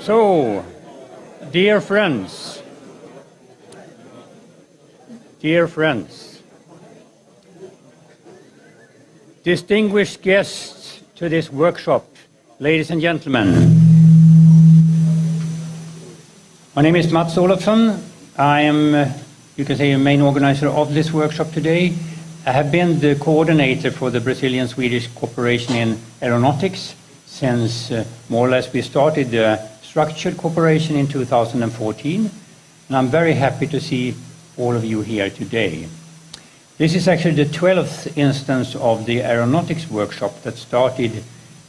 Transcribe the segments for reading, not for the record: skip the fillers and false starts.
So, dear friends, distinguished guests to this workshop, ladies and gentlemen. My name is Mats Olofsson. I am, you can say, a main organizer of this workshop today. I have been the coordinator for the Brazilian-Swedish cooperation in aeronautics since more or less we started the structured cooperation in 2014. And I'm very happy to see all of you here today. This is actually the 12th instance of the aeronautics workshop that started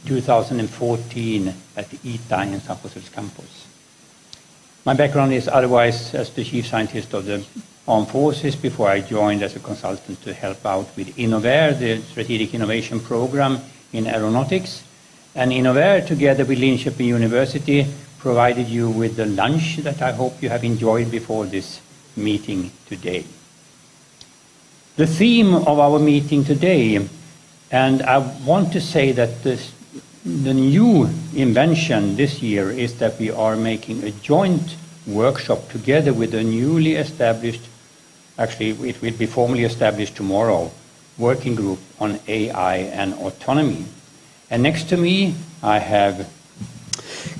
2014 at the ITA in San Jose's campus. My background is otherwise as the chief scientist of the Armed Forces before I joined as a consultant to help out with Innovair, the strategic innovation program in aeronautics. And Innovair, together with Linköping University, provided you with the lunch that I hope you have enjoyed before this meeting today. The theme of our meeting today, and I want to say that the new invention this year is that we are making a joint workshop together with the newly established, actually it will be formally established tomorrow, working group on AI and autonomy. And next to me I have...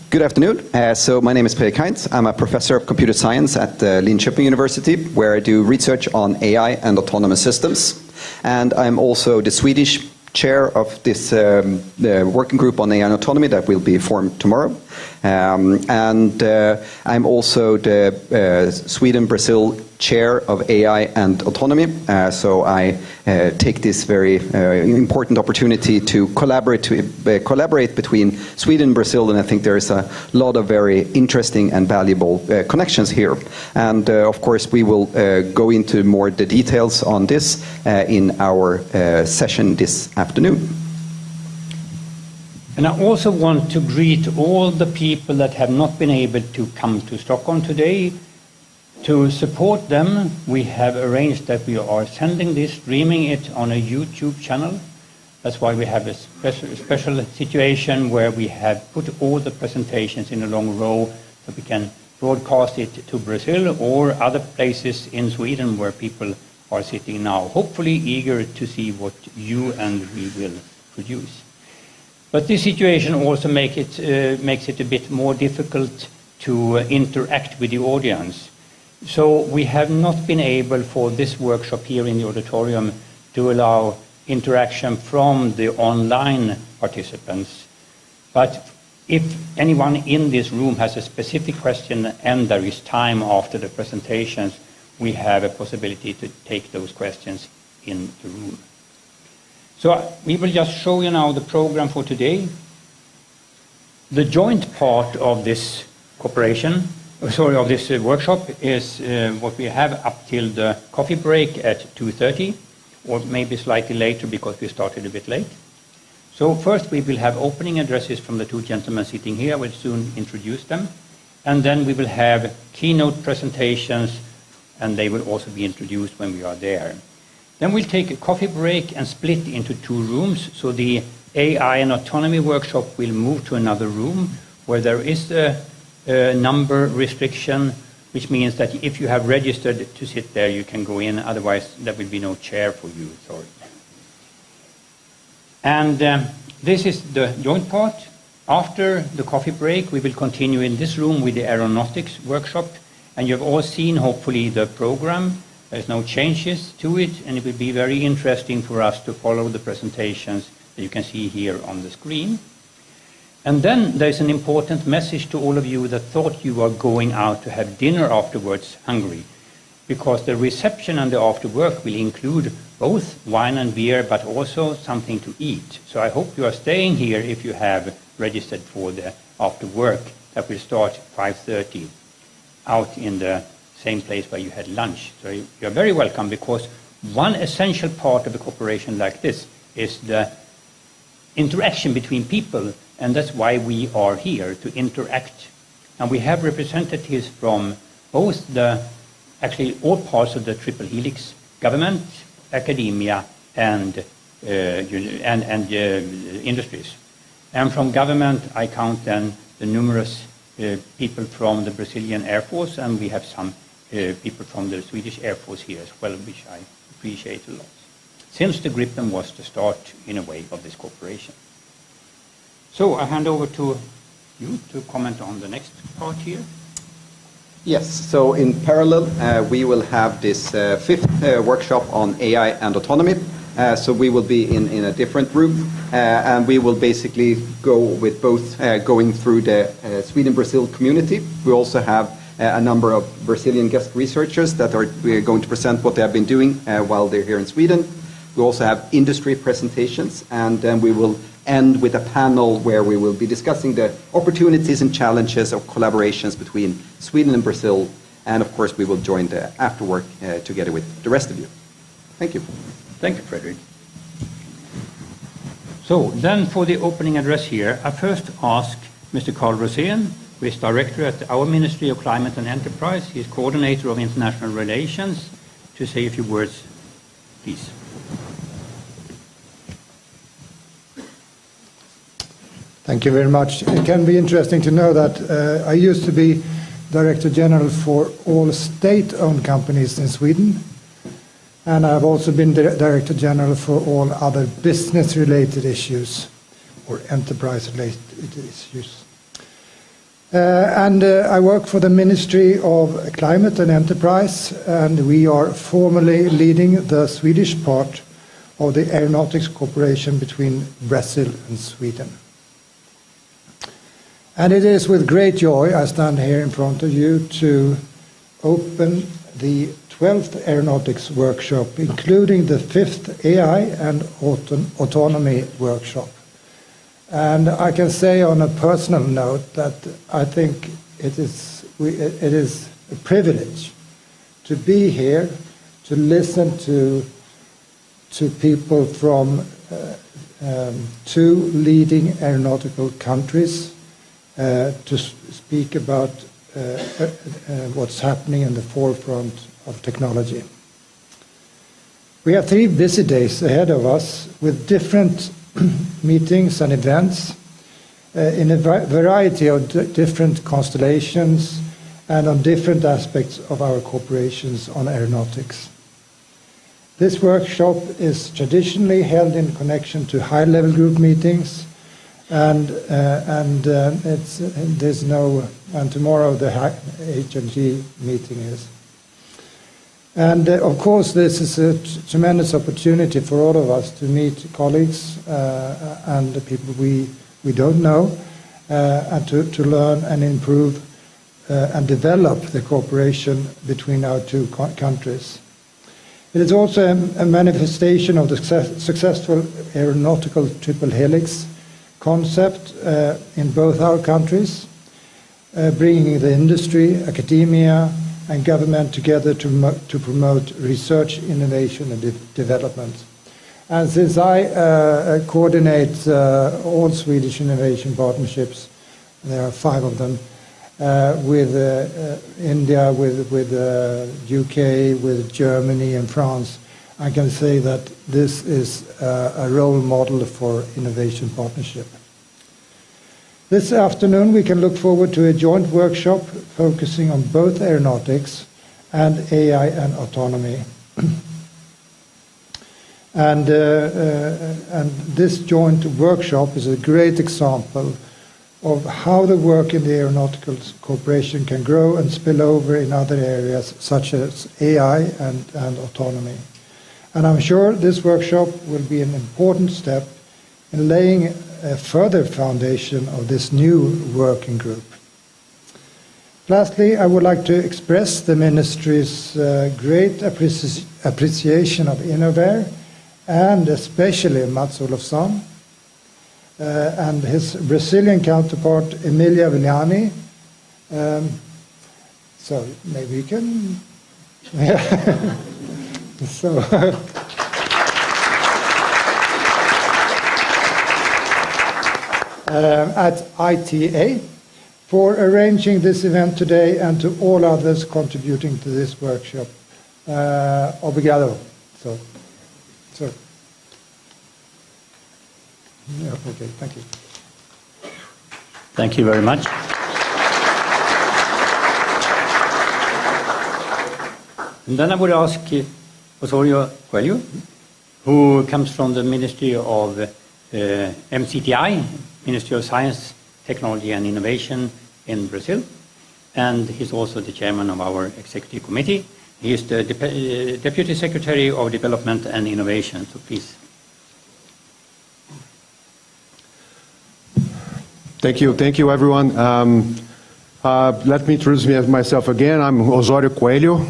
Good afternoon. So my name is Per Kainz. I'm a professor of computer science at Linköping University, where I do research on AI and autonomous systems. And I'm also the Swedish chair of this the working group on AI and autonomy that will be formed tomorrow. And I'm also the Sweden-Brazil chair of AI and autonomy. So I take this very important opportunity to collaborate between Sweden and Brazil, and I think there is a lot of very interesting and valuable connections here. And of course, we will go into more the details on this in our session this afternoon. And I also want to greet all the people that have not been able to come to Stockholm today. To support them, we have arranged that we are sending this, streaming it on a YouTube channel. That's why we have a special situation where we have put all the presentations in a long row so we can broadcast it to Brazil or other places in Sweden where people are sitting now, hopefully eager to see what you and we will produce. But this situation also makes it a bit more difficult to interact with the audience. So we have not been able for this workshop here in the auditorium to allow interaction from the online participants. But if anyone in this room has a specific question and there is time after the presentations, we have a possibility to take those questions in the room. So we will just show you now the program for today. The joint part of this cooperation, of this workshop is what we have up till the coffee break at 2:30, or maybe slightly later because we started a bit late. So first we will have opening addresses from the two gentlemen sitting here. I will soon introduce them. And then we will have keynote presentations, and they will also be introduced when we are there. Then we'll take a coffee break and split into two rooms. So the AI and autonomy workshop will move to another room where there is a number restriction, which means that if you have registered to sit there, you can go in. Otherwise, there will be no chair for you. Sorry. And this is the joint part. After the coffee break, we will continue in this room with the aeronautics workshop. And you have all seen, hopefully, the program. There's no changes to it, and it will be very interesting for us to follow the presentations that you can see here on the screen. And then there's an important message to all of you that thought you were going out to have dinner afterwards hungry, because the reception and the after work will include both wine and beer, but also something to eat. So I hope you are staying here if you have registered for the after work that will start 5:30 out in the same place where you had lunch. So you're very welcome, because one essential part of a cooperation like this is the interaction between people, and that's why we are here, to interact. And we have representatives from both actually all parts of the triple helix, government, academia, and industries. And from government, I count then the numerous people from the Brazilian Air Force, and we have some people from the Swedish Air Force here as well, which I appreciate a lot. Since the Gripen was the start, in a way, of this cooperation. So I hand over to you to comment on the next part here. Yes, so in parallel, we will have this fifth workshop on AI and autonomy. So we will be in a different room, and we will basically go with both going through the Sweden-Brazil community. We also have a number of Brazilian guest researchers that are going to present what they have been doing while they're here in Sweden. We also have industry presentations, and then we will end with a panel where we will be discussing the opportunities and challenges of collaborations between Sweden and Brazil. And of course, we will join the afterwork together with the rest of you. Thank you. Thank you, Frederick. So then for the opening address here, I first ask Mr. Carl Rosén, who is Director at our Ministry of Climate and Enterprise. He is Coordinator of International Relations, to say a few words, please. Thank you very much. It can be interesting to know that I used to be Director General for all state-owned companies in Sweden. And I've also been Director General for all other business-related issues or enterprise-related issues. I work for the Ministry of Climate and Enterprise, and we are formally leading the Swedish part of the aeronautics cooperation between Brazil and Sweden. And it is with great joy I stand here in front of you to open the 12th Aeronautics Workshop, including the 5th AI and Autonomy Workshop. And I can say on a personal note that I think it is a privilege to be here, to listen to people from two leading aeronautical countries, to speak about what's happening in the forefront of technology. We have 3 busy days ahead of us with different meetings and events in a variety of different constellations and on different aspects of our cooperations on aeronautics. This workshop is traditionally held in connection to high-level group meetings, and tomorrow the HLG meeting is. And of course, this is a tremendous opportunity for all of us to meet colleagues and the people we don't know, and to learn and improve and develop the cooperation between our two countries. It is also a manifestation of the successful aeronautical triple helix concept in both our countries, bringing the industry, academia, and government together to promote research, innovation, and development. And since I coordinate all Swedish innovation partnerships, there are 5 of them, with India, with UK, with Germany and France, I can say that this is a role model for innovation partnership. This afternoon we can look forward to a joint workshop focusing on both aeronautics and AI and autonomy. And this joint workshop is a great example of how the work in the aeronautical cooperation can grow and spill over in other areas such as AI and autonomy. And I'm sure this workshop will be an important step in laying a further foundation of this new working group. Lastly, I would like to express the Ministry's great appreciation of Innovair, and especially Mats Olofsson, and his Brazilian counterpart, Emilia Villani. So maybe you can... So, at ITA for arranging this event today, and to all others contributing to this workshop. Obrigado. So. Yeah, okay, thank you. Thank you very much. And then I would ask Osorio Coelho, who comes from the Ministry of MCTI, Ministry of Science, Technology and Innovation in Brazil. And he's also the chairman of our executive committee. He is the Deputy Secretary of Development and Innovation. So please. Thank you, everyone. Let me introduce myself again. I'm Osorio Coelho.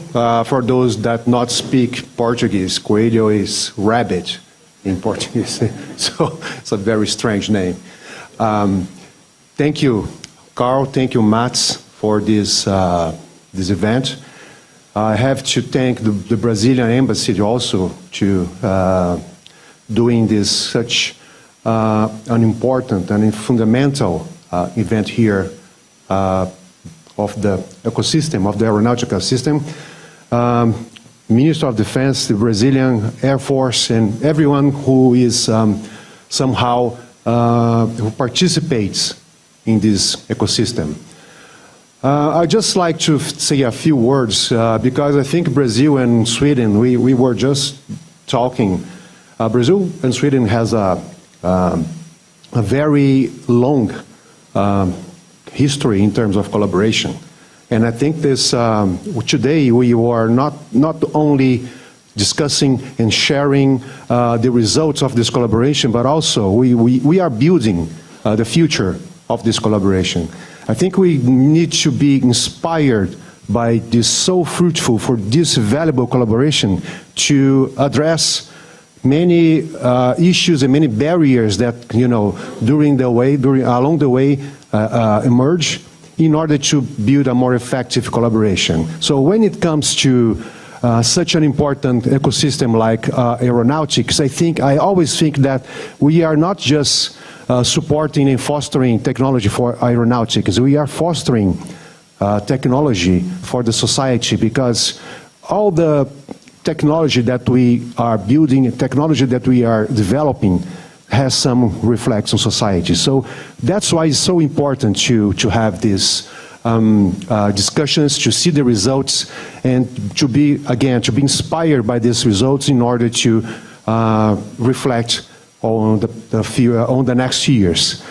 For those that not speak Portuguese, Coelho is rabbit in Portuguese, so it's a very strange name. Thank you, Carl. Thank you, Mats, for this event. I have to thank the Brazilian Embassy also to doing this such an important and fundamental event here of the ecosystem, of the aeronautical system. Minister of Defense, the Brazilian Air Force, and everyone who is somehow who participates in this ecosystem. I'd just like to say a few words because I think Brazil and Sweden, we were just talking. Brazil and Sweden has a very long history in terms of collaboration. And I think this, today we are not only discussing and sharing the results of this collaboration, but also we are building the future of this collaboration. I think we need to be inspired by this so fruitful, for this valuable collaboration to address many issues and many barriers that, along the way emerge in order to build a more effective collaboration. So when it comes to such an important ecosystem like aeronautics, I always think that we are not just supporting and fostering technology for aeronautics. We are fostering technology for the society, because all the technology that we are building, technology that we are developing, has some reflex on society. So that's why it's so important to have these discussions, to see the results, and to be inspired by these results in order to reflect on the next years.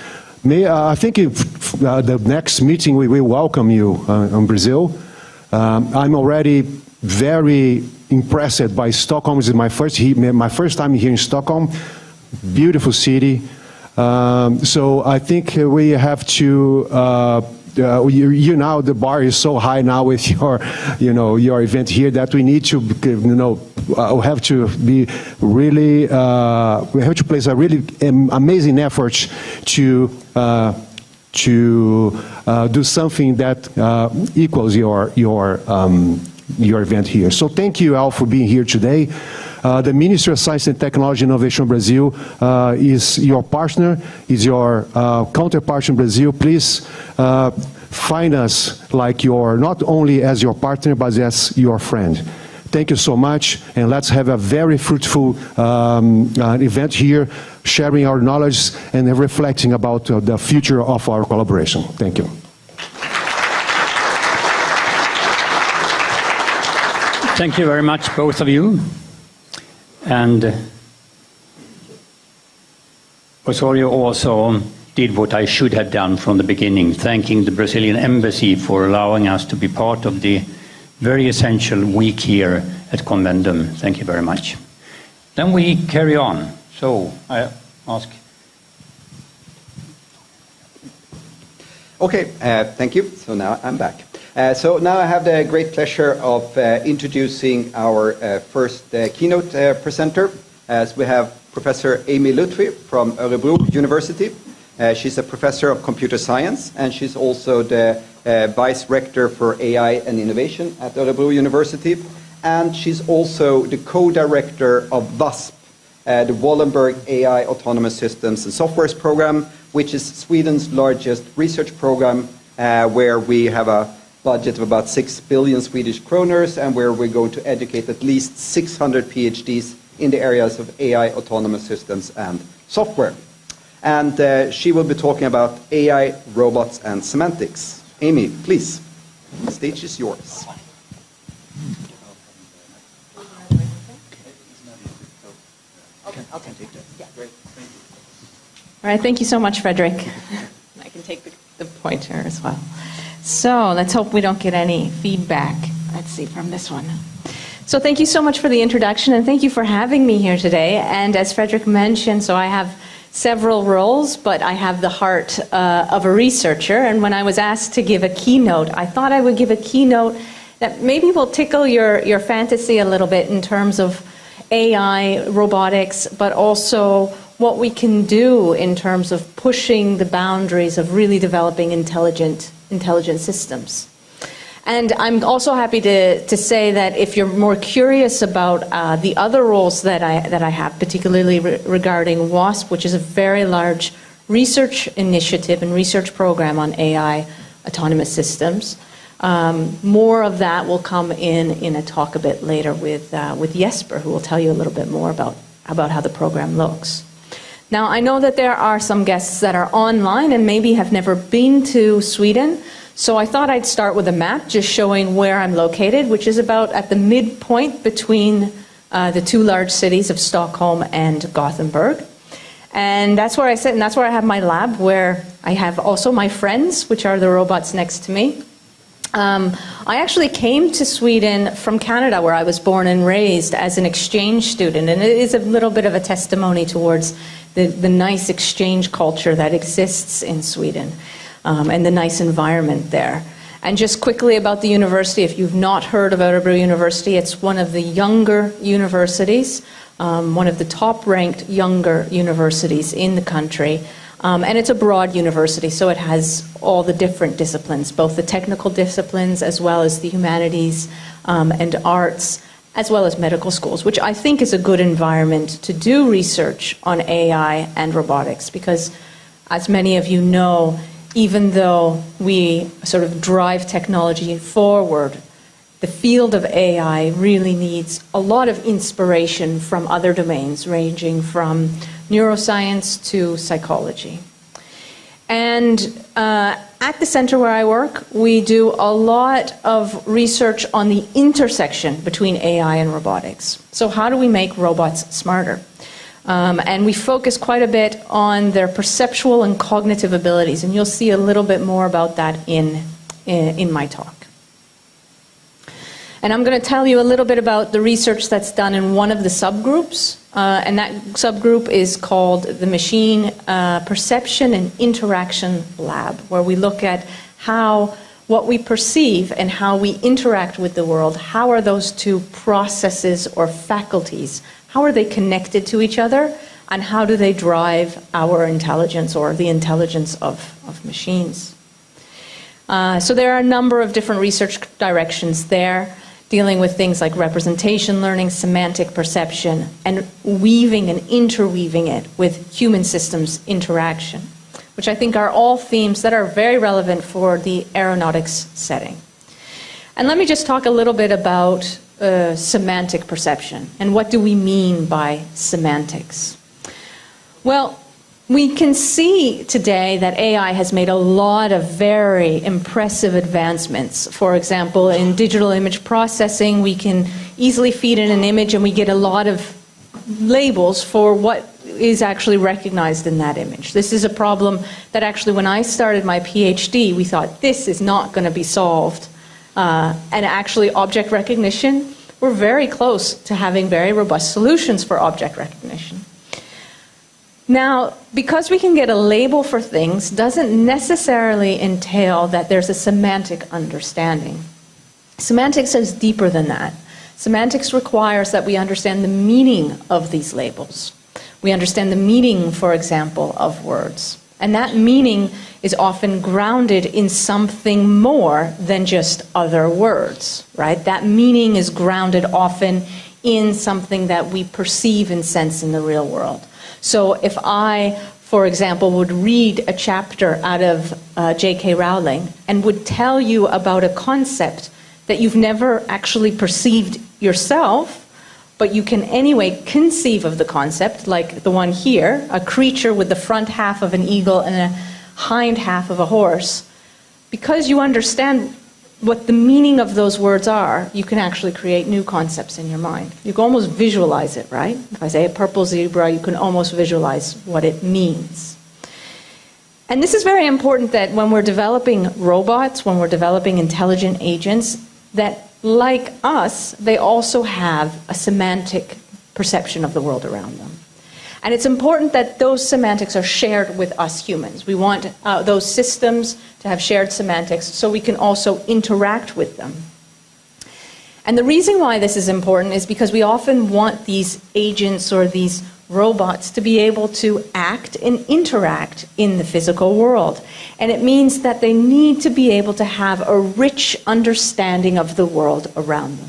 I think the next meeting we will welcome you in Brazil. I'm already very impressed by Stockholm. This is my first time here in Stockholm. Beautiful city. So I think we have to, the bar is so high now with your event here that we need to, we have to be really, we have to place a really amazing effort to do something that equals your event here. So thank you all for being here today. The Ministry of Science and Technology Innovation Brazil is your partner, is your counterpart in Brazil. Please find us like not only as your partner, but as your friend. Thank you so much, and let's have a very fruitful event here, sharing our knowledge and reflecting about the future of our collaboration. Thank you. Thank you very much, both of you. And Osorio also did what I should have done from the beginning, thanking the Brazilian Embassy for allowing us to be part of the very essential week here at Convendum. Thank you very much. Then we carry on. So I ask. Okay, thank you. So now I'm back. So now I have the great pleasure of introducing our first keynote presenter. As we have Professor Amy Lutfi from Örebro University. She's a professor of computer science, and she's also the vice rector for AI and innovation at Örebro University. And she's also the co-director of WASP, the Wallenberg AI Autonomous Systems and Softwares Program, which is Sweden's largest research program, where we have a budget of about 6 billion Swedish kroners, and where we're going to educate at least 600 PhDs in the areas of AI, autonomous systems, and software. And she will be talking about AI, robots, and semantics. Amy, please, the stage is yours. I'll take that. Yeah. Great. Thank you. All right. Thank you so much, Frederick. I can take the pointer as well. So let's hope we don't get any feedback. Let's see from this one. So thank you so much for the introduction, and thank you for having me here today. And as Frederick mentioned, so I have several roles, but I have the heart of a researcher. And when I was asked to give a keynote, I thought I would give a keynote that maybe will tickle your fantasy a little bit in terms of AI, robotics, but also what we can do in terms of pushing the boundaries of really developing intelligent systems. And I'm also happy to say that if you're more curious about the other roles that I have, particularly regarding WASP, which is a very large research initiative and research program on AI autonomous systems, more of that will come in a talk a bit later with Jesper, who will tell you a little bit more about how the program looks. Now, I know that there are some guests that are online and maybe have never been to Sweden. So I thought I'd start with a map just showing where I'm located, which is about at the midpoint between the two large cities of Stockholm and Gothenburg. And that's where I sit, and that's where I have my lab, where I have also my friends, which are the robots next to me. I actually came to Sweden from Canada, where I was born and raised, as an exchange student, and it is a little bit of a testimony towards the nice exchange culture that exists in Sweden. And the nice environment there. And just quickly about the university, if you've not heard of Örebro University, it's one of the younger universities, one of the top-ranked younger universities in the country. And it's a broad university, so it has all the different disciplines, both the technical disciplines as well as the humanities and arts, as well as medical schools, which I think is a good environment to do research on AI and robotics, because as many of you know, even though we sort of drive technology forward, the field of AI really needs a lot of inspiration from other domains, ranging from neuroscience to psychology. And at the center where I work, we do a lot of research on the intersection between AI and robotics. So how do we make robots smarter? And we focus quite a bit on their perceptual and cognitive abilities, and you'll see a little bit more about that in my talk. And I'm going to tell you a little bit about the research that's done in one of the subgroups, and that subgroup is called the Machine Perception and Interaction Lab, where we look at how what we perceive and how we interact with the world, how are those two processes or faculties, how are they connected to each other, and how do they drive our intelligence or the intelligence of machines? So there are a number of different research directions there, dealing with things like representation learning, semantic perception, and weaving and interweaving it with human systems interaction, which I think are all themes that are very relevant for the aeronautics setting. And let me just talk a little bit about semantic perception, and what do we mean by semantics? Well, we can see today that AI has made a lot of very impressive advancements. For example, in digital image processing, we can easily feed in an image and we get a lot of labels for what is actually recognized in that image. This is a problem that actually, when I started my PhD, we thought this is not going to be solved. And actually, object recognition, we're very close to having very robust solutions for object recognition. Now, because we can get a label for things doesn't necessarily entail that there's a semantic understanding. Semantics is deeper than that. Semantics requires that we understand the meaning of these labels. We understand the meaning, for example, of words. And that meaning is often grounded in something more than just other words, right? That meaning is grounded often in something that we perceive and sense in the real world. So if I, for example, would read a chapter out of J.K. Rowling and would tell you about a concept that you've never actually perceived yourself, but you can anyway conceive of the concept, like the one here, a creature with the front half of an eagle and a hind half of a horse, because you understand what the meaning of those words are, you can actually create new concepts in your mind. You can almost visualize it, right? If I say a purple zebra, you can almost visualize what it means. And this is very important, that when we're developing robots, when we're developing intelligent agents, that like us, they also have a semantic perception of the world around them. And it's important that those semantics are shared with us humans. We want those systems to have shared semantics so we can also interact with them. And the reason why this is important is because we often want these agents or these robots to be able to act and interact in the physical world. And it means that they need to be able to have a rich understanding of the world around them.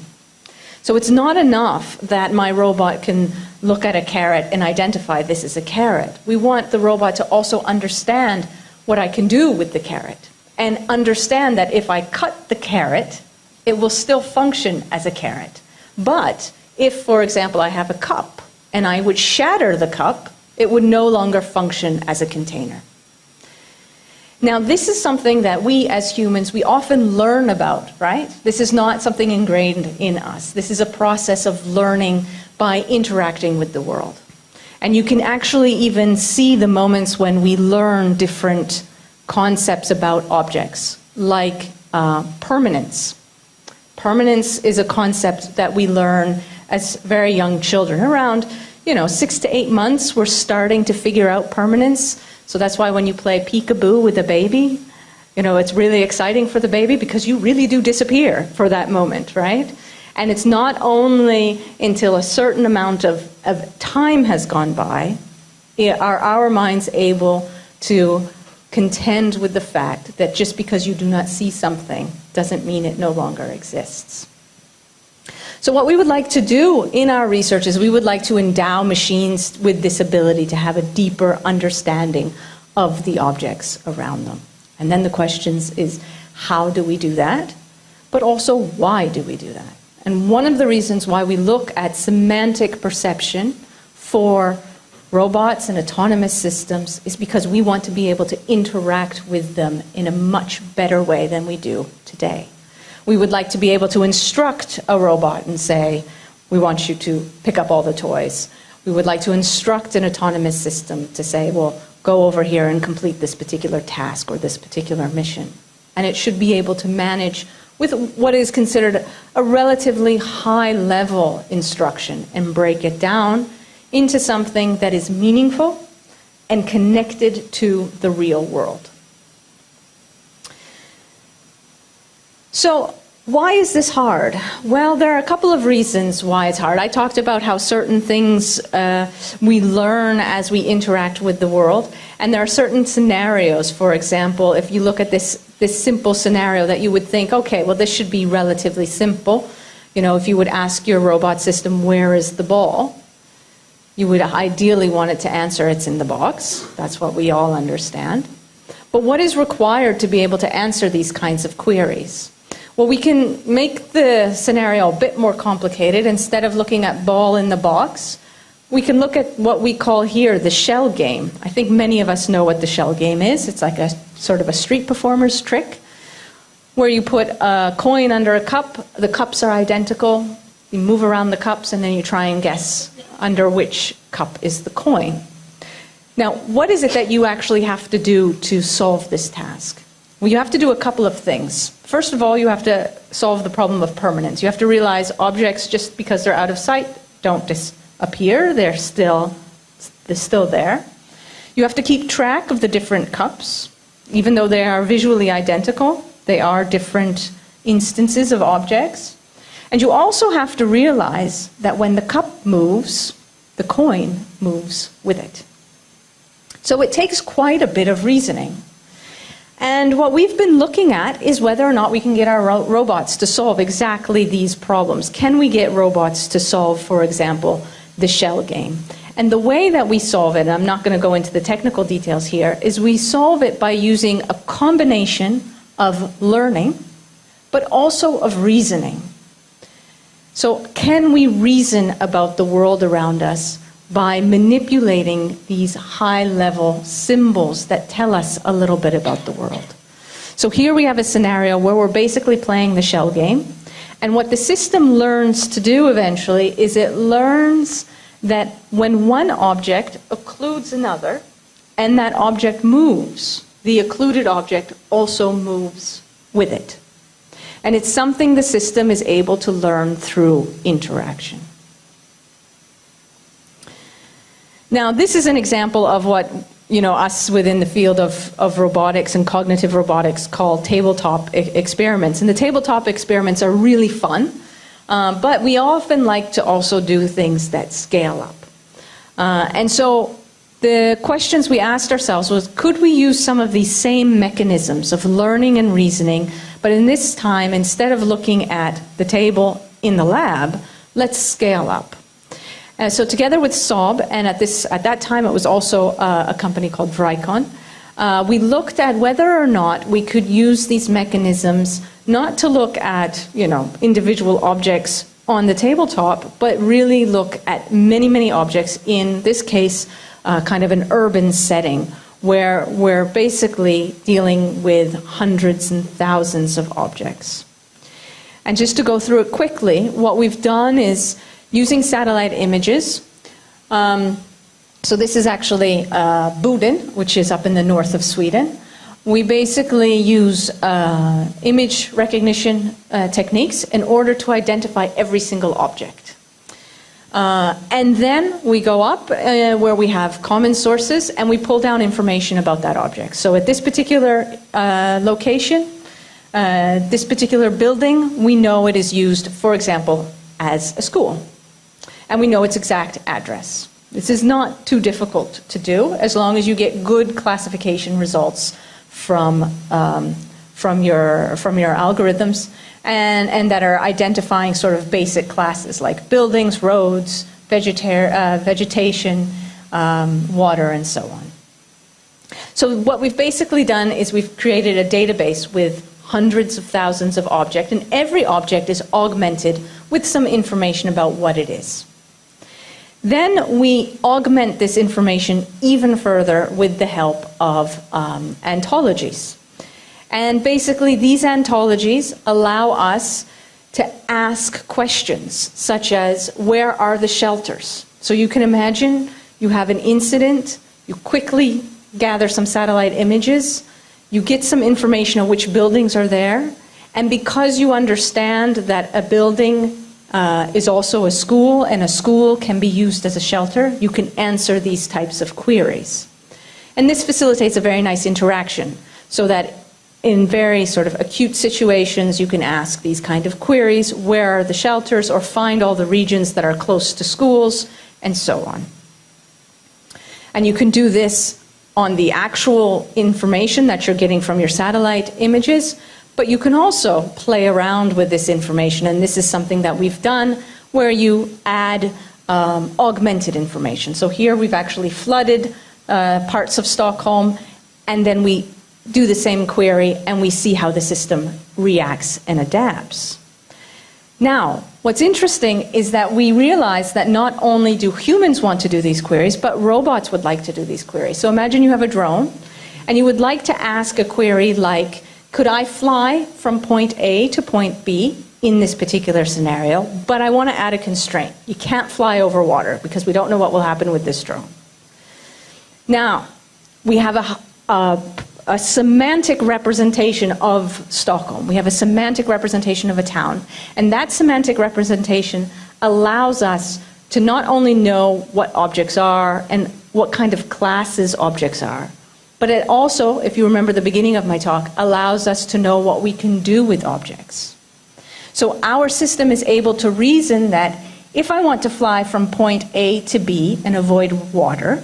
So it's not enough that my robot can look at a carrot and identify this as a carrot. We want the robot to also understand what I can do with the carrot, and understand that if I cut the carrot, it will still function as a carrot. But if, for example, I have a cup and I would shatter the cup, it would no longer function as a container. Now, this is something that we as humans, we often learn about, right? This is not something ingrained in us. This is a process of learning by interacting with the world. And you can actually even see the moments when we learn different concepts about objects, like permanence. Permanence is a concept that we learn as very young children. Around, 6 to 8 months, we're starting to figure out permanence. So that's why when you play peekaboo with a baby, it's really exciting for the baby because you really do disappear for that moment, right? And it's not only until a certain amount of time has gone by are our minds able to contend with the fact that just because you do not see something doesn't mean it no longer exists. So what we would like to do in our research is we would like to endow machines with this ability to have a deeper understanding of the objects around them. And then the question is, how do we do that? But also, why do we do that? And one of the reasons why we look at semantic perception for robots and autonomous systems is because we want to be able to interact with them in a much better way than we do today. We would like to be able to instruct a robot and say, we want you to pick up all the toys. We would like to instruct an autonomous system to say, well, go over here and complete this particular task or this particular mission. And it should be able to manage with what is considered a relatively high-level instruction and break it down into something that is meaningful and connected to the real world. So why is this hard? Well, there are a couple of reasons why it's hard. I talked about how certain things we learn as we interact with the world, and there are certain scenarios. For example, if you look at this simple scenario that you would think, okay, well, this should be relatively simple. If you would ask your robot system, where is the ball? You would ideally want it to answer, it's in the box. That's what we all understand. But what is required to be able to answer these kinds of queries? Well, we can make the scenario a bit more complicated. Instead of looking at ball in the box, we can look at what we call here the shell game. I think many of us know what the shell game is. It's like a sort of a street performer's trick where you put a coin under a cup. The cups are identical. You move around the cups and then you try and guess under which cup is the coin. Now, what is it that you actually have to do to solve this task? Well, you have to do a couple of things. First of all, you have to solve the problem of permanence. You have to realize objects, just because they're out of sight, don't disappear. They're still there. You have to keep track of the different cups. Even though they are visually identical, they are different instances of objects. And you also have to realize that when the cup moves, the coin moves with it. So it takes quite a bit of reasoning. And what we've been looking at is whether or not we can get our robots to solve exactly these problems. Can we get robots to solve, for example, the shell game? And the way that we solve it, and I'm not going to go into the technical details here, is we solve it by using a combination of learning, but also of reasoning. So can we reason about the world around us by manipulating these high-level symbols that tell us a little bit about the world? So here we have a scenario where we're basically playing the shell game. And what the system learns to do eventually is it learns that when one object occludes another and that object moves, the occluded object also moves with it. And it's something the system is able to learn through interaction. Now, this is an example of what us within the field of robotics and cognitive robotics call tabletop experiments. And the tabletop experiments are really fun, but we often like to also do things that scale up. And so the questions we asked ourselves was, could we use some of these same mechanisms of learning and reasoning, but in this time, instead of looking at the table in the lab, let's scale up. So together with Saab, and at that time it was also a company called Vricon, we looked at whether or not we could use these mechanisms not to look at individual objects on the tabletop, but really look at many, many objects, in this case kind of an urban setting where we're basically dealing with hundreds and thousands of objects. And just to go through it quickly, what we've done is using satellite images. So this is actually Boden, which is up in the north of Sweden. We basically use image recognition techniques in order to identify every single object. And then we go up where we have common sources and we pull down information about that object. So at this particular location, this particular building, we know it is used, for example, as a school. And we know its exact address. This is not too difficult to do, as long as you get good classification results from your algorithms and that are identifying sort of basic classes like buildings, roads, vegetation, water, and so on. So what we've basically done is we've created a database with hundreds of thousands of objects, and every object is augmented with some information about what it is. Then we augment this information even further with the help of anthologies. And basically these anthologies allow us to ask questions such as, where are the shelters? So you can imagine you have an incident, you quickly gather some satellite images, you get some information on which buildings are there, and because you understand that a building is also a school, and a school can be used as a shelter, you can answer these types of queries. And this facilitates a very nice interaction, so that in very sort of acute situations, you can ask these kind of queries, where are the shelters, or find all the regions that are close to schools, and so on. And you can do this on the actual information that you're getting from your satellite images, but you can also play around with this information, and this is something that we've done where you add augmented information. So here we've actually flooded parts of Stockholm, and then we do the same query and we see how the system reacts and adapts. Now, what's interesting is that we realize that not only do humans want to do these queries, but robots would like to do these queries. So imagine you have a drone and you would like to ask a query like, could I fly from point A to point B in this particular scenario, but I want to add a constraint. You can't fly over water because we don't know what will happen with this drone. Now, we have a semantic representation of Stockholm. We have a semantic representation of a town. And that semantic representation allows us to not only know what objects are and what kind of classes objects are, but it also, if you remember the beginning of my talk, allows us to know what we can do with objects. So our system is able to reason that if I want to fly from point A to B and avoid water,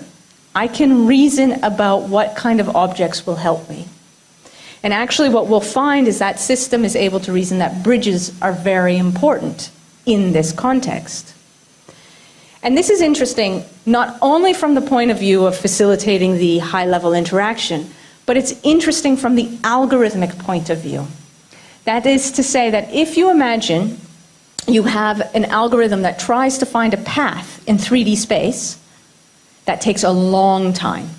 I can reason about what kind of objects will help me. And actually what we'll find is that system is able to reason that bridges are very important in this context. And this is interesting not only from the point of view of facilitating the high-level interaction, but it's interesting from the algorithmic point of view. That is to say that if you imagine you have an algorithm that tries to find a path in 3D space, that takes a long time.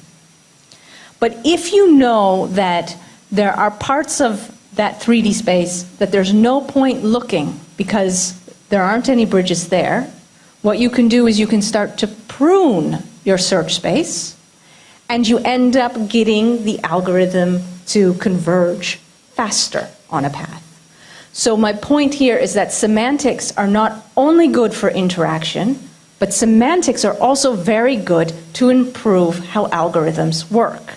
But if you know that there are parts of that 3D space that there's no point looking because there aren't any bridges there. What you can do is you can start to prune your search space, and you end up getting the algorithm to converge faster on a path. So my point here is that semantics are not only good for interaction, but semantics are also very good to improve how algorithms work.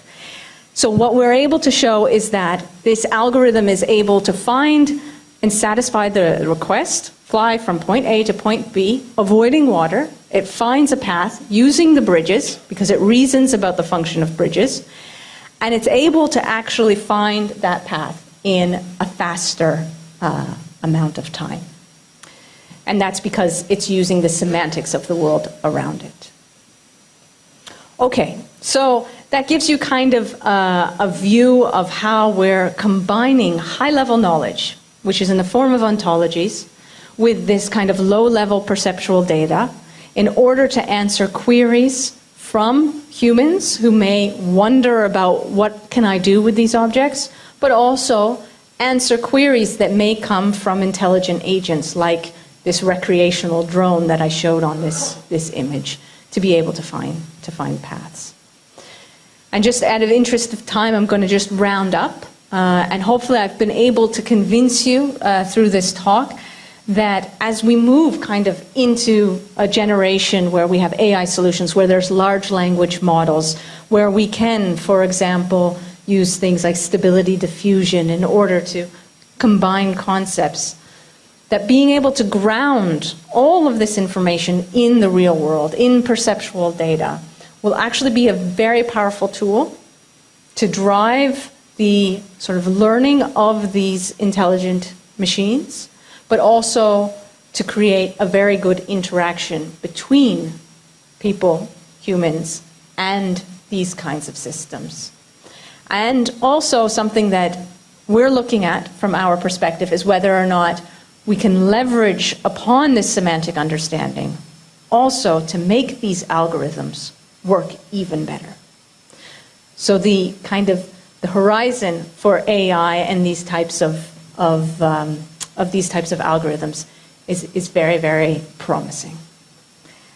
So what we're able to show is that this algorithm is able to find and satisfy the request, fly from point A to point B, avoiding water. It finds a path using the bridges, because it reasons about the function of bridges, and it's able to actually find that path in a faster amount of time. And that's because it's using the semantics of the world around it. Okay, so that gives you kind of a view of how we're combining high-level knowledge, which is in the form of ontologies, with this kind of low-level perceptual data in order to answer queries from humans who may wonder about what can I do with these objects, but also answer queries that may come from intelligent agents like this recreational drone that I showed on this image, to be able to find paths. And just out of interest of time, I'm going to just round up, and hopefully I've been able to convince you through this talk that as we move kind of into a generation where we have AI solutions, where there's large language models, where we can, for example, use things like stability diffusion in order to combine concepts, that being able to ground all of this information in the real world, in perceptual data, will actually be a very powerful tool to drive the sort of learning of these intelligent machines, but also to create a very good interaction between people, humans, and these kinds of systems. And also something that we're looking at from our perspective is whether or not we can leverage upon this semantic understanding also to make these algorithms work even better. So the kind of the horizon for AI and these types of these types of algorithms is very, very promising.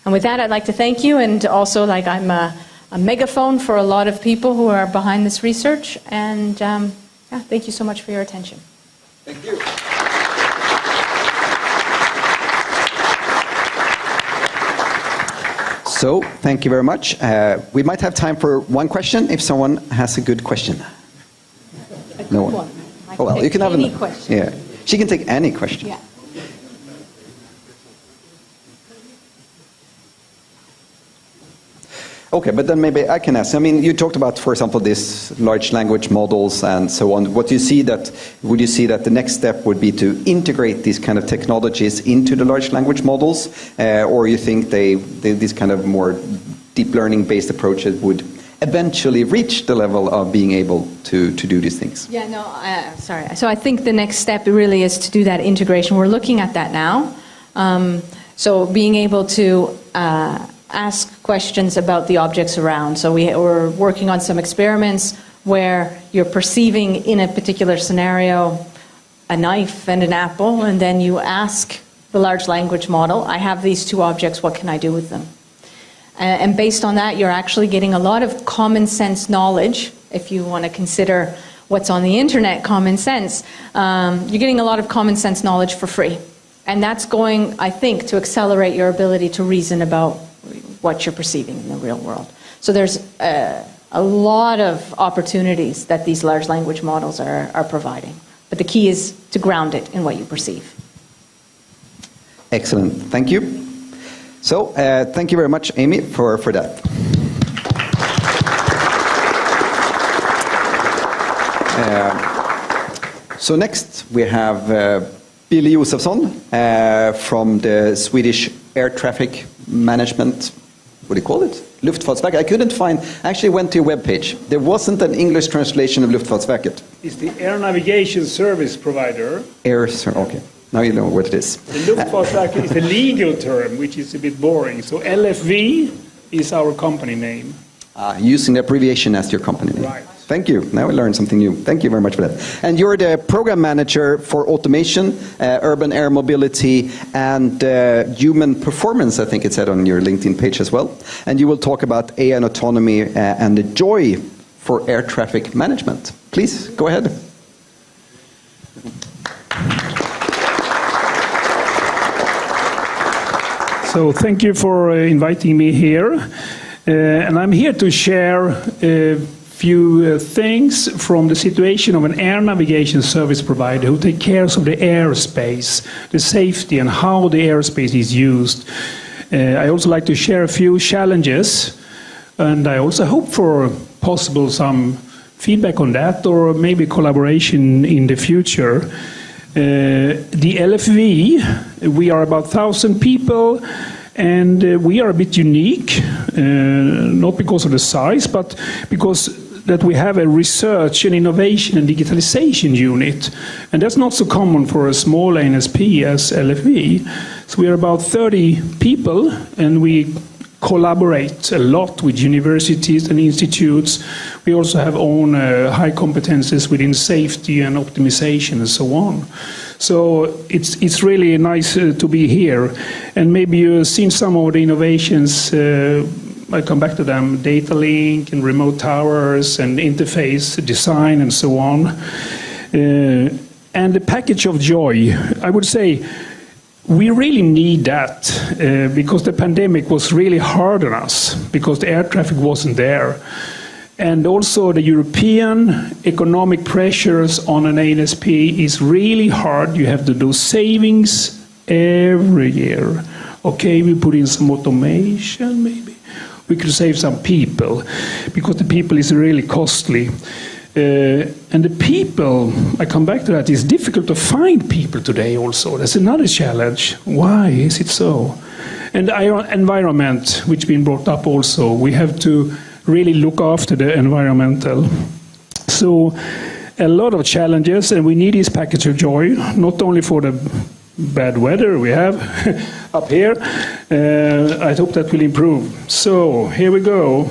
And with that, I'd like to thank you, and also I'm a megaphone for a lot of people who are behind this research. And yeah, thank you so much for your attention. Thank you. So, thank you very much. We might have time for one question if someone has a good question. No one. Oh, well, you can have any question. Yeah, she can take any question. Yeah. Okay, but then maybe I can ask. I mean, you talked about, for example, these large language models and so on. Would you see that the next step would be to integrate these kind of technologies into the large language models, or you think these kind of more deep learning-based approaches would eventually reach the level of being able to do these things? Yeah, no, sorry. So I think the next step really is to do that integration. We're looking at that now. So being able to ask questions about the objects around. So we're working on some experiments where you're perceiving in a particular scenario a knife and an apple, and then you ask the large language model, I have these two objects, what can I do with them? And based on that, you're actually getting a lot of common sense knowledge. If you want to consider what's on the internet common sense, you're getting a lot of common sense knowledge for free. And that's going, I think, to accelerate your ability to reason about what you're perceiving in the real world. So there's a lot of opportunities that these large language models are providing. But the key is to ground it in what you perceive. Excellent. Thank you. So thank you very much, Amy, for that. So next we have Billy Josefsson from the Swedish Air Traffic Management, what do you call it? Luftfartsverket. I couldn't find, I actually went to your webpage. There wasn't an English translation of Luftfartsverket. It's the air navigation service provider. Okay. Now you know what it is. The Luftfartsverket is a legal term, which is a bit boring. So LFV is our company name. Using the abbreviation as your company name. Right. Thank you. Now we learned something new. Thank you very much for that. And you're the program manager for automation, urban air mobility, and human performance, I think it said on your LinkedIn page as well. And you will talk about AI and autonomy and the joy for air traffic management. Please, go ahead. So thank you for inviting me here. And I'm here to share few things from the situation of an air navigation service provider who take care of the airspace, the safety and how the airspace is used. I also like to share a few challenges, and I also hope for possible some feedback on that, or maybe collaboration in the future. The LFV, we are about 1,000 people, and we are a bit unique, not because of the size, but because that we have a research and innovation and digitalization unit. And that's not so common for a small NSP as LFV. So we are about 30 people, and we collaborate a lot with universities and institutes. We also have own high competences within safety and optimization and so on. So it's really nice to be here. And maybe you've seen some of the innovations. I'll come back to them, data link and remote towers and interface design and so on. And the package of joy, I would say we really need that because the pandemic was really hard on us because the air traffic wasn't there. And also the European economic pressures on an ANSP is really hard. You have to do savings every year. Okay, we put in some automation maybe. We could save some people, because the people is really costly. And the people, I come back to that, it's difficult to find people today also. That's another challenge. Why is it so? And the environment, which has been brought up also, we have to really look after the environmental. So a lot of challenges, and we need this package of joy, not only for the bad weather we have up here. I hope that will improve. So here we go.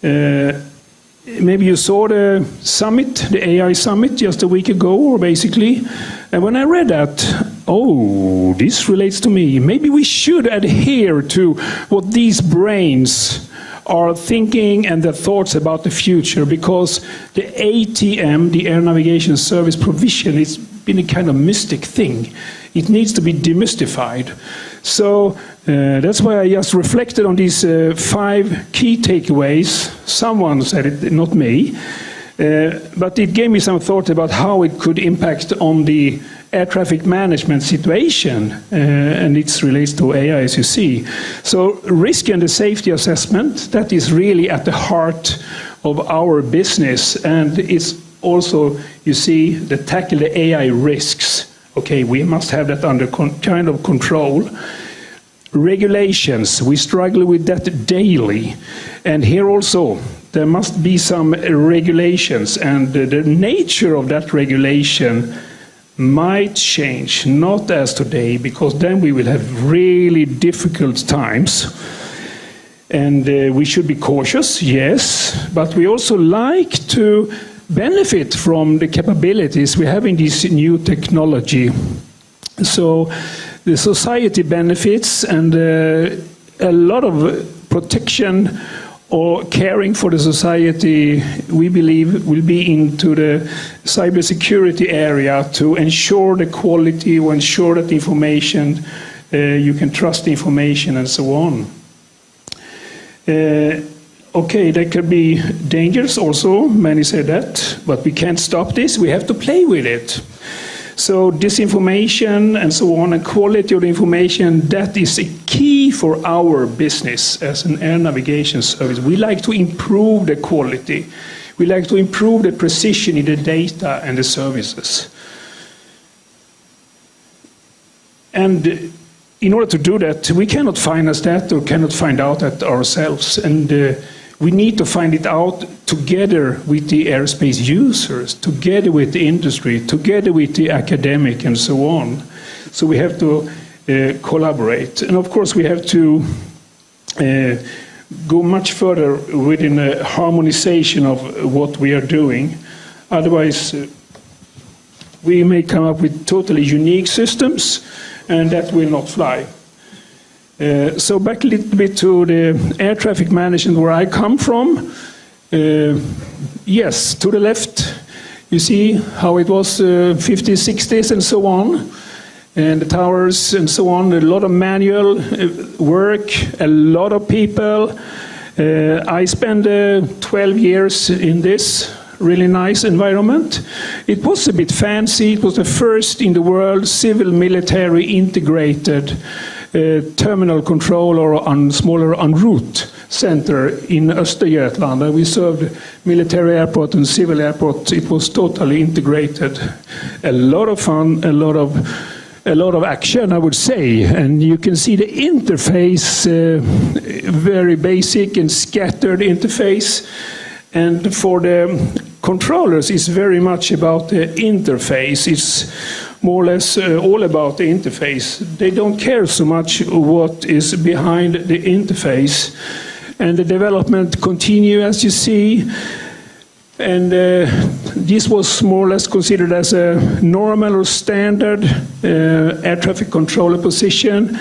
Maybe you saw the summit, the AI summit, just a week ago, or basically. And when I read that, oh, this relates to me. Maybe we should adhere to what these brains are thinking and their thoughts about the future, because the ATM, the Air Navigation Service Provision, it's been a kind of mystic thing. It needs to be demystified. So that's why I just reflected on these 5 key takeaways. Someone said it, not me. But it gave me some thought about how it could impact on the air traffic management situation, and it relates to AI, as you see. So risk and the safety assessment, that is really at the heart of our business, and it's also, you see, the tackle the AI risks. Okay, we must have that under kind of control. Regulations, we struggle with that daily, and here also there must be some regulations, and the nature of that regulation might change, not as today, because then we will have really difficult times. And we should be cautious, yes, but we also like to benefit from the capabilities we have in this new technology. So the society benefits, and a lot of protection or caring for the society, we believe, will be into the cybersecurity area to ensure the quality, or ensure that the information, you can trust the information and so on. Okay, there could be dangers also, many say that, but we can't stop this, we have to play with it. So disinformation and so on, and quality of the information, that is a key for our business as an air navigation service. We like to improve the quality. We like to improve the precision in the data and the services. And in order to do that, we cannot finance that or cannot find out that ourselves. And we need to find it out together with the airspace users, together with the industry, together with the academic and so on. So we have to collaborate. And of course we have to go much further within a harmonization of what we are doing. Otherwise, we may come up with totally unique systems, and that will not fly. So back a little bit to the air traffic management where I come from. Yes, to the left, you see how it was 50s, 60s, and so on. And the towers and so on, a lot of manual work, a lot of people. I spent 12 years in this really nice environment. It was a bit fancy. It was the first in the world civil-military integrated terminal control or smaller en route center in Östergötland. We served military airport and civil airport. It was totally integrated. A lot of fun, a lot of action, I would say. And you can see the interface, very basic and scattered interface. And for the controllers, it's very much about the interface. It's more or less all about the interface. They don't care so much what is behind the interface. And the development continues, as you see. And this was more or less considered as a normal or standard air traffic controller position.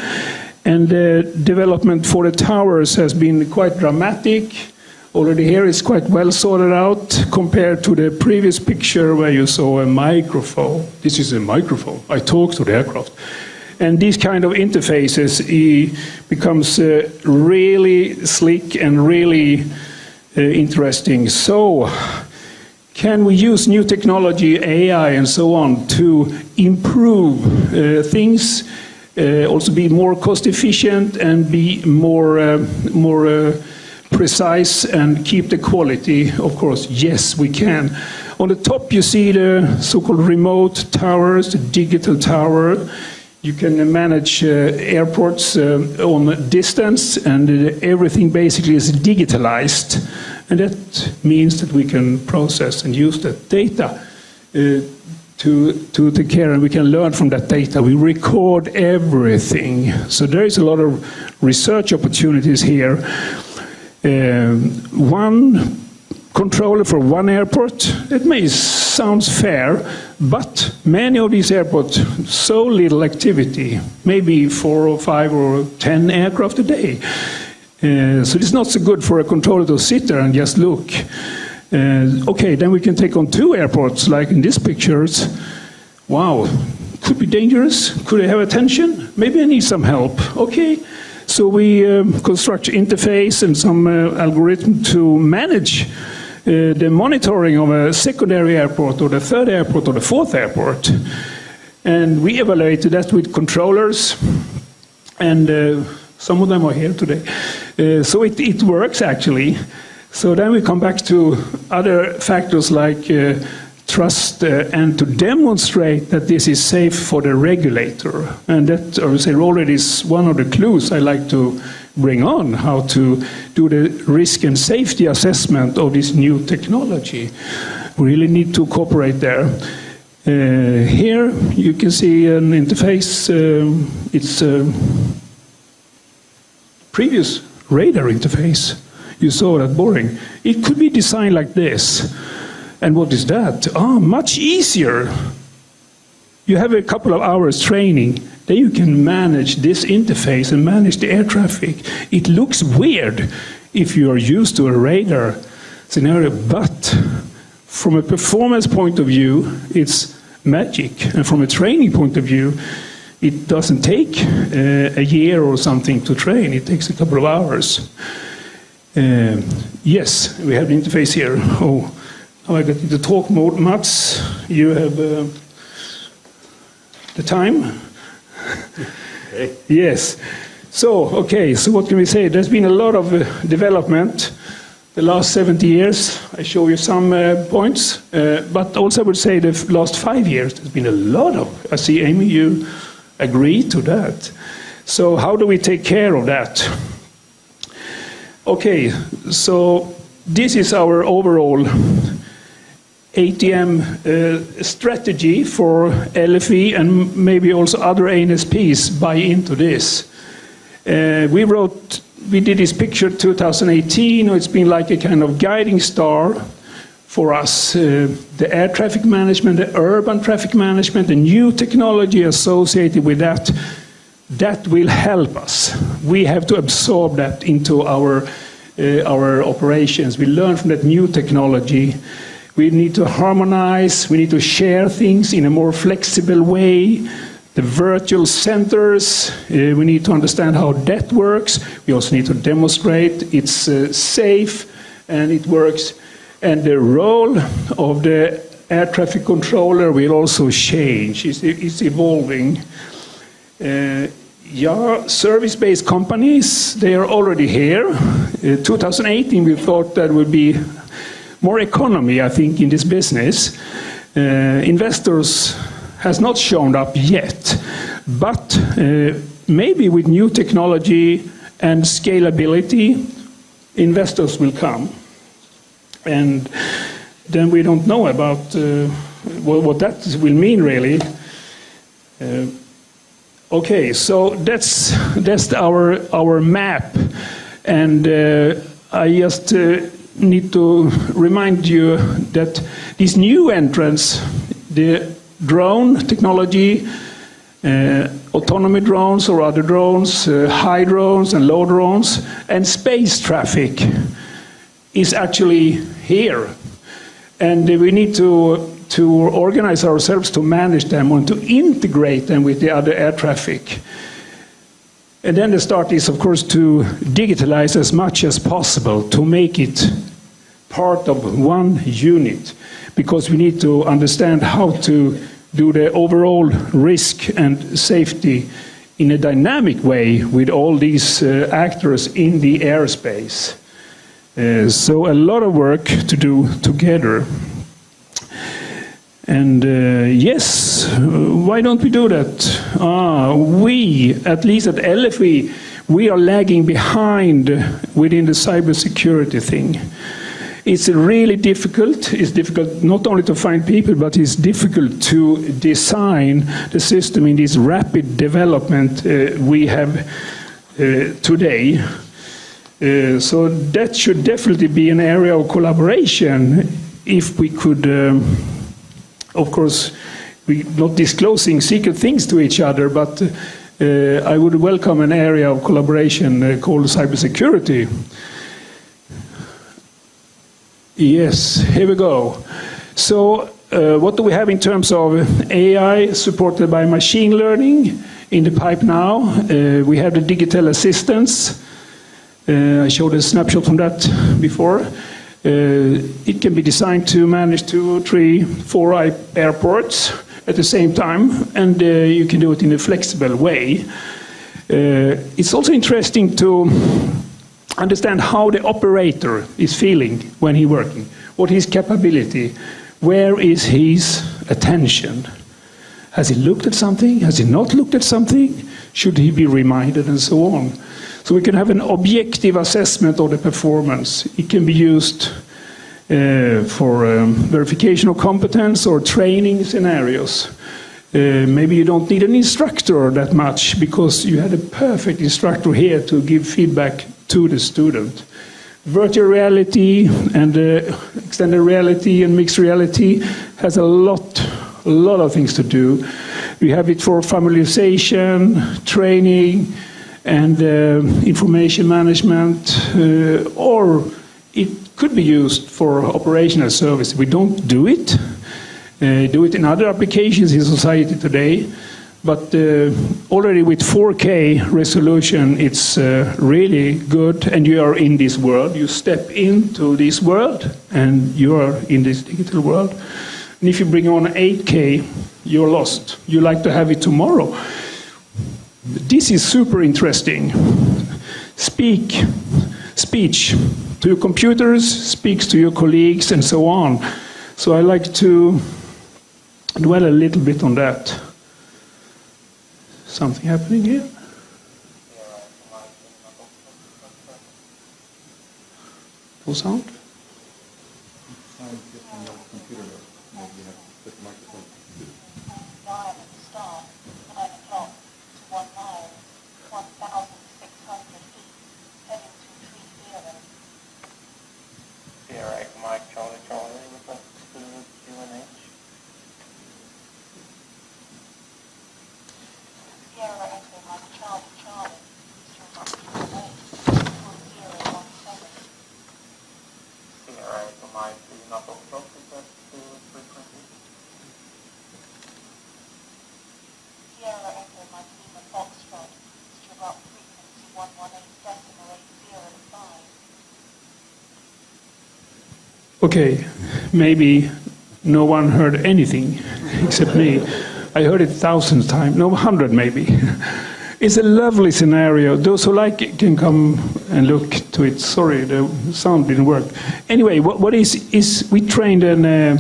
And the development for the towers has been quite dramatic. Already here it's quite well sorted out compared to the previous picture where you saw a microphone. This is a microphone. I talk to the aircraft. And these kind of interfaces becomes really slick and really interesting. So, can we use new technology, AI and so on, to improve things, also be more cost efficient and be more precise and keep the quality? Of course, yes, we can. On the top you see the so-called remote towers, the digital tower. You can manage airports on distance, and everything basically is digitalized. And that means that we can process and use that data to take care, and we can learn from that data. We record everything. So there is a lot of research opportunities here. One controller for one airport, it may sound fair, but many of these airports, so little activity, maybe 4 or 5 or 10 aircraft a day. So it's not so good for a controller to sit there and just look. Okay, then we can take on 2 airports, like in these pictures. Wow, could be dangerous. Could I have attention? Maybe I need some help. Okay, so we construct interface and some algorithm to manage the monitoring of a secondary airport or the 3rd airport or the 4th airport. And we evaluated that with controllers, and some of them are here today. So it works actually. So then we come back to other factors like trust and to demonstrate that this is safe for the regulator. And that, I would say, already is one of the clues I like to bring on, how to do the risk and safety assessment of this new technology. We really need to cooperate there. Here you can see an interface. It's a previous radar interface. You saw that boring. It could be designed like this. And what is that? Much easier. You have a couple of hours training, then you can manage this interface and manage the air traffic. It looks weird if you are used to a radar scenario, but from a performance point of view, it's magic. And from a training point of view, it doesn't take a year or something to train. It takes a couple of hours. Yes, we have the interface here. Oh, now I got into talk mode. Mats, you have the time? Okay. Yes. So, okay, so what can we say? There's been a lot of development the last 70 years. I show you some points, but also I would say the last 5 years there's been a lot of, I see, Amy, you agree to that. So how do we take care of that? Okay, so this is our overall ATM strategy for LFE, and maybe also other ANSPs buy into this. We wrote we did this picture 2018. It's been like a kind of guiding star for us. The air traffic management, the urban traffic management, the new technology associated with that, that will help us. We have to absorb that into our operations. We learn from that new technology. We need to harmonize, we need to share things in a more flexible way. The virtual centers, we need to understand how that works. We also need to demonstrate it's safe and it works. And the role of the air traffic controller will also change. It's evolving. Service-based companies, they are already here. 2018, we thought that would be more economy, I think, in this business. Investors has not shown up yet, but maybe with new technology and scalability, investors will come. And then we don't know about what that will mean, really. Okay, so that's our map, and I just need to remind you that these new entrants, the drone technology, autonomy drones or other drones, high drones and low drones, and space traffic is actually here. And we need to organize ourselves to manage them and to integrate them with the other air traffic. And then the start is, of course, to digitalize as much as possible, to make it part of one unit, because we need to understand how to do the overall risk and safety in a dynamic way with all these actors in the airspace. So a lot of work to do together. And yes, why don't we do that? We, at least at LFE, we are lagging behind within the cybersecurity thing. It's really difficult. It's difficult not only to find people, but it's difficult to design the system in this rapid development we have today. So that should definitely be an area of collaboration if we could, of course, we're not disclosing secret things to each other, but I would welcome an area of collaboration called cybersecurity. Yes, here we go. So what do we have in terms of AI supported by machine learning in the pipe now? We have the digital assistants. I showed a snapshot from that before. It can be designed to manage 2, 3, 4 airports at the same time, and you can do it in a flexible way. It's also interesting to understand how the operator is feeling when he's working, what his capability, where is his attention. Has he looked at something? Has he not looked at something? Should he be reminded, and so on? So we can have an objective assessment of the performance. It can be used for verification of competence or training scenarios. Maybe you don't need an instructor that much because you had a perfect instructor here to give feedback to the student. Virtual reality and extended reality and mixed reality has a lot of things to do. We have it for familiarization, training, and information management, or it could be used for operational service. We don't do it. Do it in other applications in society today, but already with 4K resolution, it's really good, and you are in this world. You step into this world, and you are in this digital world. And if you bring on 8K, you're lost. You like to have it tomorrow. This is super interesting. Speech to your computers, speaks to your colleagues, and so on. So I like to dwell a little bit on that. Something happening here? Full sound? Okay, maybe no one heard anything except me. I heard it thousands of times, no, 100 maybe. It's a lovely scenario. Those who like it can come and look to it. Sorry, the sound didn't work. Anyway, what is we trained an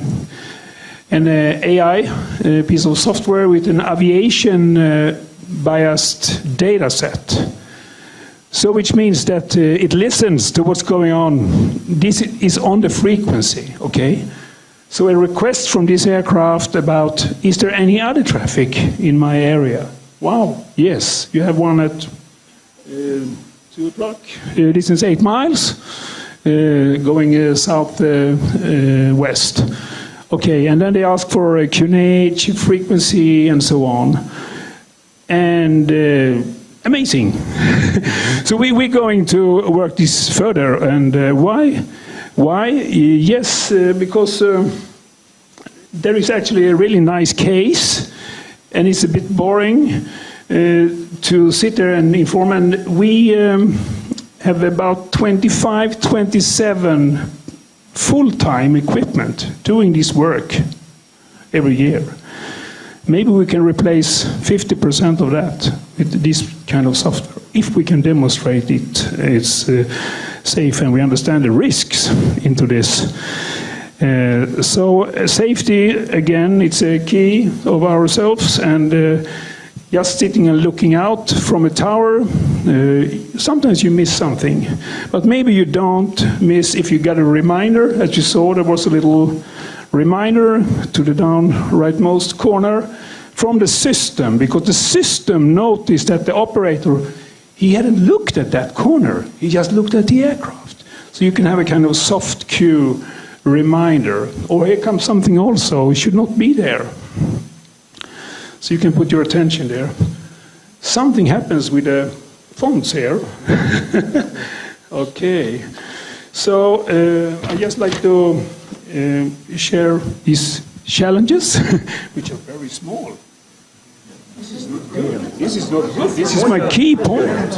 AI piece of software with an aviation biased data set. So which means that it listens to what's going on. This is on the frequency, okay? So a request from this aircraft about, is there any other traffic in my area? Wow, yes, you have one at 2 o'clock, distance 8 miles, going south-west. Okay, and then they ask for a QNH, frequency, and so on. And amazing. So we're going to work this further. And why? Why? Yes, because there is actually a really nice case, and it's a bit boring to sit there and inform. And we have about 25, 27 full-time equipment doing this work every year. Maybe we can replace 50% of that with this kind of software, if we can demonstrate it's safe and we understand the risks into this. So safety, again, it's a key of ourselves, and just sitting and looking out from a tower, sometimes you miss something, but maybe you don't miss if you got a reminder. As you saw, there was a little reminder to the down rightmost corner from the system, because the system noticed that the operator, he hadn't looked at that corner, he just looked at the aircraft. So you can have a kind of soft cue reminder, or here comes something also, it should not be there. So you can put your attention there. Something happens with the fonts here. Okay, so I just like to share these challenges, which are very small. This is not good. This is not good. This is my key point.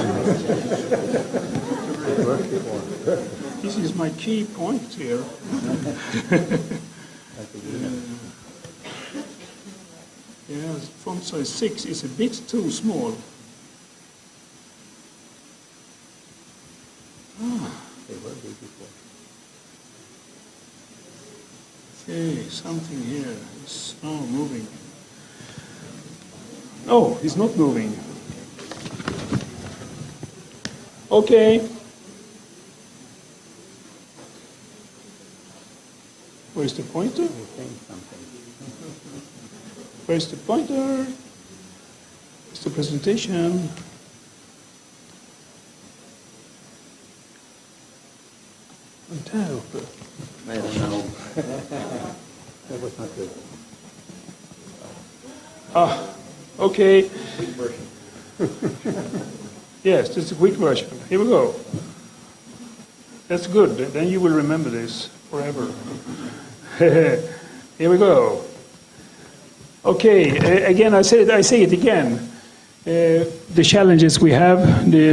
This is my key point here. Yeah, font size 6 is a bit too small. They were big before. Okay, something here is moving. Oh, it's not moving. Okay. Where's the pointer? Where's the pointer? Where's the presentation? Där uppe. I don't know. That was not good. Okay. Quick version. Yes, this is a quick version. Here we go. That's good. Then you will remember this forever. Here we go. Okay. Again, I say it again. The challenges we have,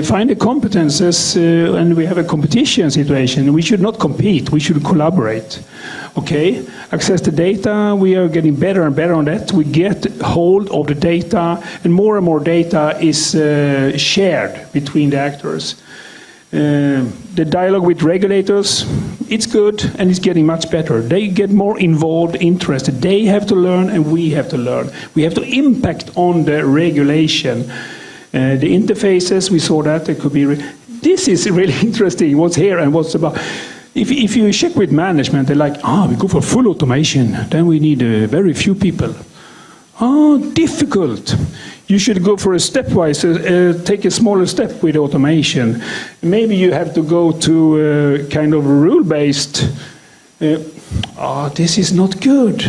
find the competences, and we have a competition situation. We should not compete, we should collaborate. Okay? Access the data, we are getting better and better on that. We get hold of the data, and more data is shared between the actors. The dialogue with regulators, it's good and it's getting much better. They get more involved, interested. They have to learn and we have to learn. We have to impact on the regulation. The interfaces, we saw that. It could be. This is really interesting, what's here and what's about. If you check with management, they're like, we go for full automation. Then we need very few people. Difficult. You should go for a stepwise, take a smaller step with automation. Maybe you have to go to kind of rule-based. This is not good.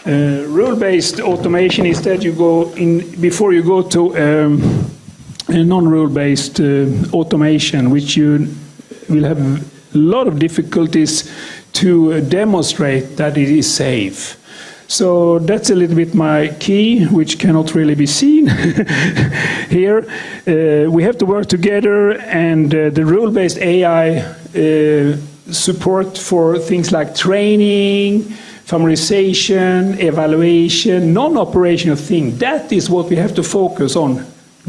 Rule-based automation is that you go in before you go to a non-rule-based automation, which you will have a lot of difficulties to demonstrate that it is safe. So that's a little bit my key, which cannot really be seen here. We have to work together, and the rule-based AI support for things like training, familiarization, evaluation, non-operational things. That is what we have to focus on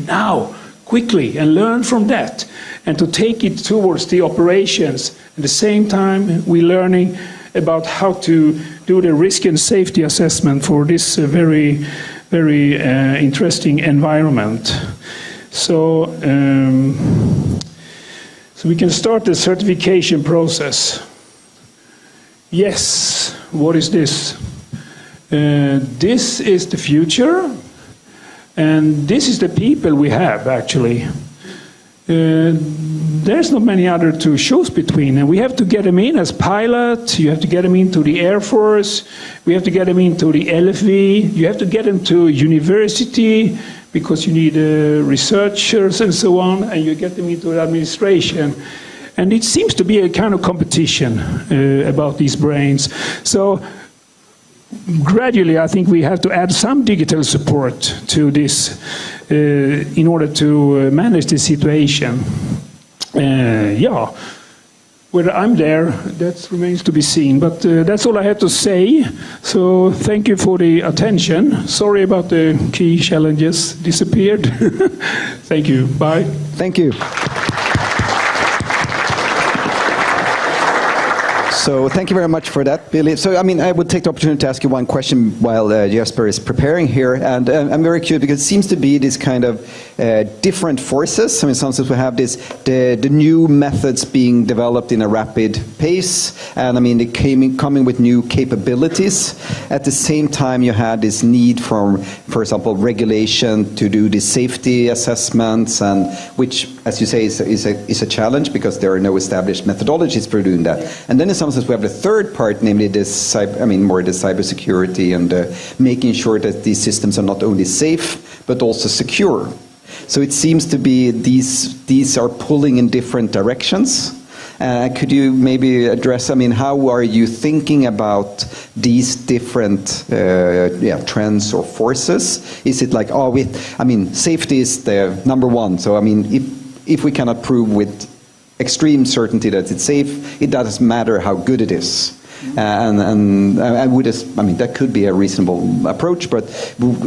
now, quickly, and learn from that, and to take it towards the operations. At the same time, we're learning about how to do the risk and safety assessment for this very, very interesting environment. So we can start the certification process. Yes, what is this? This is the future, and this is the people we have, actually. There's not many other to choose between, and we have to get them in as pilot. You have to get them into the Air Force. We have to get them into the LFV. You have to get them to university because you need researchers and so on, and you get them into the administration. And it seems to be a kind of competition about these brains. So gradually, I think we have to add some digital support to this in order to manage the situation. Yeah, whether I'm there, that remains to be seen. But that's all I have to say. So thank you for the attention. Sorry about the key challenges disappeared. Thank you. Bye. Thank you. So thank you very much for that, Billy. So, I mean, I would take the opportunity to ask you one question while Jesper is preparing here. And I'm very curious because it seems to be this kind of different forces. I mean, sometimes we have this, the new methods being developed in a rapid pace. And, I mean, they coming with new capabilities. At the same time, you had this need for example, regulation to do the safety assessments, and which, as you say, is a challenge because there are no established methodologies for doing that. And then in some sense we have the third part, namely this, more the cybersecurity and making sure that these systems are not only safe but also secure. So it seems to be these are pulling in different directions. Could you maybe address, I mean, how are you thinking about these different trends or forces? Is it like, safety is the number one. So, I mean, if we cannot prove with extreme certainty that it's safe, it doesn't matter how good it is. And I would, that could be a reasonable approach, but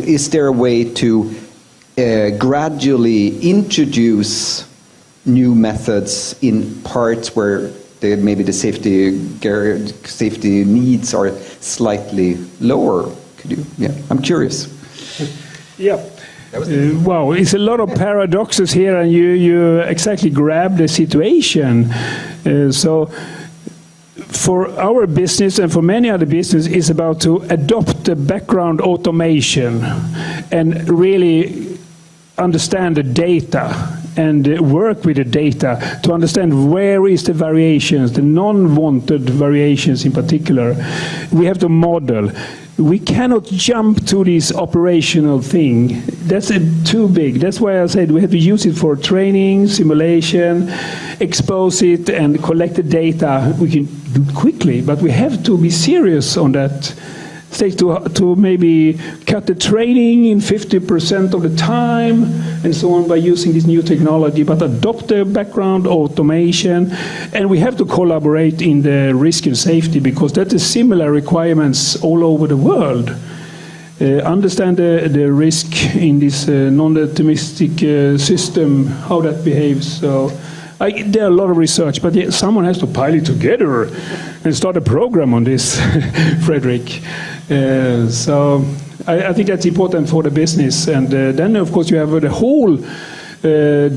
is there a way to gradually introduce new methods in parts where maybe the safety needs are slightly lower? Could you? Yeah, I'm curious. Yeah. Wow, it's a lot of paradoxes here, and you exactly grab the situation. So for our business and for many other businesses, it's about to adopt the background automation and really understand the data and work with the data to understand where is the variations, the non-wanted variations in particular. We have to model. We cannot jump to this operational thing. That's too big. That's why I said we have to use it for training, simulation, expose it, and collect the data. We can do it quickly, but we have to be serious on that stage to maybe cut the training in 50% of the time and so on by using this new technology, but adopt the background automation. And we have to collaborate in the risk and safety because that is similar requirements all over the world. Understand the risk in this non-deterministic system, how that behaves. So there are a lot of research, but someone has to pile it together and start a program on this, Frederick. So I think that's important for the business. And then, of course, you have the whole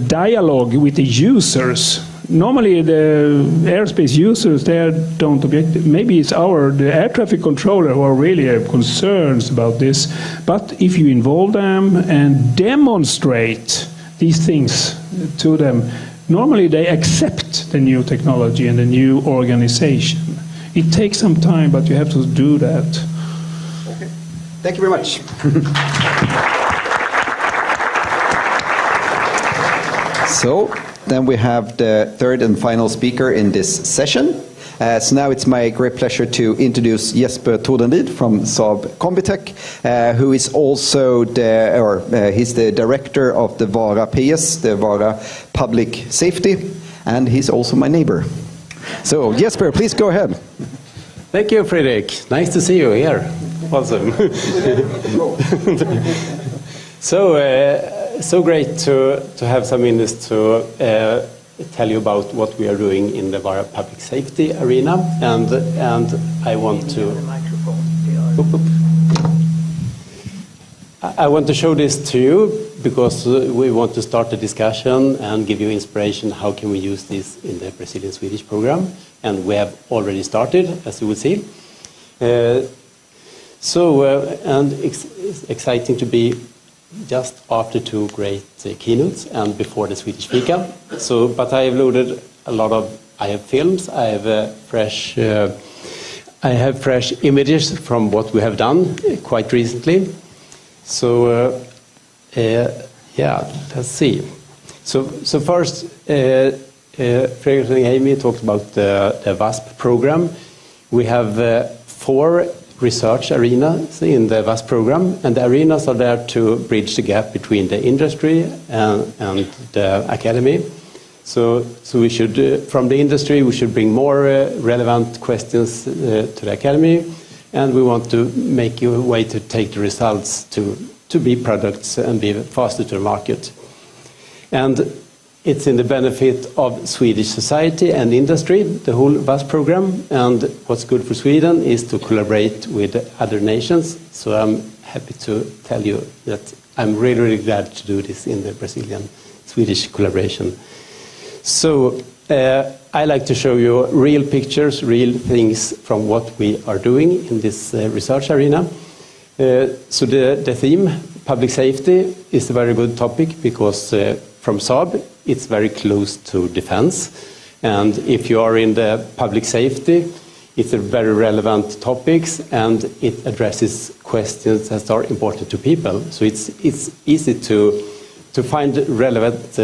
dialogue with the users. Normally, the airspace users, they don't object. Maybe it's the air traffic controller who are really concerned about this. But if you involve them and demonstrate these things to them, normally they accept the new technology and the new organization. It takes some time, but you have to do that. Okay. Thank you very much. So then we have the third and final speaker in this session. So now it's my great pleasure to introduce Jesper Tordenrid from Saab Combitech, who is also he's the director of the VARA PS, the VARA Public Safety, and he's also my neighbor. So Jesper, please go ahead. Thank you, Fredrik. Nice to see you here. Awesome. So great to have some minutes to tell you about what we are doing in the public safety arena, and I want to. I want to show this to you because we want to start a discussion and give you inspiration. How can we use this in the Brazilian-Swedish program? And we have already started, as you will see. And it's exciting to be just after two great keynotes and before the Swedish Fika. But I have loaded a lot of. I have films. I have fresh images from what we have done quite recently. Yeah, let's see. So first, Fredrik and Amy talked about the WASP program. We have 4 research arenas in the WASP program, and the arenas are there to bridge the gap between the industry and the academy. So we should, from the industry, we should bring more relevant questions to the academy, and we want to make a way to take the results to be products and be faster to the market. And it's in the benefit of Swedish society and industry, the whole WASP program. And what's good for Sweden is to collaborate with other nations. So I'm happy to tell you that I'm really, really glad to do this in the Brazilian-Swedish collaboration. So I like to show you real pictures, real things from what we are doing in this research arena. So the theme, public safety, is a very good topic because from Saab, it's very close to defense. And if you are in the public safety, it's a very relevant topics, and it addresses questions that are important to people. So it's easy to find relevant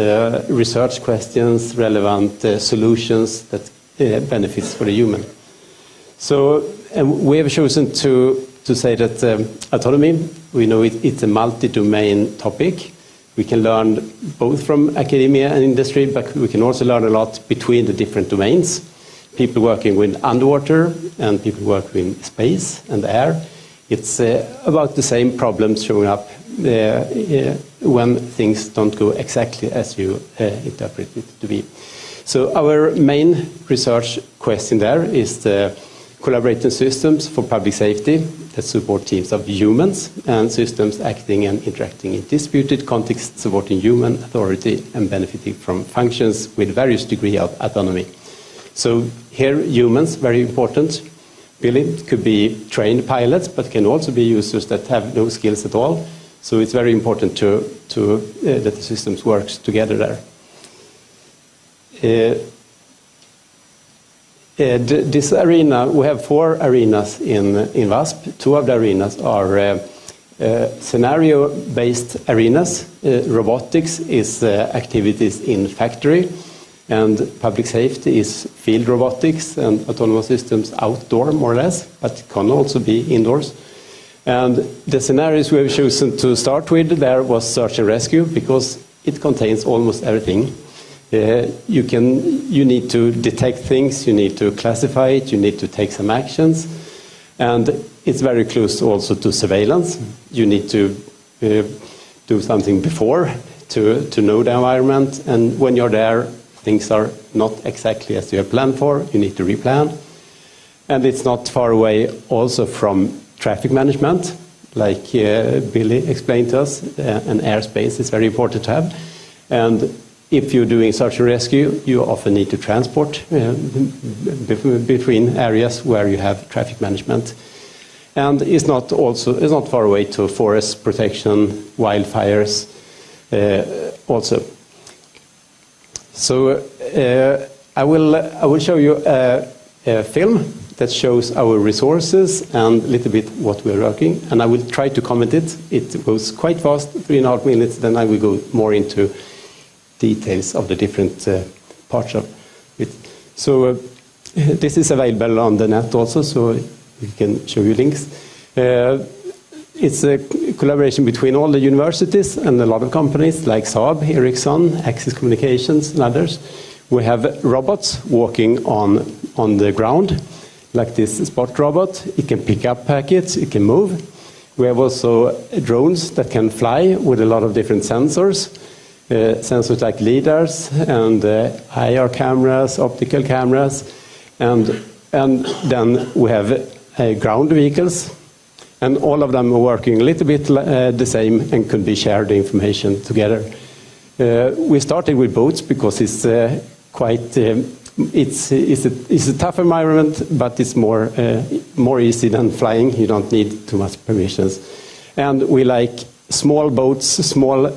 research questions, relevant solutions that benefits for the human. So we have chosen to say that autonomy, we know it's a multi-domain topic. We can learn both from academia and industry, but we can also learn a lot between the different domains. People working with underwater and people working with space and air. It's about the same problems showing up when things don't go exactly as you interpret it to be. So our main research question there is the collaborating systems for public safety that support teams of humans and systems acting and interacting in disputed contexts, supporting human authority and benefiting from functions with various degree of autonomy. So here humans, very important. Really, could be trained pilots, but can also be users that have no skills at all. So it's very important that the systems work together there. This arena, we have 4 arenas in WASP. 2 of the arenas are scenario-based arenas. Robotics is activities in factory, and public safety is field robotics and autonomous systems outdoor, more or less, but can also be indoors. And the scenarios we have chosen to start with there was search and rescue, because it contains almost everything. You need to detect things, you need to classify it, you need to take some actions, and it's very close also to surveillance. You need to do something before to know the environment, and when you're there, things are not exactly as you have planned for, you need to replan. And it's not far away also from traffic management, like Billy explained to us, and airspace is very important to have. And if you're doing search and rescue, you often need to transport between areas where you have traffic management. And it's not far away to forest protection, wildfires also. So I will show you a film that shows our resources and a little bit what we're working, and I will try to comment it. It goes quite fast, 3.5 minutes, then I will go more into details of the different parts of it. So this is available on the net also, so we can show you links. It's a collaboration between all the universities and a lot of companies like Saab, Ericsson, Axis Communications and others. We have robots walking on the ground, like this spot robot. It can pick up packets, it can move. We have also drones that can fly with a lot of different sensors. Sensors like LiDARs and IR cameras, optical cameras. And then we have ground vehicles. And all of them are working a little bit the same and could be shared the information together. We started with boats because it's quite it's a tough environment, but it's more easy than flying. You don't need too much permissions. And we like small boats, small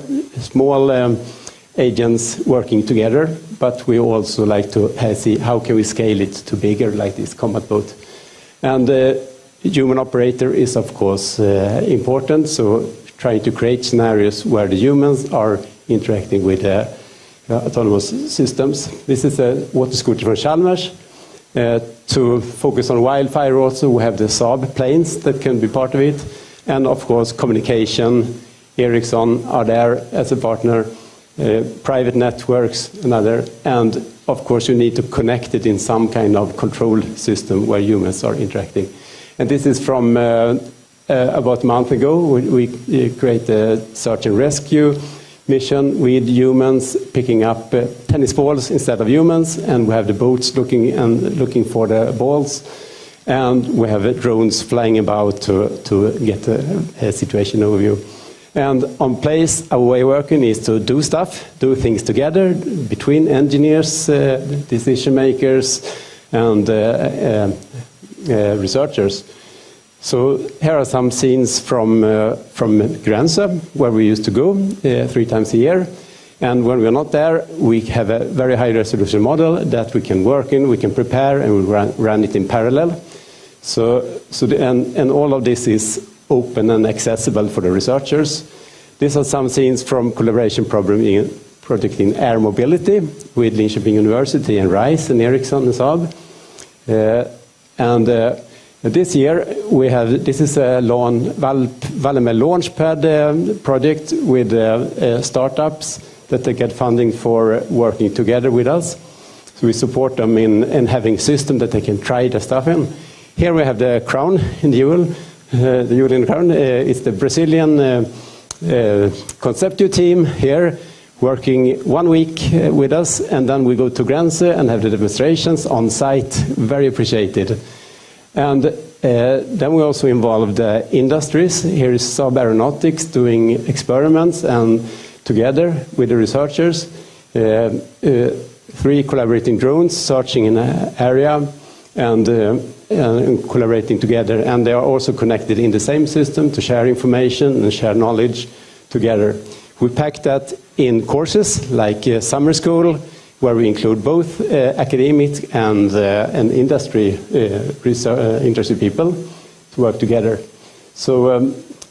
agents working together, but we also like to see how can we scale it to bigger, like this combat boat. And human operator is, of course, important, so trying to create scenarios where the humans are interacting with autonomous systems. This is a water scooter from Chalmers. To focus on wildfire also, we have the Saab planes that can be part of it. And of course, communication, Ericsson are there as a partner, private networks, another. And of course, you need to connect it in some kind of control system where humans are interacting. And this is from about a month ago. We created a search and rescue mission with humans picking up tennis balls instead of humans, and we have the boats looking for the balls, and we have drones flying about to get a situation overview. And on place, our way of working is to do things together between engineers, decision makers, and researchers. So here are some scenes from Grense, where we used to go 3 times a year. And when we're not there, we have a very high resolution model that we can work in, we can prepare, and we run it in parallel. And all of this is open and accessible for the researchers. These are some scenes from collaboration project in air mobility with Linköping University and RISE and Ericsson and Saab. This year, this is a Wallenberg Launchpad project with startups that they get funding for working together with us. So we support them in having a system that they can try the stuff in. Here we have the crown in the jewel in the crown. It's the Brazilian Conceptio team here working 1 week with us, and then we go to Grense and have the demonstrations on site. Very appreciated. And then we also involved industries. Here is Saab Aeronautics doing experiments, and together with the researchers, 3 collaborating drones searching in an area and collaborating together. And they are also connected in the same system to share information and share knowledge together. We pack that in courses like summer school, where we include both academic and industry interested people to work together. So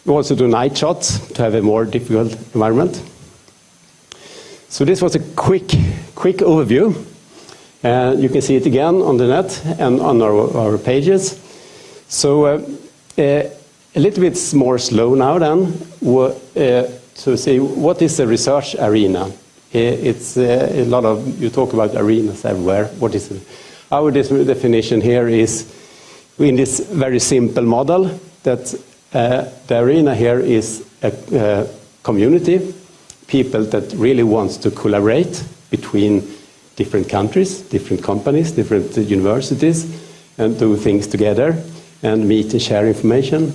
we also do night shots to have a more difficult environment. So this was a quick overview. You can see it again on the net and on our pages. So a little bit more slow now then, to see what is the research arena. It's a lot of, you talk about arenas everywhere. What is it? Our definition here is, in this very simple model, that the arena here is a community, people that really wants to collaborate between different countries, different companies, different universities, and do things together and meet and share information.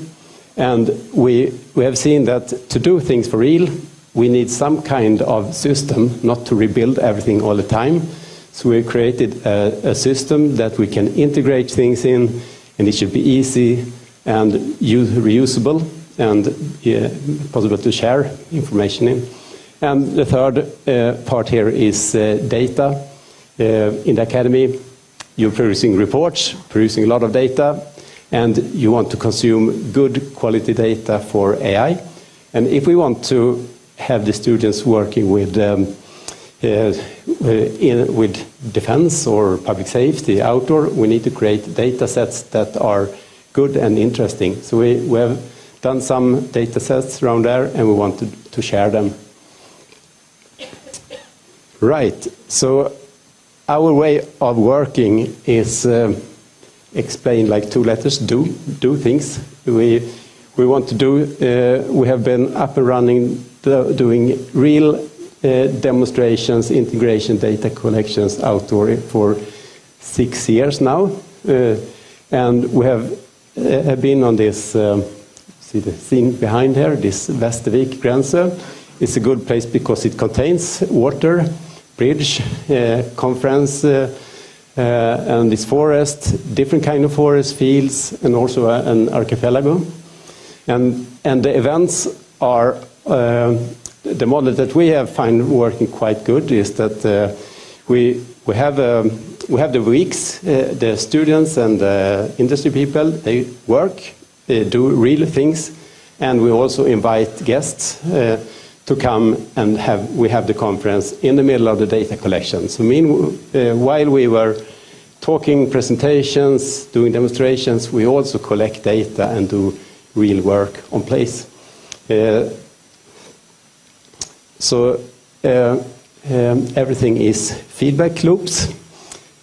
And we have seen that to do things for real, we need some kind of system, not to rebuild everything all the time. So we created a system that we can integrate things in, and it should be easy and reusable and possible to share information in. And the third part here is data. In the academy, you're producing reports, producing a lot of data, and you want to consume good quality data for AI. And if we want to have the students working with defense or public safety, outdoor, we need to create data sets that are good and interesting. So we have done some data sets around there, and we want to share them. Right. So our way of working is explained like two letters: do things. We want to do. We have been up and running, doing real demonstrations, integration, data collections outdoor for 6 years now, and we have been on this. See the scene behind here. This Västervik Gränse. It's a good place because it contains water, bridge, conference, and this forest, different kind of forest, fields, and also an archipelago. And the events are the model that we have find working quite good is that we have the weeks, the students and the industry people, they work, they do real things, and we also invite guests to come and we have the conference in the middle of the data collection. So while we were talking presentations, doing demonstrations, we also collect data and do real work on place. So everything is feedback loops.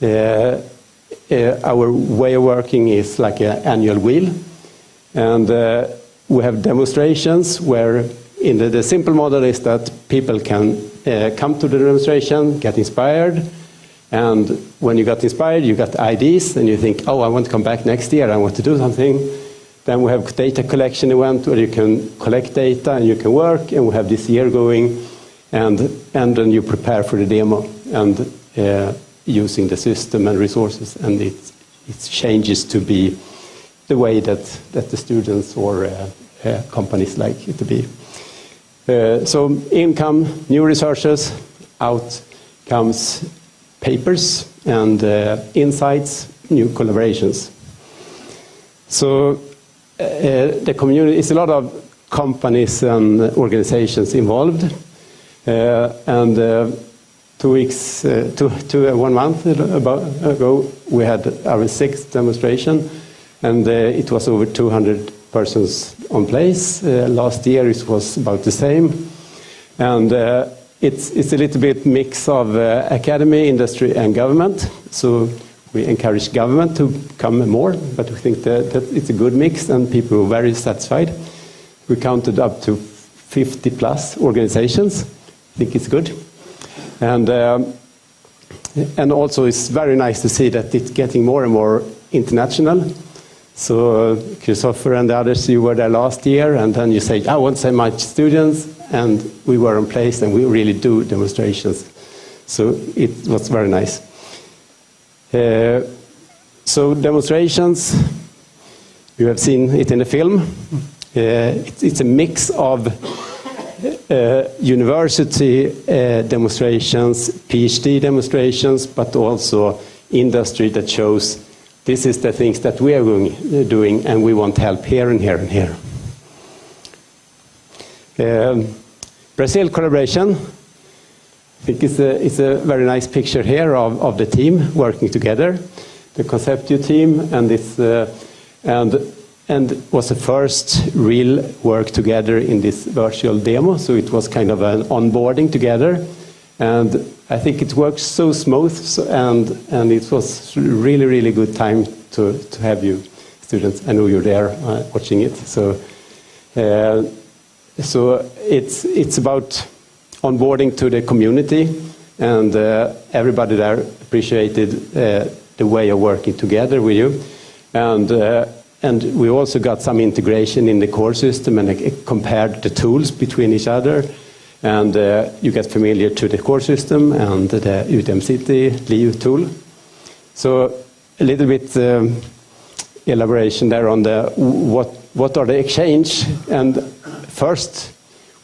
Our way of working is like an annual wheel, and we have demonstrations where in the simple model is that people can come to the demonstration, get inspired, and when you got inspired, you got ideas, and you think, oh, I want to come back next year, I want to do something. Then we have data collection event where you can collect data and you can work, and we have this year going, and then you prepare for the demo and using the system and resources, and it changes to be the way that the students or companies like it to be. So in come new researchers, out comes papers and insights, new collaborations. So the community is a lot of companies and organizations involved, and 1 month ago we had our 6th demonstration, and it was over 200 persons on place. Last year it was about the same, and it's a little bit mix of academy, industry and government. So we encourage government to come more, but we think that it's a good mix and people are very satisfied. We counted up to 50 plus organizations. I think it's good. And also it's very nice to see that it's getting more and more international. So Christopher and the others, you were there last year, and then you say, I want so much students, and we were in place and we really do demonstrations. So it was very nice. So demonstrations, you have seen it in the film. It's a mix of university demonstrations, PhD demonstrations, but also industry that shows this is the things that we are doing, and we want help here and here and here. Brazil collaboration. I think it's a very nice picture here of the team working together, the Conceptio team, and was the first real work together in this virtual demo. So it was kind of an onboarding together, and I think it works so smooth, and it was really, really good time to have you students. I know you're there watching it. So it's about onboarding to the community, and everybody there appreciated the way of working together with you, and we also got some integration in the core system and compared the tools between each other. And you get familiar to the core system and the UTM City LIU tool. So a little bit elaboration there on the what are the exchange. And first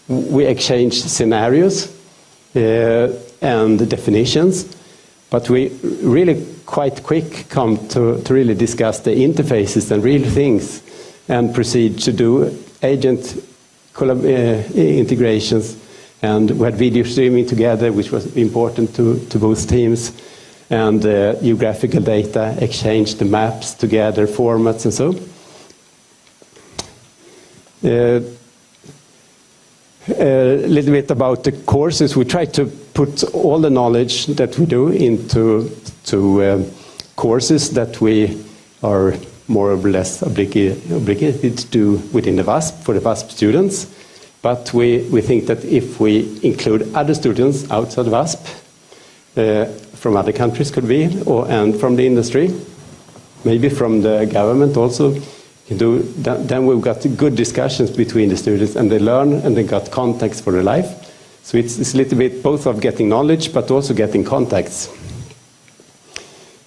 we exchange scenarios and definitions, but we really quite quick come to really discuss the interfaces and real things, and proceed to do agent integrations. And we had video streaming together, which was important to both teams, and geographical data, exchange the maps together, formats, and so. a little bit about the courses. We try to put all the knowledge that we do into courses that we are more or less obligated to do within the VASP for the VASP students. But we think that if we include other students outside the VASP, from other countries could be, and from the industry, maybe from the government also, then we've got good discussions between the students, and they learn and they got contacts for their life. So it's a little bit both of getting knowledge but also getting contacts.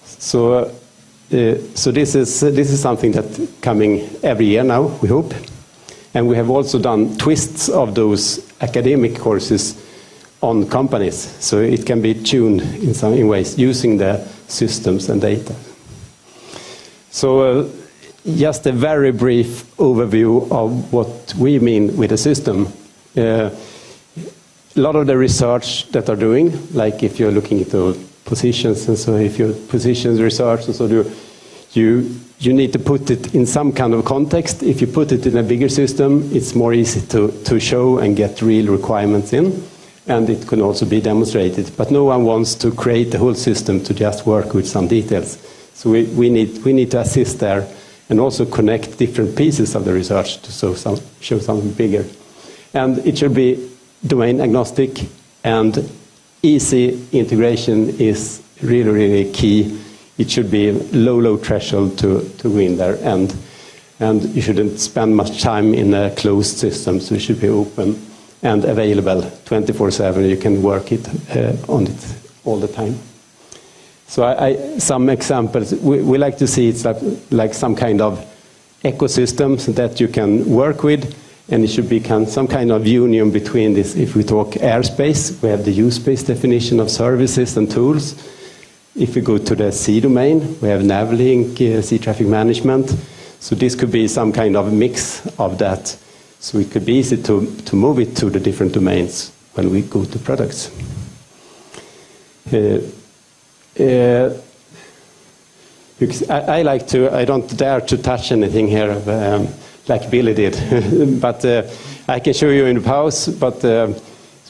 So this is something that's coming every year now, we hope. And we have also done twists of those academic courses on companies, so it can be tuned in some ways using the systems and data. So just a very brief overview of what we mean with a system. A lot of the research that are doing, like if you're looking into positions, and so if you're positions research, and so you need to put it in some kind of context. If you put it in a bigger system, it's more easy to show and get real requirements in, and it can also be demonstrated. But no one wants to create the whole system to just work with some details. So we need to assist there and also connect different pieces of the research to show something bigger. And it should be domain agnostic, and easy integration is really, really key. It should be low threshold to go in there, and you shouldn't spend much time in a closed system, so it should be open and available 24/7. You can work on it all the time. So some examples, we like to see it's like some kind of ecosystems that you can work with, and it should become some kind of union between this. If we talk airspace, we have the use-based definition of services and tools. If we go to the sea domain, we have Navlink, sea traffic management. So this could be some kind of mix of that. So it could be easy to move it to the different domains when we go to products. I don't dare to touch anything here like Billy did, but I can show you in the pause. But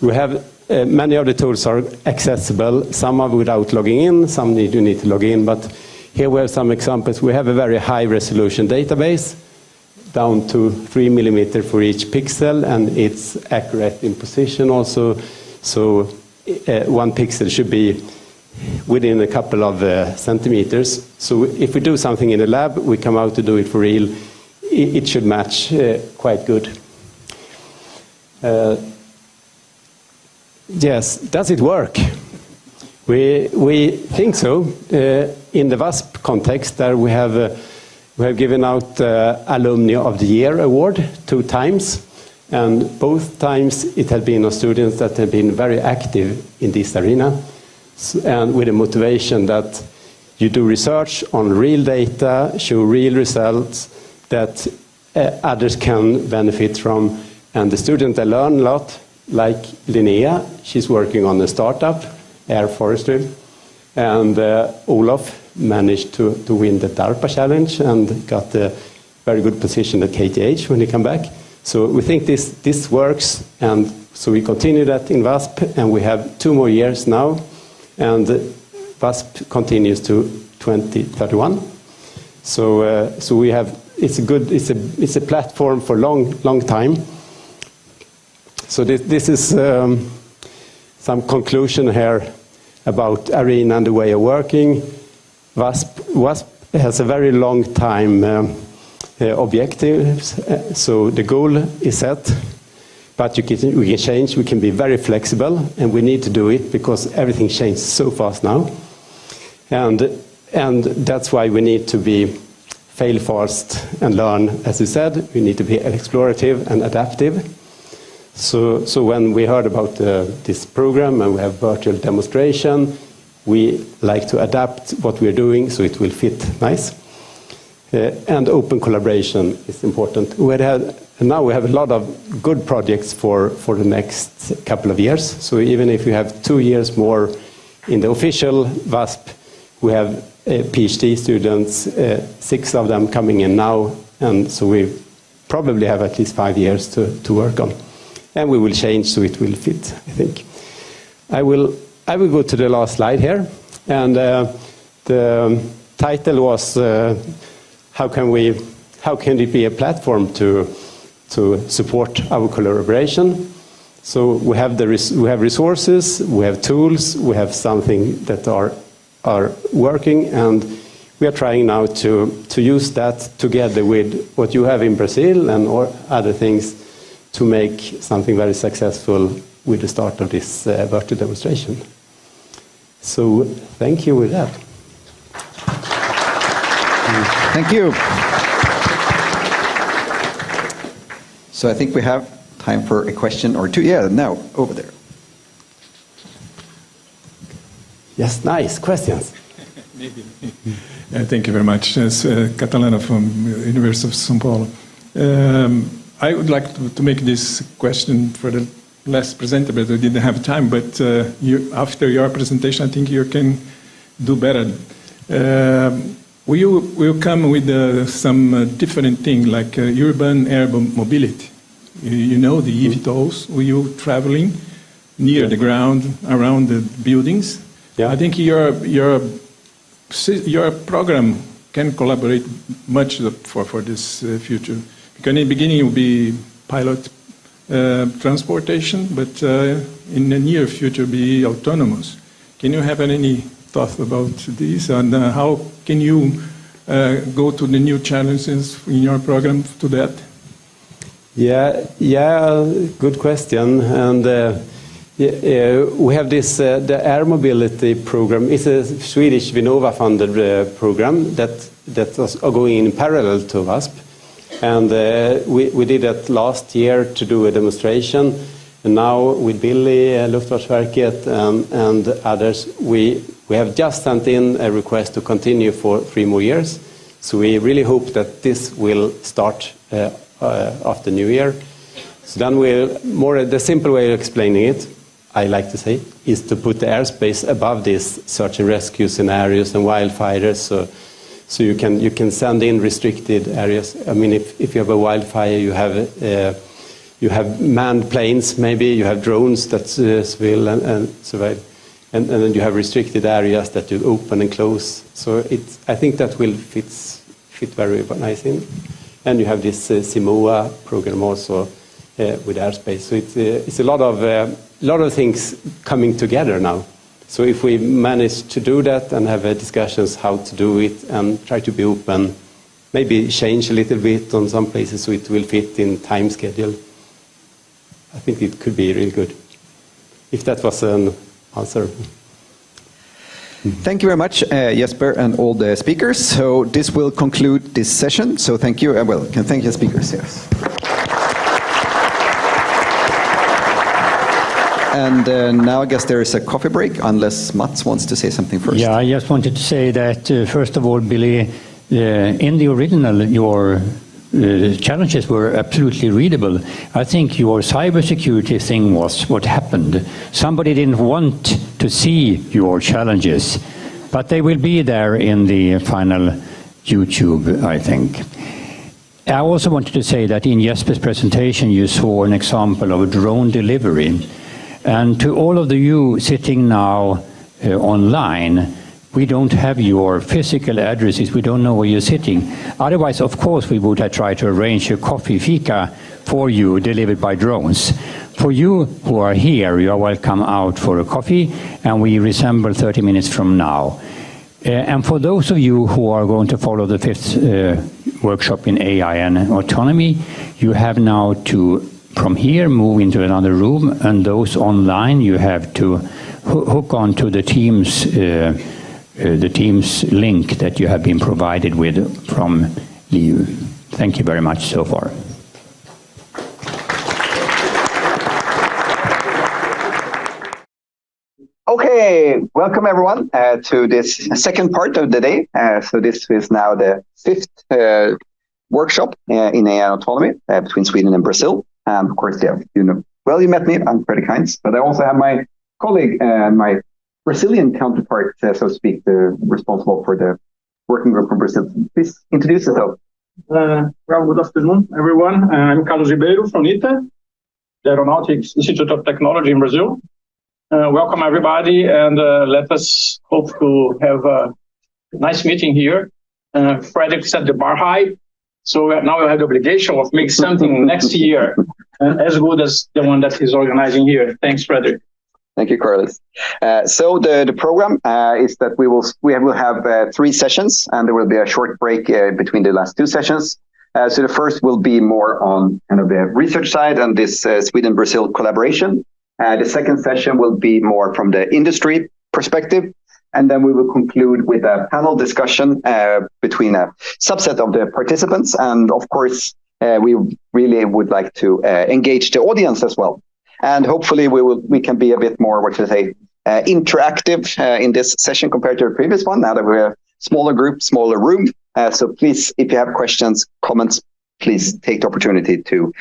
we have many of the tools are accessible. Some are without logging in, some you need to log in. But here we have some examples. We have a very high resolution database, down to 3 millimeter for each pixel, and it's accurate in position also. So 1 pixel should be within a couple of centimeters. So if we do something in the lab, we come out to do it for real, it should match quite good. Yes, does it work? We think so. In the VASP context, there we have given out Alumni of the Year award 2 times, and both times it had been of students that have been very active in this arena, and with the motivation that you do research on real data, show real results that others can benefit from, and the students they learn a lot. Like Linnea, she's working on a startup, air forestry, and Olof managed to win the DARPA challenge and got a very good position at KTH when he came back. So we think this works, and so we continue that in VASP, and we have 2 more years now, and VASP continues to 2031. So we have it's a platform for long time. So this is some conclusion here about arena and the way of working. WASP has a very long time objectives, so the goal is set, but we can change, we can be very flexible, and we need to do it because everything changes so fast now. And that's why we need to be fail fast and learn, as you said. We need to be explorative and adaptive. So when we heard about this program and we have virtual demonstration, we like to adapt what we're doing so it will fit nice. And open collaboration is important. Now we have a lot of good projects for the next couple of years. So even if we have 2 years more in the official VASP, we have PhD students, 6 of them coming in now, and so we probably have at least 5 years to work on. and we will change so it will fit, I think. I will go to the last slide here, and the title was how can it be a platform to support our collaboration? So we have resources, we have tools, we have something that are working, and we are trying now to use that together with what you have in Brazil and or other things to make something very successful with the start of this virtual demonstration. So thank you with that. Thank you. So I think we have time for a question or two. Yeah, now, over there. Yes, nice questions. Maybe. Thank you very much. It's Catalana from University of São Paulo. I would like to make this question for the last presenter, but I didn't have time. But after your presentation, I think you can do better. Will you come with some different thing like urban mobility? You know the eVTOLs. Will you traveling near the ground, around the buildings? Yeah. I think your program can collaborate much for this future. Because in the beginning it will be pilot transportation, but in the near future be autonomous. Can you have any thought about this, and how can you go to the new challenges in your program to that? Yeah, good question. And we have this, the air mobility program. It's a Swedish Vinnova-funded program that was going in parallel to VASP. And we did that last year to do a demonstration. And now with Billy, Luftfartsverket, and others, we have just sent in a request to continue for 3 more years. So we really hope that this will start after New Year. So then the simple way of explaining it, I like to say, is to put the airspace above these search and rescue scenarios and wildfires. So you can send in restricted areas. I mean, if you have a wildfire, you have manned planes, maybe you have drones that will and survive, and then you have restricted areas that you open and close. So I think that will fit very nice in. And you have this Simoa program also with airspace. So it's a lot of things coming together now. So if we manage to do that and have discussions how to do it and try to be open, maybe change a little bit on some places so it will fit in time schedule, I think it could be really good. If that was an answer. Thank you very much, Jesper, and all the speakers. So this will conclude this session. So thank you. Can thank the speakers. Yes. And now I guess there is a coffee break, unless Mats wants to say something first. Yeah, I just wanted to say that, first of all, Billy, in the original, your challenges were absolutely readable. I think your cybersecurity thing was what happened. Somebody didn't want to see your challenges, but they will be there in the final YouTube, I think. I also wanted to say that in Jesper's presentation, you saw an example of a drone delivery. And to all of you sitting now online, we don't have your physical addresses. We don't know where you're sitting. Otherwise, of course, we would have tried to arrange a coffee fika for you delivered by drones. For you who are here, you are welcome out for a coffee, and we reassemble 30 minutes from now. And for those of you who are going to follow the 5th workshop in AI and autonomy, you have now to, from here, move into another room, and those online, you have to hook onto the Teams link that you have been provided with from Liu. Thank you very much so far. Okay, welcome everyone to this second part of the day. So this is now the 5th workshop in AI and autonomy between Sweden and Brazil. Of course, yeah, you met me, I'm Fredrik Heinz, but I also have my colleague, my Brazilian counterpart, so to speak, responsible for the working group from Brazil. Please introduce yourself. Well, good afternoon, everyone. I'm Carlos Ribeiro from ITA. the Aeronautics Institute of Technology in Brazil. Welcome everybody, and let us hope to have a nice meeting here. Frederick set the bar high, so now we have the obligation of making something next year as good as the one that he's organizing here. Thanks, Frederick. Thank you, Carlos. So the program is that we will have 3 sessions, and there will be a short break between the last 2 sessions. So the first will be more on kind of the research side and this Sweden-Brazil collaboration. The second session will be more from the industry perspective. And then we will conclude with a panel discussion between a subset of the participants. And of course, we really would like to engage the audience as well. And hopefully we can be a bit more, interactive in this session compared to the previous one, now that we're a smaller group, smaller room. So please, if you have questions, comments, please take the opportunity to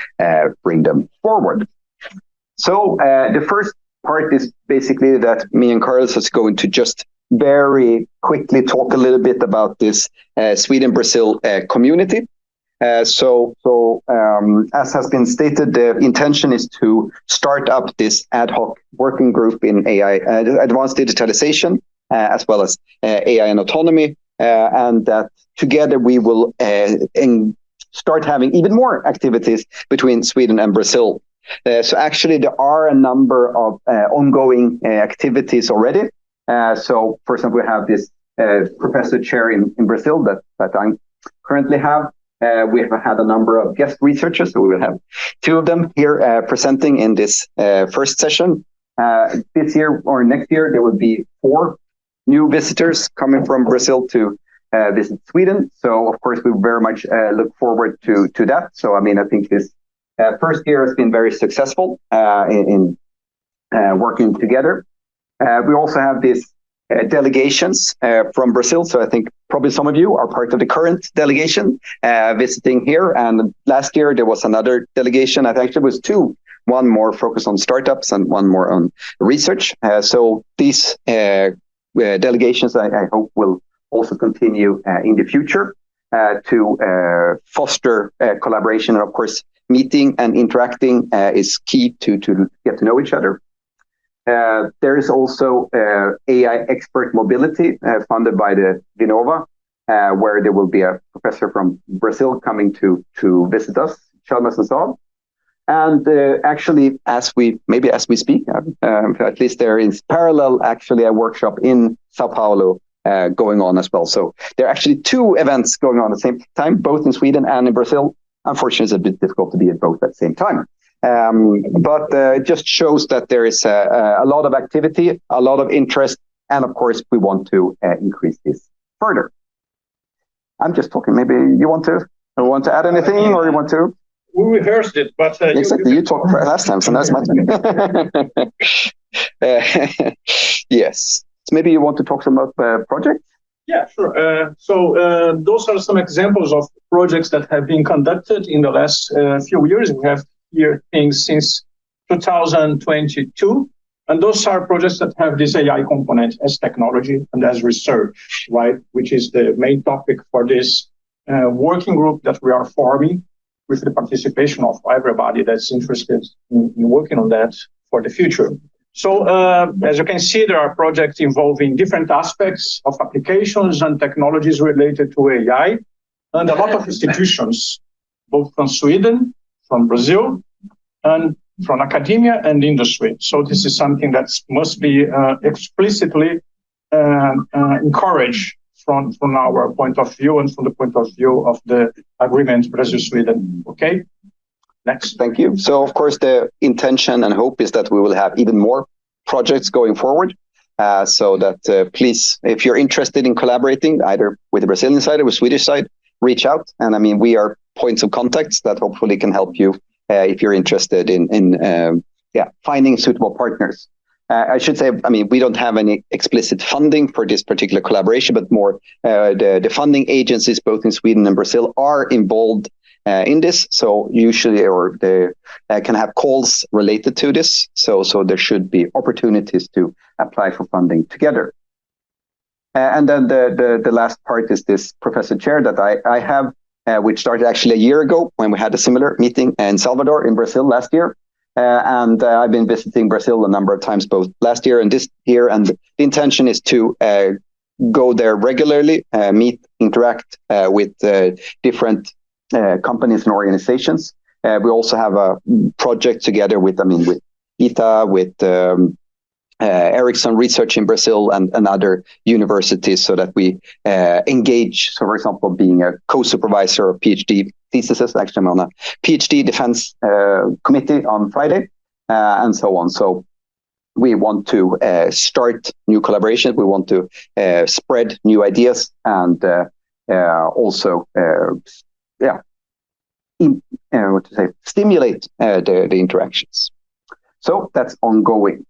bring them forward. So the first part is basically that me and Carlos is going to just very quickly talk a little bit about this Sweden-Brazil community. So as has been stated, the intention is to start up this ad hoc working group in AI, advanced digitalization, as well as AI and autonomy, and that together we will start having even more activities between Sweden and Brazil. So actually there are a number of ongoing activities already. So for example, we have this professor chair in Brazil that I currently have. We have had a number of guest researchers, so we will have 2 of them here presenting in this first session. This year or next year, there will be 4 new visitors coming from Brazil to visit Sweden. So of course, we very much look forward to that. So I mean, I think this first year has been very successful in working together. We also have these delegations from Brazil. So I think probably some of you are part of the current delegation visiting here. And last year there was another delegation. I think there was 2, one more focused on startups and one more on research. So these delegations I hope will also continue in the future to foster collaboration. And of course, meeting and interacting is key to get to know each other. There is also AI expert mobility funded by the Vinnova, where there will be a professor from Brazil coming to visit us, Chalmers and Saab. And actually, as we speak, at least there is parallel actually a workshop in Sao Paulo going on as well. So there are actually 2 events going on at the same time, both in Sweden and in Brazil. Unfortunately, it's a bit difficult to be at both at the same time. But it just shows that there is a lot of activity, a lot of interest, and of course, we want to increase this further. I'm just talking. Maybe you want to add anything, or you want to? We rehearsed it, but exactly. You talked last time, so that's my turn. Yes. So maybe you want to talk some about projects. Yeah, sure. So those are some examples of projects that have been conducted in the last few years. We have here things since 2022, and those are projects that have this AI component as technology and as research, right? Which is the main topic for this working group that we are forming with the participation of everybody that's interested in working on that for the future. So as you can see, there are projects involving different aspects of applications and technologies related to AI, and a lot of institutions, both from Sweden, from Brazil, and from academia and industry. So this is something that must be explicitly encouraged from our point of view and from the point of view of the agreement Brazil-Sweden. Okay? Next. Thank you. So, of course, the intention and hope is that we will have even more projects going forward. So that please, if you're interested in collaborating either with the Brazilian side or with Swedish side, reach out. And I mean, we are points of contacts that hopefully can help you if you're interested in finding suitable partners. I should say, I mean, we don't have any explicit funding for this particular collaboration, but more the funding agencies, both in Sweden and Brazil, are involved in this. So usually, or they can have calls related to this. So there should be opportunities to apply for funding together. And then the last part is this professor chair that I have, which started actually a year ago when we had a similar meeting in Salvador in Brazil last year. and I've been visiting Brazil a number of times, both last year and this year. And the intention is to go there regularly, meet, interact with different companies and organizations. We also have a project together with ITA, with Ericsson Research in Brazil and other universities, so that we engage. So, for example, being a co-supervisor of PhD theses, actually I'm on a PhD defense committee on Friday, and so on. So we want to start new collaborations. We want to spread new ideas, and also stimulate the interactions. So that's ongoing.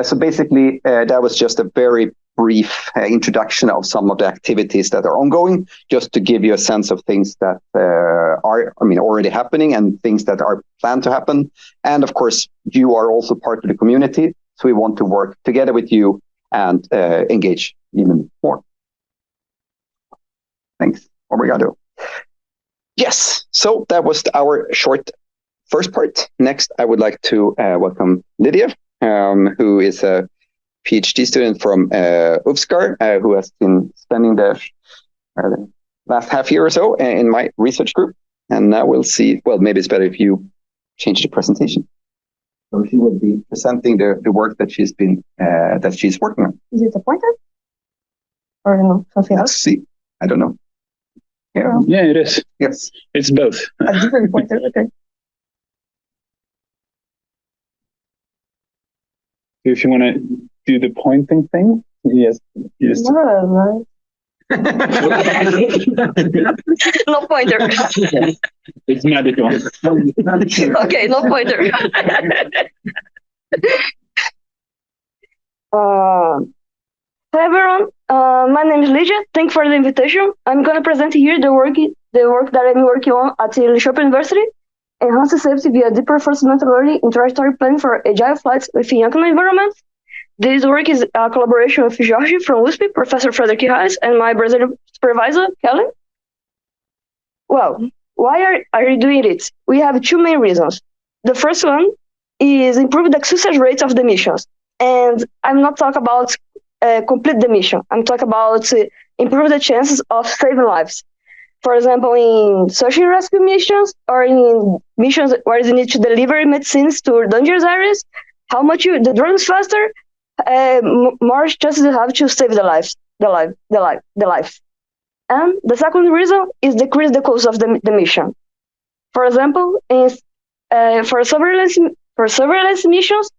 So basically, that was just a very brief introduction of some of the activities that are ongoing, just to give you a sense of things that are already happening and things that are planned to happen. And of course, you are also part of the community, so we want to work together with you and engage even more. Thanks. Obrigado. Yes, so that was our short first part. Next, I would like to welcome Lydia, who is a PhD student from UFSCar, who has been spending the last half year or so in my research group. And now we'll see, well, maybe it's better if you change the presentation. So she will be presenting the work that she's working on. Is it a pointer? Or no, something else? Let's see. I don't know. Yeah, it is. Yes. It's both. A different pointer, okay. If you want to do the pointing thing, yes. No. No pointer. It's magical. Okay, no pointer. Hi everyone, my name is Lydia. Thank you for the invitation. I'm going to present here the work that I'm working on at the Linköping University. Enhance safety via deeper reinforcement learning in trajectory planning for agile flights within Autonomy environments. This work is a collaboration with Jorge from USP, Professor Frederick Hayes, and my Brazilian supervisor, Kelly. Well, why are you doing it? We have two main reasons. The first one is improve the success rates of the missions. And I'm not talking about complete the mission. I'm talking about improve the chances of saving lives. For example, in search and rescue missions, or in missions where you need to deliver medicines to dangerous areas, how much the drone is faster, more chances you have to save the life. And the second reason is decrease the cost of the mission. For example, for surveillance missions,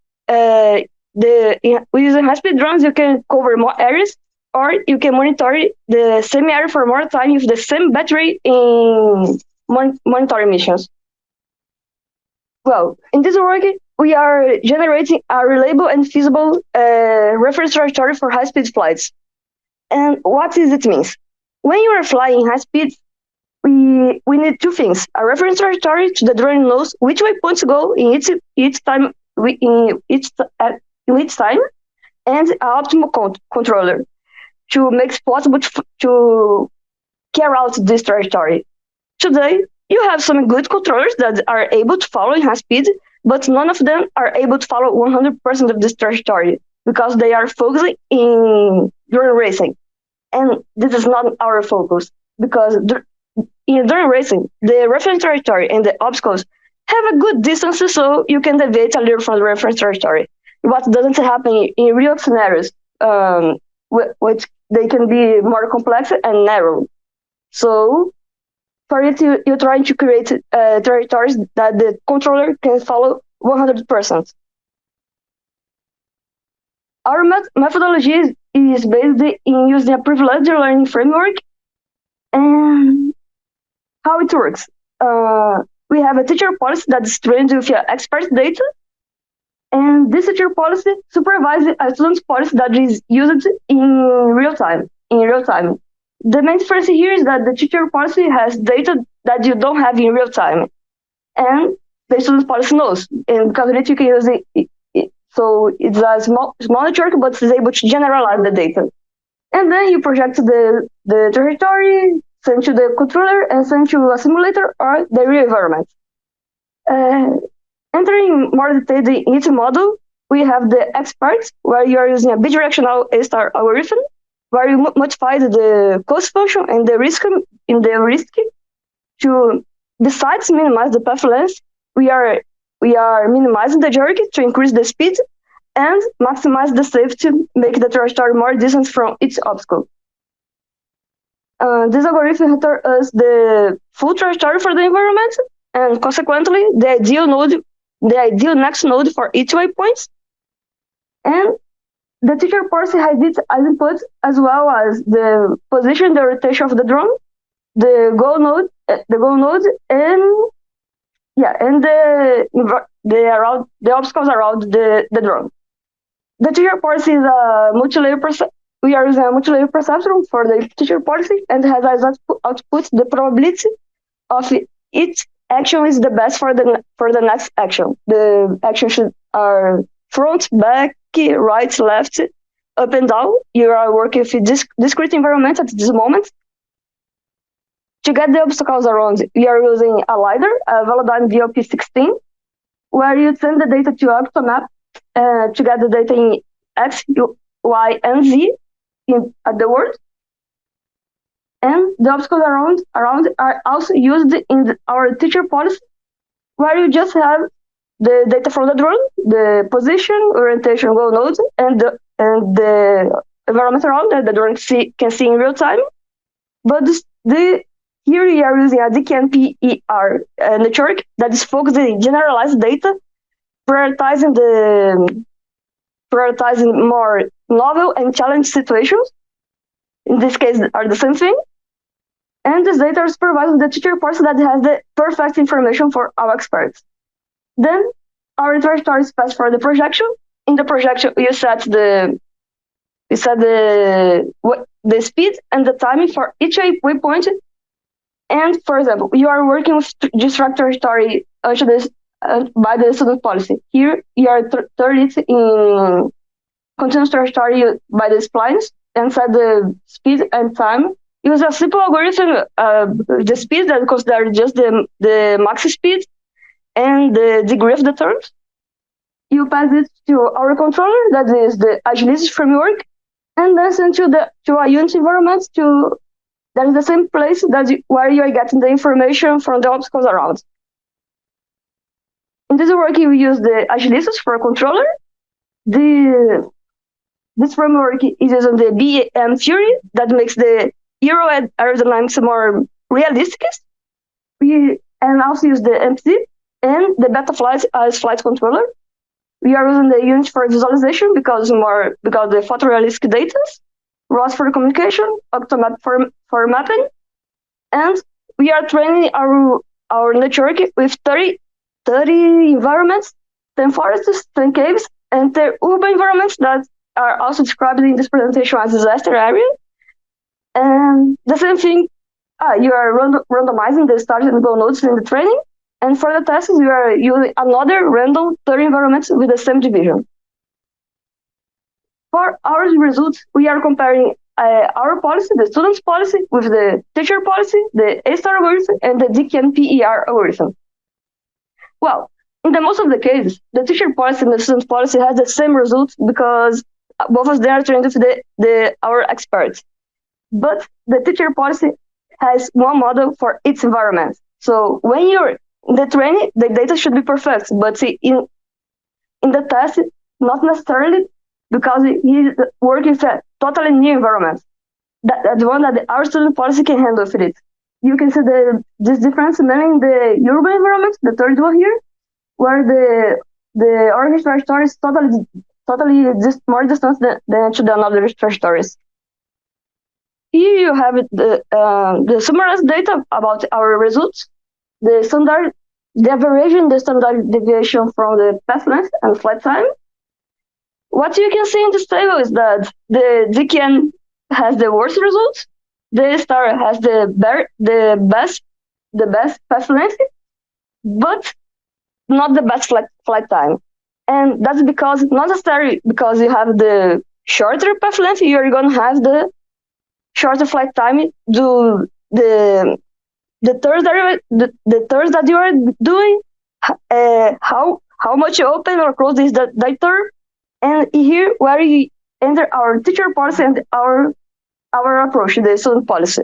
using high-speed drones, you can cover more areas, or you can monitor the same area for more time with the same battery in monitoring missions. Well, in this work, we are generating a reliable and feasible reference trajectory for high-speed flights. And what does it mean? When you are flying high speed, we need two things: a reference trajectory to the drone knows which way points to go in each time, and an optimal controller to make it possible to carry out this trajectory. Today, you have some good controllers that are able to follow in high speed, but none of them are able to follow 100% of this trajectory because they are focusing in drone racing. And this is not our focus, because in drone racing, the reference trajectory and the obstacles have a good distance, so you can deviate a little from the reference trajectory. What doesn't happen in real scenarios, which they can be more complex and narrow. So for it, you're trying to create trajectories that the controller can follow 100%. Our methodology is based in using a privileged learning framework. And how it works? We have a teacher policy that is trained with expert data. And this teacher policy supervises a student's policy that is used in real time. The main difference here is that the teacher policy has data that you don't have in real time. And the student's policy knows. And because of it, you can use it. So it's a small network, but it's able to generalize the data. And then you project the trajectory, send to the controller, and send to a simulator or the real environment. Entering more detail in each model, we have the experts, where you are using a bidirectional A-star algorithm, where you modify the cost function and the risk in the risk to, besides minimize the path length, we are minimizing the jerky to increase the speed and maximize the safety, make the trajectory more distance from each obstacle. This algorithm returns us the full trajectory for the environment, and consequently, the ideal next node for each waypoint. And the teacher policy has it as input, as well as the position, the rotation of the drone, the goal node, and the obstacles around the drone. The teacher policy is a multi-layer we are using a multi-layer perceptron for the teacher policy, and has as output the probability of each action is the best for the next action. The actions are front, back, right, left, up and down. You are working with discrete environments at this moment. To get the obstacles around, we are using a LiDAR, a Velodyne VLP16, where you send the data to Autonomy to get the data in X, Y, and Z at the world. And the obstacles around are also used in our teacher policy, where you just have the data from the drone, the position, orientation, goal nodes, and the environment around that the drone can see in real time. But here we are using a DKNPER network that is focused on generalized data, prioritizing more novel and challenging situations. In this case, are the same thing. And this data is provided the teacher policy that has the perfect information for our experts. Then our trajectory is passed for the projection. In the projection, you set the speed and the timing for each waypoint. And for example, you are working with this trajectory by the student policy. Here, you are turning it in continuous trajectory by the splines and set the speed and time. Use a simple algorithm, the speed that considers just the max speed and the degree of the turns. You pass it to our controller, that is the Agility framework, and then send to a unit environment that is the same place where you are getting the information from the obstacles around. In this work, we use the Agility for a controller. This framework is using the BAM theory that makes the Euro aerodynamics more realistic. We also use the MPC and the Betaflight as flight controller. We are using the unit for visualization because the photorealistic data, ROS for communication, Octomap for mapping, and we are training our network with 30 environments, 10 forests, 10 caves, and 10 urban environments that are also described in this presentation as disaster area. And the same thing, you are randomizing the start and goal nodes in the training. And for the tests, you are using another random 30 environments with the same division. For our results, we are comparing our policy, the student's policy, with the teacher policy, the A-star algorithm, and the DKNPER algorithm. Well, in the most of the cases, the teacher policy and the student policy has the same results because both of them are trained with our experts. But the teacher policy has one model for each environment. So when you're in the training, the data should be perfect. But in the test, not necessarily, because he's working with a totally new environment. That's one that our student policy can handle with it. You can see this difference mainly in the urban environment, the third one here, where the orange trajectory is totally just more distant than to the other trajectories. Here you have the summarized data about our results, the average and the standard deviation from the path length and flight time. What you can see in this table is that the DKN has the worst results, the star has the best path length, but not the best flight time. And that's because, not necessarily because you have the shorter path length, you're going to have the shorter flight time. The turns that you are doing how much you open or close this data, and here where you enter our teacher policy and our approach to the student policy.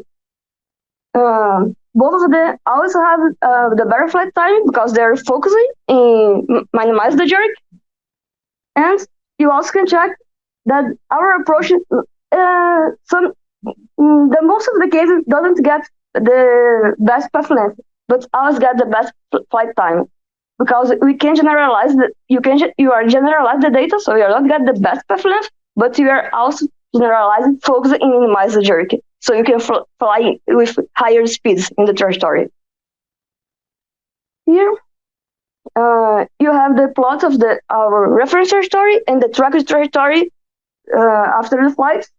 Both of them also have the better flight time because they're focusing in minimize the jerk, and you also can check that our approach the most of the cases doesn't get the best path length, but always get the best flight time, because we can generalize you are generalize the data, so you are not get the best path length, but you are also generalizing focus and minimize the jerk, so you can fly with higher speeds in the trajectory. Here, you have the plot of our reference trajectory and the track trajectory after the flight,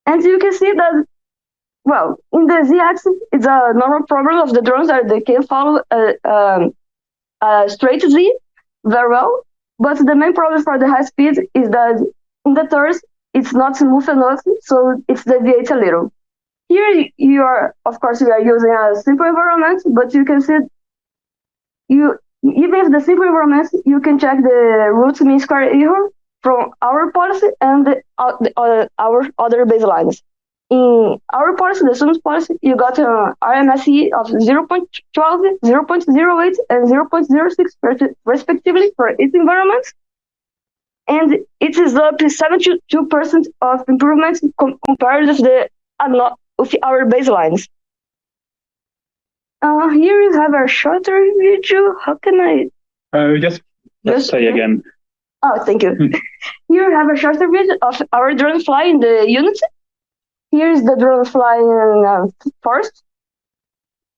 and you can see that, well, in the z-axis, it's a normal problem of the drones that they can follow a straight z very well, but the main problem for the high speed is that in the turns, it's not smooth enough, so it deviates a little. Here, you are, of course, we are using a simple environment, but you can see, even if the simple environment, you can check the root mean square error from our policy and our other baselines. In our policy, the student's policy, you got an RMSE of 0.12, 0.08, and 0.06 respectively for each environment. And it is up to 72% of improvement compared with our baselines. Here you have a shorter video. How can I? Just say again. Oh, thank you. Here you have a shorter video of our drone fly in the Unity. Here is the drone flying first,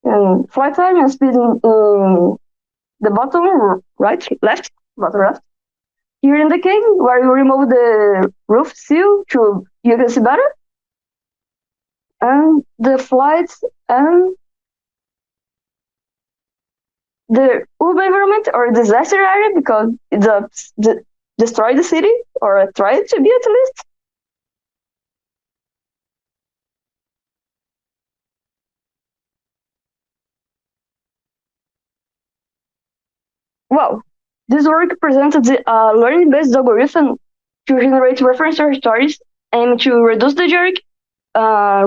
and flight time and speed in the bottom left. Here in the cave, where you remove the roof seal to you can see better, and the flights and the urban environment or disaster area, because it's destroy the city, or try to be at least. Well, this work presented a learning-based algorithm to generate reference trajectories and to reduce the jerk,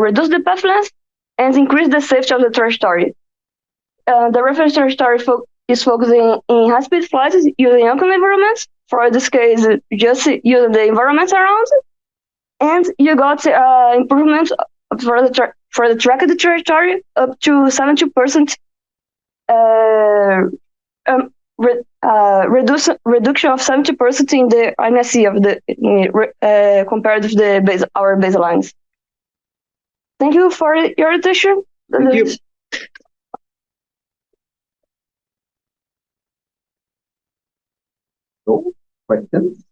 reduce the path length, and increase the safety of the trajectory. The reference trajectory is focusing in high-speed flights using open environments. For this case, just using the environments around, and you got improvement for the tracked trajectory up to 70%. Reduction of 70% in the MSE of the compared with our baselines. Thank you for your attention. Thank you. Questions?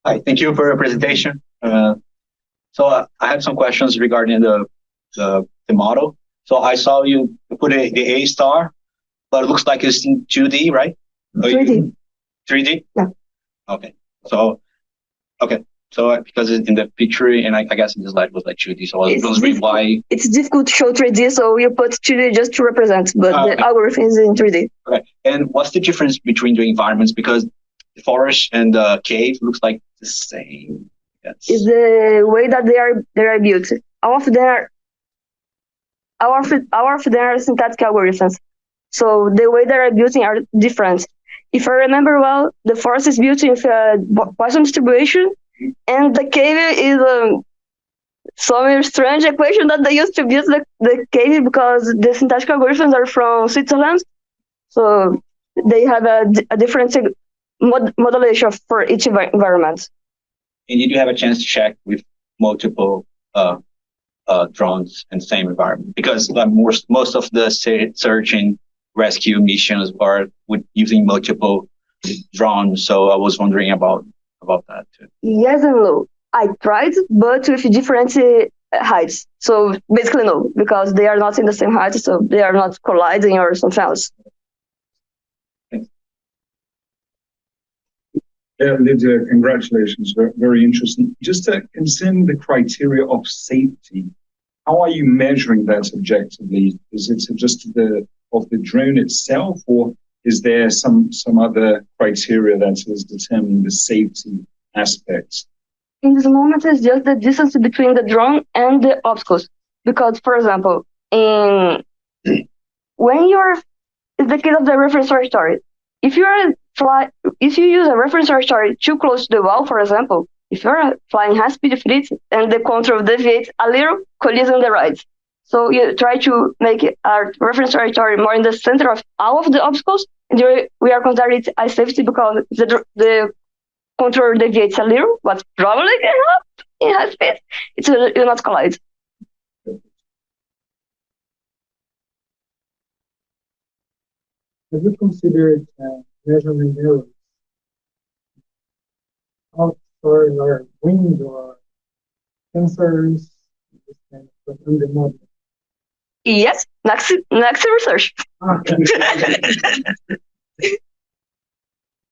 Hi, thank you for your presentation. So I have some questions regarding the model. So I saw you put the A star, but it looks like it's in 2D, right? 3D. 3D? Yeah. Okay. So because it's in the picture, and I guess in the slide was like 2D, so I was wondering why. It's difficult to show 3D, so you put 2D just to represent, but the algorithm is in 3D. Okay. And what's the difference between the environments? Because the forest and the cave looks like the same. Yes. It's the way that they are built. All of them are syntactic algorithms. So the way they are built are different. If I remember well, the forest is built with a Poisson distribution, and the cave is some strange equation that they used to build the cave, because the syntactic algorithms are from Switzerland. So they have a different modulation for each environment. And did you have a chance to check with multiple drones in the same environment? Because most of the search and rescue missions are using multiple drones, so I was wondering about that too. Yes and no. I tried, but with different heights. So basically no, because they are not in the same height, so they are not colliding or something else. Yeah, Lydia, congratulations. Very interesting. Just considering the criteria of safety, how are you measuring that objectively? Is it just the of the drone itself, or is there some other criteria that is determining the safety aspects? In this moment, it's just the distance between the drone and the obstacles. Because, for example, when it's the case of the reference trajectory. If you use a reference trajectory too close to the wall, for example, if you're flying high-speed fleet and the control deviates a little, collision the right. So you try to make our reference trajectory more in the center of all of the obstacles, and we are considering it as safety because the control deviates a little, but probably can help in high speed. It will not collide. Have you considered measuring errors outside or wind or sensors on the model? Yes, next research.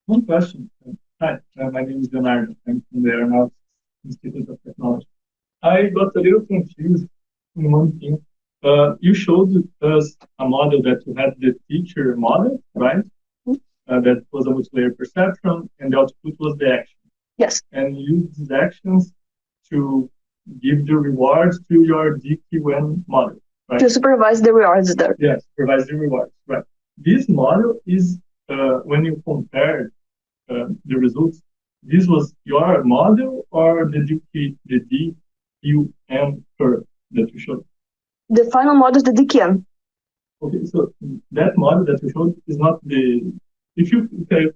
One question. Hi, my name is Leonardo. I'm from the Aeronautics Institute of Technology. I got a little confused in one thing. You showed us a model that you had the teacher model, right? That was a multi-layer perception, and the output was the action. Yes. And you used these actions to give the rewards to your DQN model, right? To supervise the rewards there. Yes, supervise the rewards, right. This model is, when you compare the results, this was your model or the DQN curve that you showed? The final model is the DQN. Okay, so that model that you showed is not the. If you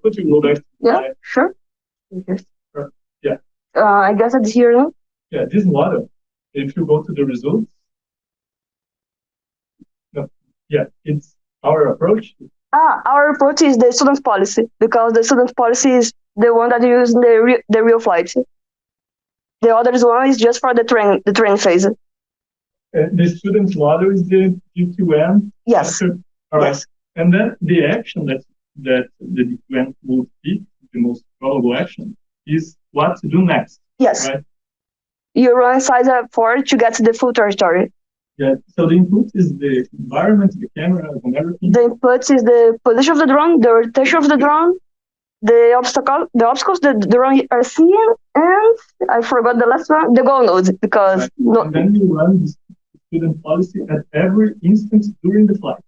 could you go back to the slide? Sure. Okay. Yeah. I guess it's here now. Yeah, this model. If you go to the results, no, yeah, it's our approach. Our approach is the student policy because the student policy is the one that you use in the real flight. The other one is just for the train phase. The student model is the DQN. Yes. All right. Yes. And then the action that the DQN will pick, the most probable action, is what to do next. Yes. Right? You run inside a port to get to the full trajectory. Yeah. So the input is the environment, the camera, and everything. The input is the position of the drone, the rotation of the drone, the obstacles that the drone are seeing, and I forgot the last one, the goal nodes, because right. And then you run this student policy at every instance during the flight.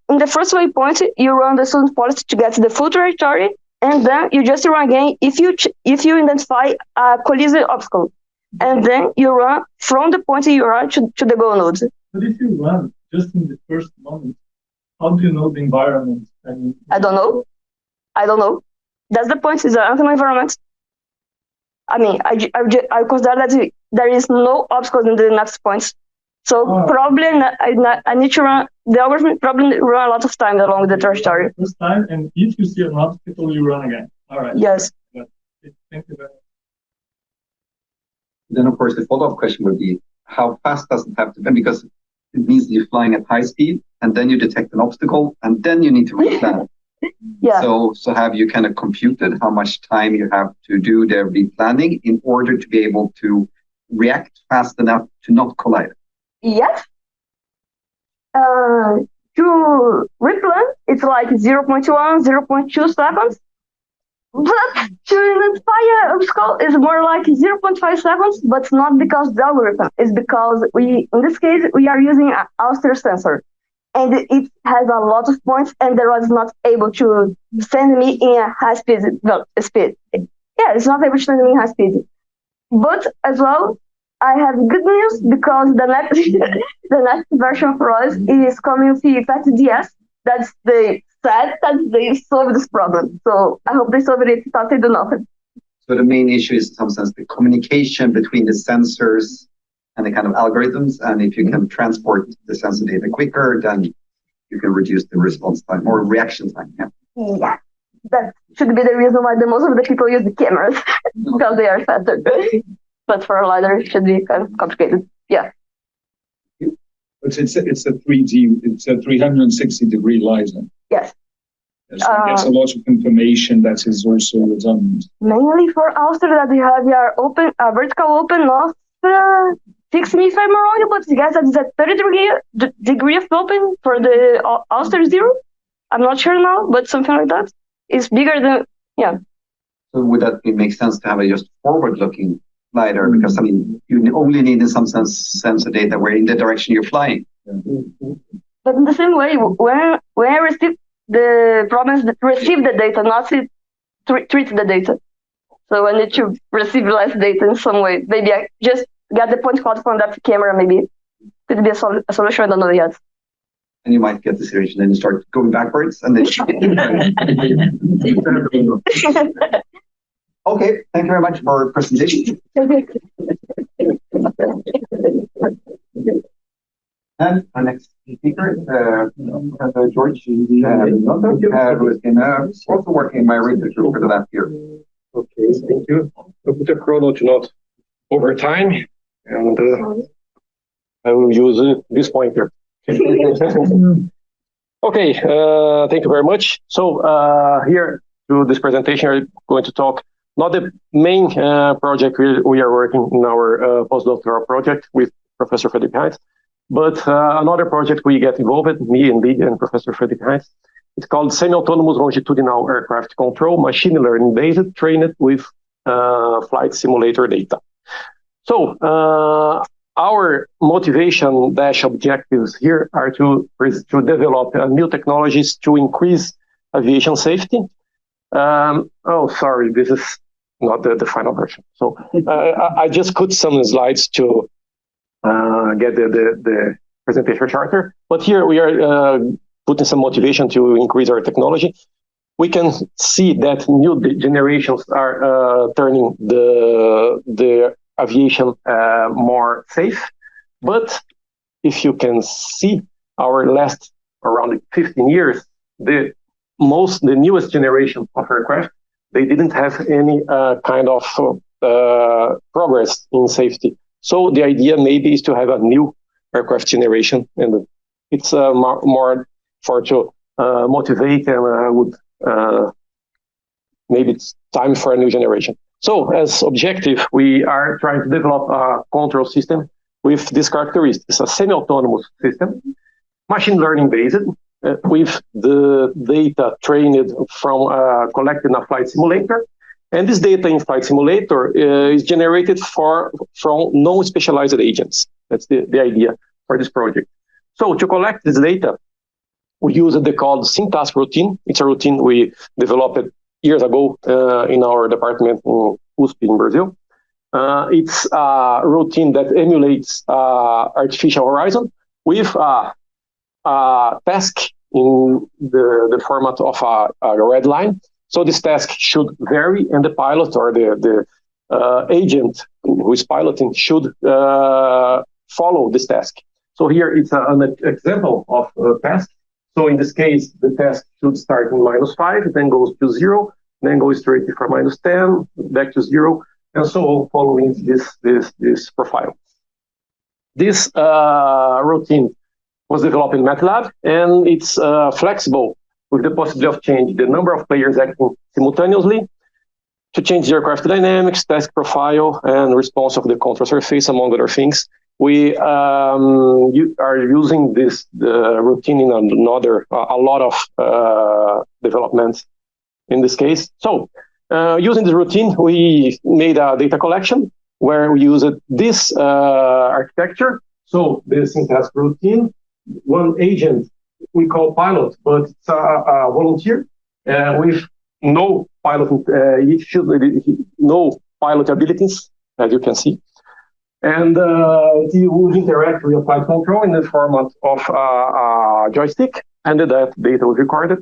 In the first waypoint, you run the student policy to get to the full trajectory, and then you just run again if you identify a collision obstacle, and then you run from the point you are to the goal nodes. But if you run just in the first moment, how do you know the environment? I don't know. That's the point. It's an unknown environment. I mean, I consider that there is no obstacles in the next points. So probably I need to run the algorithm. Probably run a lot of time along the trajectory. First time, and if you see an obstacle, you run again. All right. Yes. Thank you very much. Then, of course, the follow-up question would be, how fast does it have to be? Because it means you're flying at high speed, and then you detect an obstacle, and then you need to replan. Yeah. So have you kind of computed how much time you have to do the replanning in order to be able to react fast enough to not collide? Yes. To replan, it's like 0.1, 0.2 seconds. But to identify an obstacle is more like 0.5 seconds, but not because the algorithm. It's because in this case, we are using an Auster sensor. And it has a lot of points, and there was not able to send me in a high speed. Yeah, it's not able to send me in high speed. But as well, I have good news because the next version for us is coming with FastDS. That's they said that they solved this problem. So I hope they solved it without they do nothing. So the main issue is in some sense the communication between the sensors and the kind of algorithms. And if you can transport the sensor data quicker, then you can reduce the response time or reaction time. Yeah, that should be the reason why most of the people use the cameras because they are faster. But for a LiDAR, it should be kind of complicated. Yeah. But it's a 3D, it's a 360-degree LiDAR. Yes. So it gets a lot of information that is also redundant. Mainly for Auster that we have your vertical open, not fix me if I'm wrong, but you guys said it's at 30 degree of open for the Auster zero. I'm not sure now, but something like that. It's bigger than, yeah. So would that make sense to have a just forward-looking LiDAR? Because, I mean, you only need in some sense sensor data where in the direction you're flying. But in the same way, when I receive the problem is to receive the data, not to treat the data. So I need to receive less data in some way. Maybe I just get the point cloud from that camera, maybe. Could be a solution, I don't know yet. And you might get the situation and you start going backwards and then... Okay, thank you very much for your presentation. And our next speaker is George, who has been also working in my research group for the last year. Okay, thank you. I'll put the chrono to not over time, and I will use this pointer. Okay, thank you very much. So here, through this presentation, I'm going to talk not the main project we are working in our postdoctoral project with Professor Fredrik Heinz, but another project we get involved, me and Lydia and Professor Fredrik Heinz. It's called Semi-Autonomous Longitudinal Aircraft Control, Machine Learning Based, trained with flight simulator data. So our motivation dash objectives here are to develop new technologies to increase aviation safety. Oh, sorry, this is not the final version. So I just put some slides to get the presentation charter. But here we are putting some motivation to increase our technology. We can see that new generations are turning the aviation more safe. But if you can see our last around 15 years, the newest generation of aircraft, they didn't have any kind of progress in safety. So the idea maybe is to have a new aircraft generation, and it's more for to motivate and would maybe it's time for a new generation. So as objective, we are trying to develop a control system with this characteristics: a semi-autonomous system, machine learning based, with the data trained from collected in a flight simulator. And this data in flight simulator is generated from non-specialized agents. That's the idea for this project. So to collect this data, we use the called SynTask routine. It's a routine we developed years ago in our department in USP in Brazil. It's a routine that emulates artificial horizon with a task in the format of a red line. So this task should vary, and the pilot or the agent who is piloting should follow this task. So here it's an example of a task. So in this case, the task should start in -5, then goes to 0, then goes straight from -10, back to 0, and so on, following this profile. This routine was developed in MATLAB, and it's flexible with the possibility of changing the number of players acting simultaneously, to change the aircraft dynamics, task profile, and response of the control surface, among other things. We are using the routine in a lot of developments in this case. So using the routine, we made a data collection where we used this architecture. So the SynTask routine, one agent we call pilot, but it's a volunteer with no pilot, no pilot abilities, as you can see. And it will interact with flight control in the format of a joystick, and that data was recorded.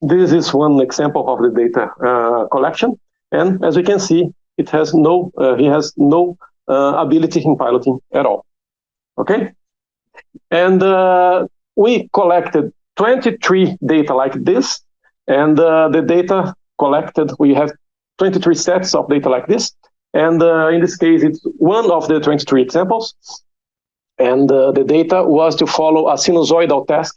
This is one example of the data collection. And as we can see, he has no ability in piloting at all. Okay? And we collected 23 data like this, and the data collected, we have 23 sets of data like this, and in this case, it's one of the 23 examples, and the data was to follow a sinusoidal task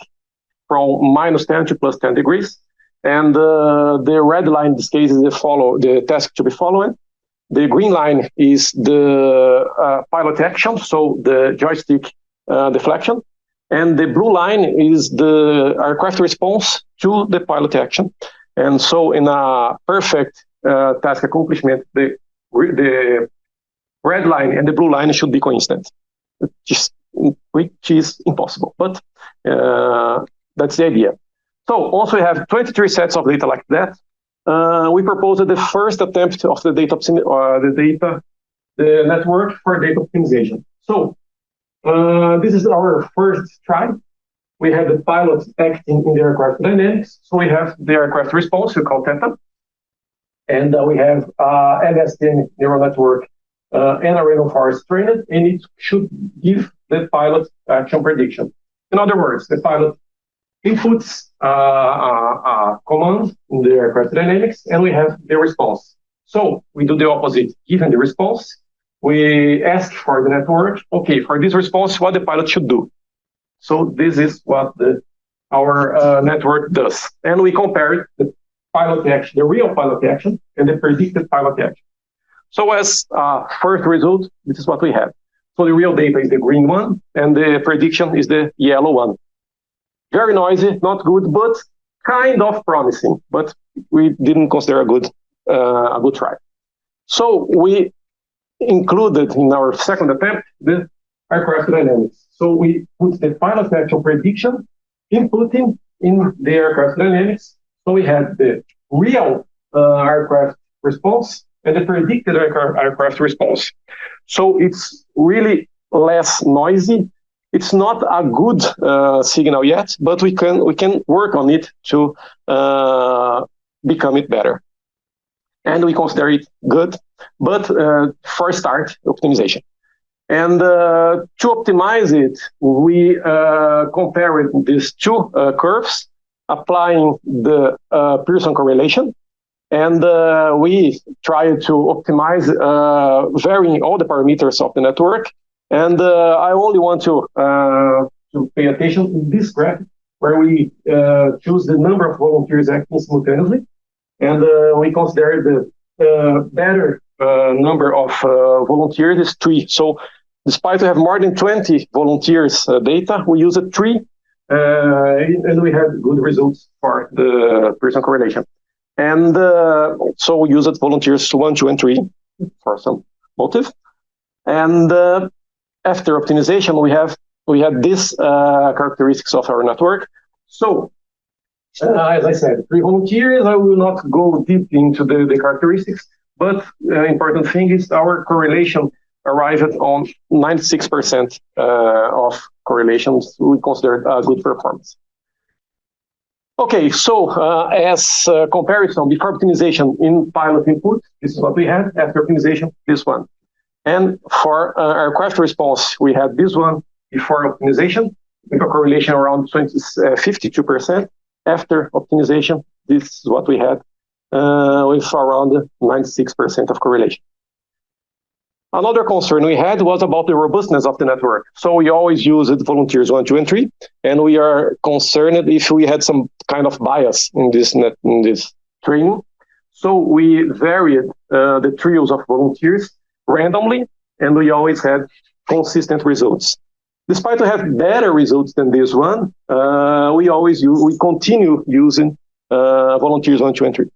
from -10 to +10 degrees, and the red line in this case is the task to be followed, The green line is the pilot action, so the joystick deflection. And the blue line is the aircraft response to the pilot action. And so in a perfect task accomplishment, the red line and the blue line should be coincident, which is impossible, but that's the idea. So also we have 23 sets of data like that. We proposed the first attempt of the network for data optimization. So this is our first try. We have the pilot acting in the aircraft dynamics. So we have the aircraft response, we call theta. And we have LSTM neural network and a random forest trained, and it should give the pilot action prediction. In other words, the pilot inputs a command in the aircraft dynamics, and we have the response. So we do the opposite. Given the response, we ask for the network, okay, for this response, what the pilot should do. So this is what our network does. And we compare the pilot action, the real pilot action, and the predicted pilot action. So as first result, this is what we have. So the real data is the green one, and the prediction is the yellow one. Very noisy, not good, but kind of promising. But we didn't consider a good try. So we included in our second attempt the aircraft dynamics. So we put the pilot action prediction inputting in the aircraft dynamics. So we had the real aircraft response and the predicted aircraft response. So it's really less noisy. It's not a good signal yet, but we can work on it to become it better. And we consider it good, but for start, optimization. And to optimize it, we compared these two curves, applying the Pearson correlation. And we try to optimize varying all the parameters of the network. And I only want to pay attention to this graph, where we choose the number of volunteers acting simultaneously. And we consider the better number of volunteers is 3. So despite we have more than 20 volunteers data, we use 3, and we had good results for the Pearson correlation. And so we used volunteers 1, 2, and 3 for some motive. And after optimization, we had these characteristics of our network. So as I said, 3 volunteers. I will not go deep into the characteristics, but important thing is our correlation arrived on 96% of correlations. We consider a good performance. Okay, so as comparison, before optimization in pilot input, this is what we had. After optimization, this one. And for aircraft response, we had this one before optimization, with a correlation around 52%. After optimization, this is what we had with around 96% of correlation. Another concern we had was about the robustness of the network. So we always used volunteers 1, 2, and 3, and we are concerned if we had some kind of bias in this training. So we varied the trios of volunteers randomly, and we always had consistent results. Despite we have better results than this one, we continue using volunteers 1, 2, and 3.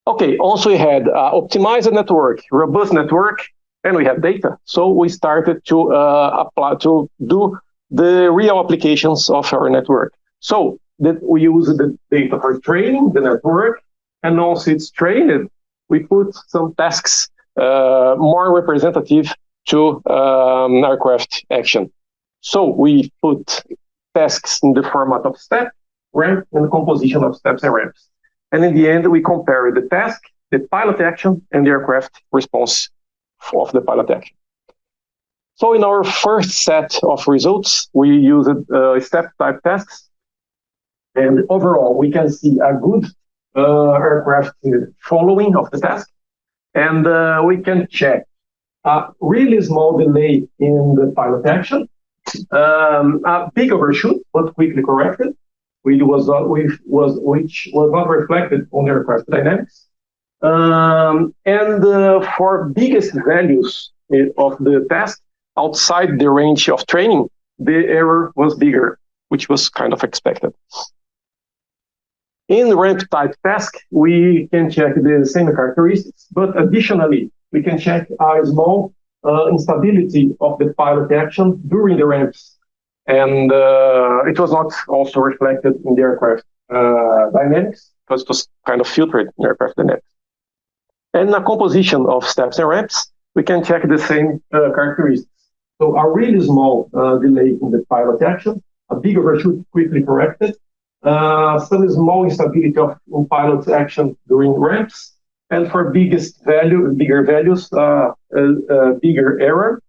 Okay, also we had optimized network, robust network, and we have data. So we started to apply to do the real applications of our network. So that we use the data for training the network, and once it's trained, we put some tasks more representative to aircraft action. So we put tasks in the format of step, ramp, and the composition of steps and ramps. And in the end, we compare the task, the pilot action, and the aircraft response of the pilot action. So in our first set of results, we used step-type tasks. And overall, we can see a good aircraft following of the task. And we can check a really small delay in the pilot action, a big overshoot, but quickly corrected, which was not reflected on the aircraft dynamics. For biggest values of the task outside the range of training, the error was bigger, which was kind of expected. In ramp type task, we can check the same characteristics, but additionally, we can check a small instability of the pilot action during the ramps. And it was not also reflected in the aircraft dynamics, because it was kind of filtered in aircraft dynamics. And a composition of steps and ramps, we can check the same characteristics. So a really small delay in the pilot action, a big overshoot quickly corrected, some small instability of pilot action during ramps, and for bigger values, bigger error,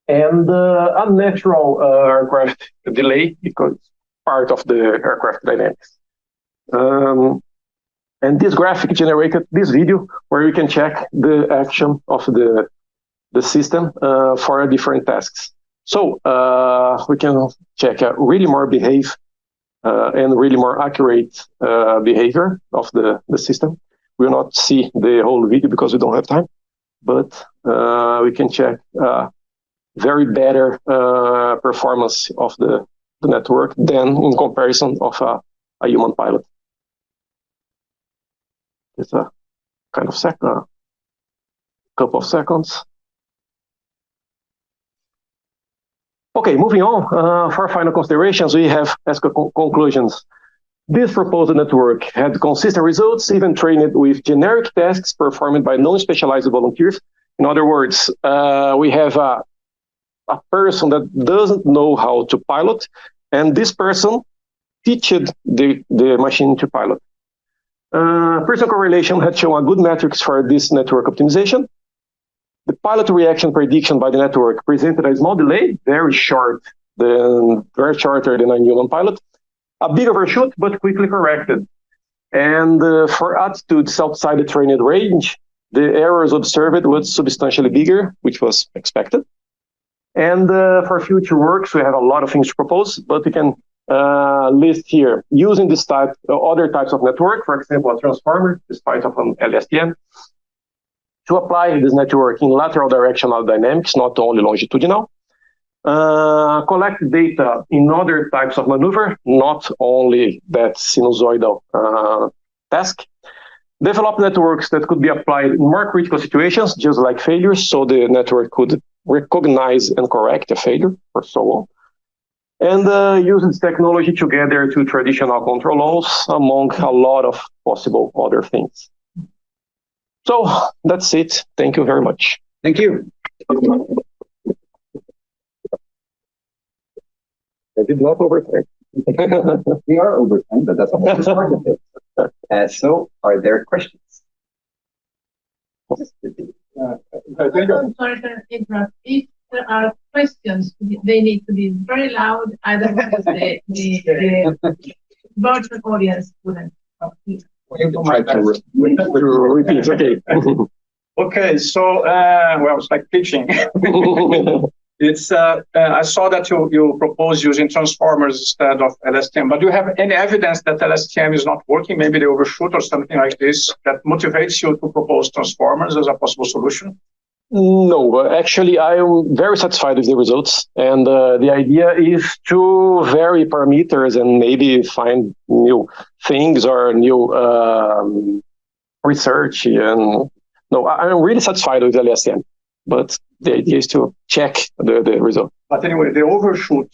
and a natural aircraft delay because it's part of the aircraft dynamics. And this graphic generated this video where you can check the action of the system for different tasks. So we can check a really more behave and really more accurate behavior of the system. We will not see the whole video because we don't have time, but we can check very better performance of the network than in comparison of a human pilot. It's a kind of couple of seconds. Okay, moving on. For final considerations, we have as conclusions. This proposed network had consistent results, even trained with generic tasks performed by non-specialized volunteers. In other words, we have a person that doesn't know how to pilot, and this person teached the machine to pilot. Personal correlation had shown a good metrics for this network optimization. The pilot reaction prediction by the network presented a small delay, very shorter than a human pilot. A big overshoot, but quickly corrected. And for attitudes outside the trained range, the errors observed was substantially bigger, which was expected. And for future works, we have a lot of things to propose, but we can list here using this type, other types of network, for example, a transformer, despite of an LSTM, to apply this network in lateral directional dynamics, not only longitudinal. Collect data in other types of maneuver, not only that sinusoidal task. Develop networks that could be applied in more critical situations, just like failures, so the network could recognize and correct a failure, or so on. And use this technology together to traditional control laws, among a lot of possible other things. So that's it. Thank you very much. Thank you. I did not overtime. We are overtime, but that's almost part of it. So, are there questions? I'm sorry to interrupt. If there are questions, they need to be very loud, otherwise the virtual audience wouldn't hear. Try to repeat. Okay. Okay. So, well, it's like pitching. It's. I saw that you propose using transformers instead of LSTM. But do you have any evidence that LSTM is not working? Maybe they overshoot or something like this that motivates you to propose transformers as a possible solution? No, actually, I am very satisfied with the results. And the idea is to vary parameters and maybe find new things or new research. And no, I'm really satisfied with LSTM. But the idea is to check the result. But anyway, the overshoot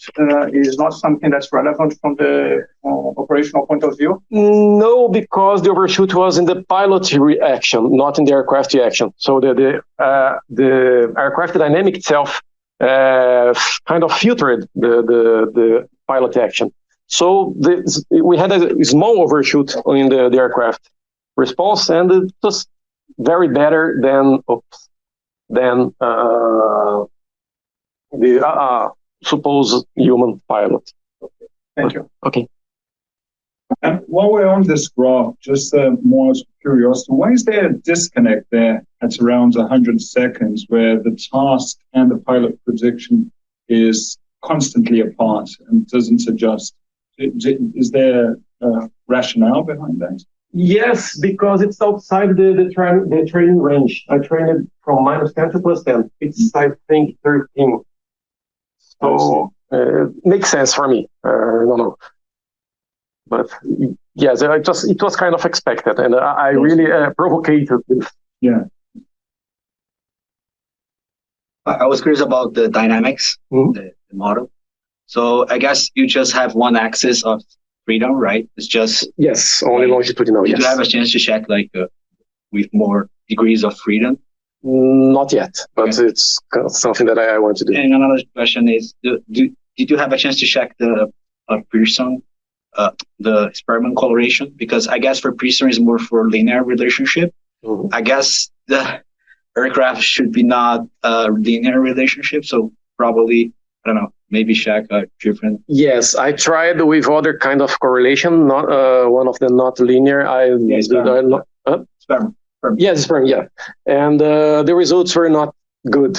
is not something that's relevant from the operational point of view? No, because the overshoot was in the pilot reaction, not in the aircraft reaction. So the aircraft dynamic itself kind of filtered the pilot action. So we had a small overshoot in the aircraft response, and it was very better than the supposed human pilot. Okay. Thank you. Okay. And while we're on this graph, just more curiosity, why is there a disconnect there at around 100 seconds where the task and the pilot prediction is constantly apart and doesn't adjust? Is there a rationale behind that? Yes, because it's outside the training range. I trained it from -10 to +10. It's, I think, 13. So makes sense for me. I don't know. But yes, it was kind of expected, and I really provoked this. Yeah. I was curious about the dynamics, the model. So I guess you just have one axis of freedom, right? It's just yes, only longitudinal. Did yes. you have a chance to check with more degrees of freedom? Not yet, but okay. It's something that I want to do. And another question is, did you have a chance to check the Pearson, the experiment coloration? Because I guess for Pearson is more for linear relationship. Mm-hmm. I guess the aircraft should be not a linear relationship, so probably, I don't know, maybe check a different. Yes, I tried with other kind of correlation, not one of them not linear. Sperm. Yes, sperm, yeah. And the results were not good.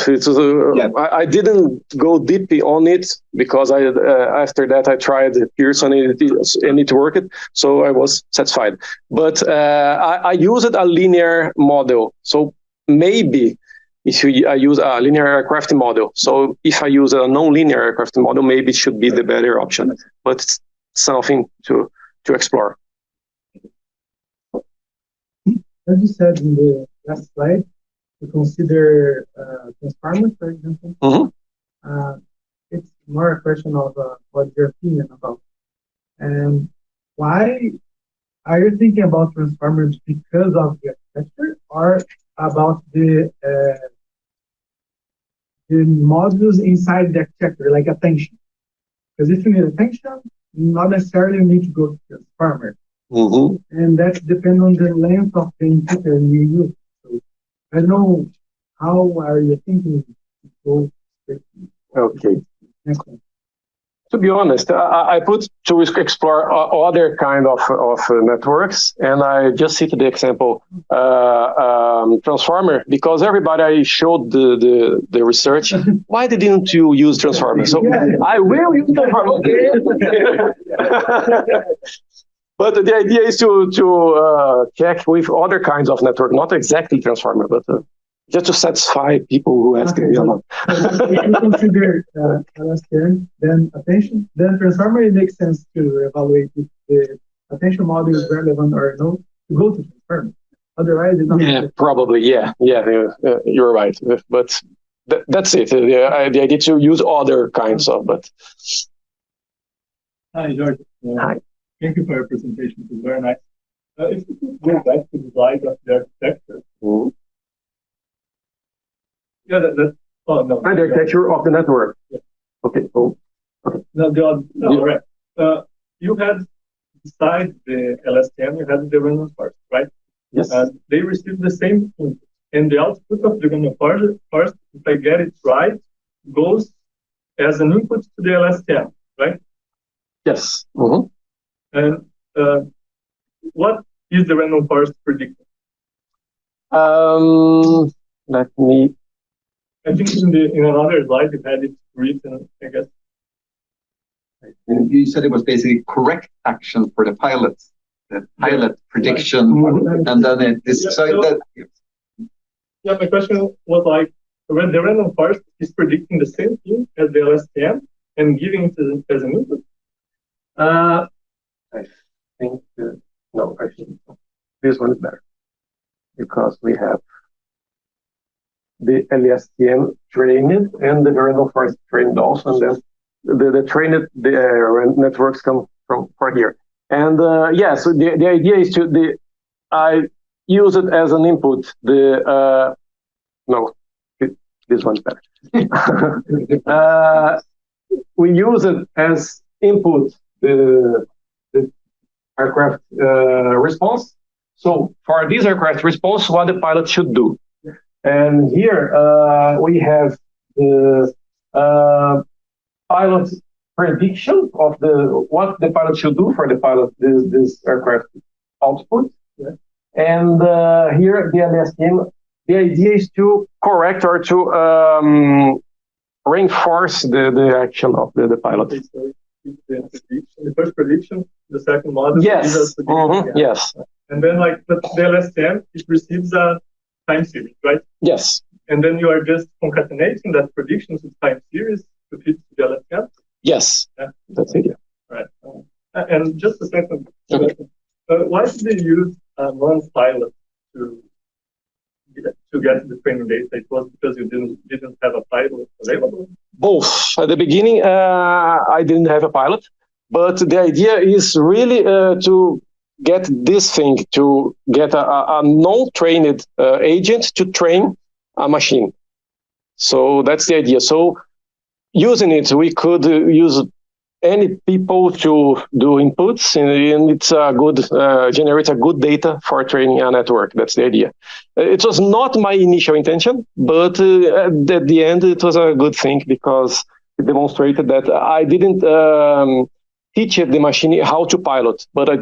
I didn't go deep on it because after that I tried Pearson and it worked, so I was satisfied. But I used a linear model, so maybe if I use a linear aircraft model. So if I use a non-linear aircraft model, maybe it should be the better option. But it's something to explore. As you said in the last slide, to consider transformers, for example. Mm-hmm. It's more a question of what's your opinion about. And why are you thinking about transformers because of the architecture or about the modules inside the architecture, like attention? Because if you need attention, not necessarily you need to go to transformer. Mm-hmm. And that depends on the length of the inputter you use. So I don't know, how are you thinking to go? Okay. To be honest, I put to explore other kind of networks, and I just cited the example transformer because everybody I showed the research. Why didn't you use transformer? So I will use transformer. But the idea is to check with other kinds of network, not exactly transformer, but just to satisfy people who ask me a lot. If you consider LSTM, then attention, then transformer, it makes sense to evaluate if the attention model is relevant or not to go to transformer. Otherwise, it's not. Yeah, probably. Yeah, you're right. But that's it. The idea to use other kinds of. But hi, George. Hi. Thank you for your presentation. It was very nice. If you could go back to the slide of the architecture. Mm-hmm. Yeah, that's. Oh, no. The architecture of the network. Yeah. Okay. Oh. Okay. No, right. You had beside the LSTM, you had the random parts, right? Yes. And they received the same input. And the output of the random parts, if I get it right, goes as an input to the LSTM, right? Yes. Mm-hmm. And what is the random forest predictor? Let me. I think in another slide you had it written, I guess. And you said it was basically correct action for the pilots, the pilot prediction, and then it is Yeah, my question was like, when the random forest is predicting the same thing as the LSTM and giving it as an input. I think no, I think this one is better because we have the LSTM trained and the random forest trained also, and then the trained networks come from here. And so the idea is I use it as an input. This one's better. We use it as input the aircraft response. So for this aircraft response, what the pilot should do. And here we have the pilot prediction of what the pilot should do for the pilot this aircraft output. Yeah. And here the LSTM, the idea is to correct or to reinforce the action of the pilot. The first prediction, the second model. Yes. Mm-hmm. Yes. And then but the LSTM, it receives a time series, right? Yes. And then you are just concatenating that prediction to time series to fit to the LSTM? Yes. Yeah. That's it. Yeah. Right. And just a second. Why did they use non-pilot to get the training data? It was because you didn't have a pilot available? Both. At the beginning, I didn't have a pilot, but the idea is really to get this thing, to get a non-trained agent to train a machine. So that's the idea. So using it, we could use any people to do inputs, and it's a good generate a good data for training a network. That's the idea. It was not my initial intention, but at the end, it was a good thing because it demonstrated that I didn't teach the machine how to pilot, but I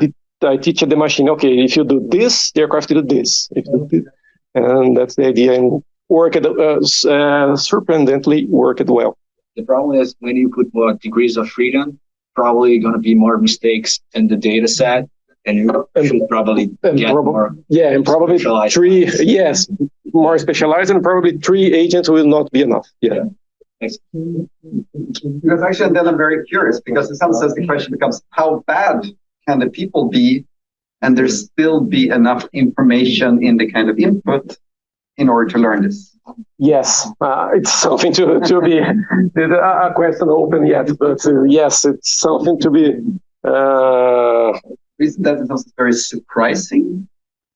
teach the machine, okay, if you do this, the aircraft will do this. If you do this. And that's the idea, and worked surprisingly worked well. The problem is when you put more degrees of freedom, probably going to be more mistakes in the data set, and you should probably get more. Yeah, and probably three, yes, more specialized, and probably 3 agents will not be enough. Yeah. Thanks. Because actually, then I'm very curious, because in some sense the question becomes, how bad can the people be, and there still be enough information in the kind of input in order to learn this? Yes, it's something to be a question open yet, but yes, it's something to be. Isn't that in some sense very surprising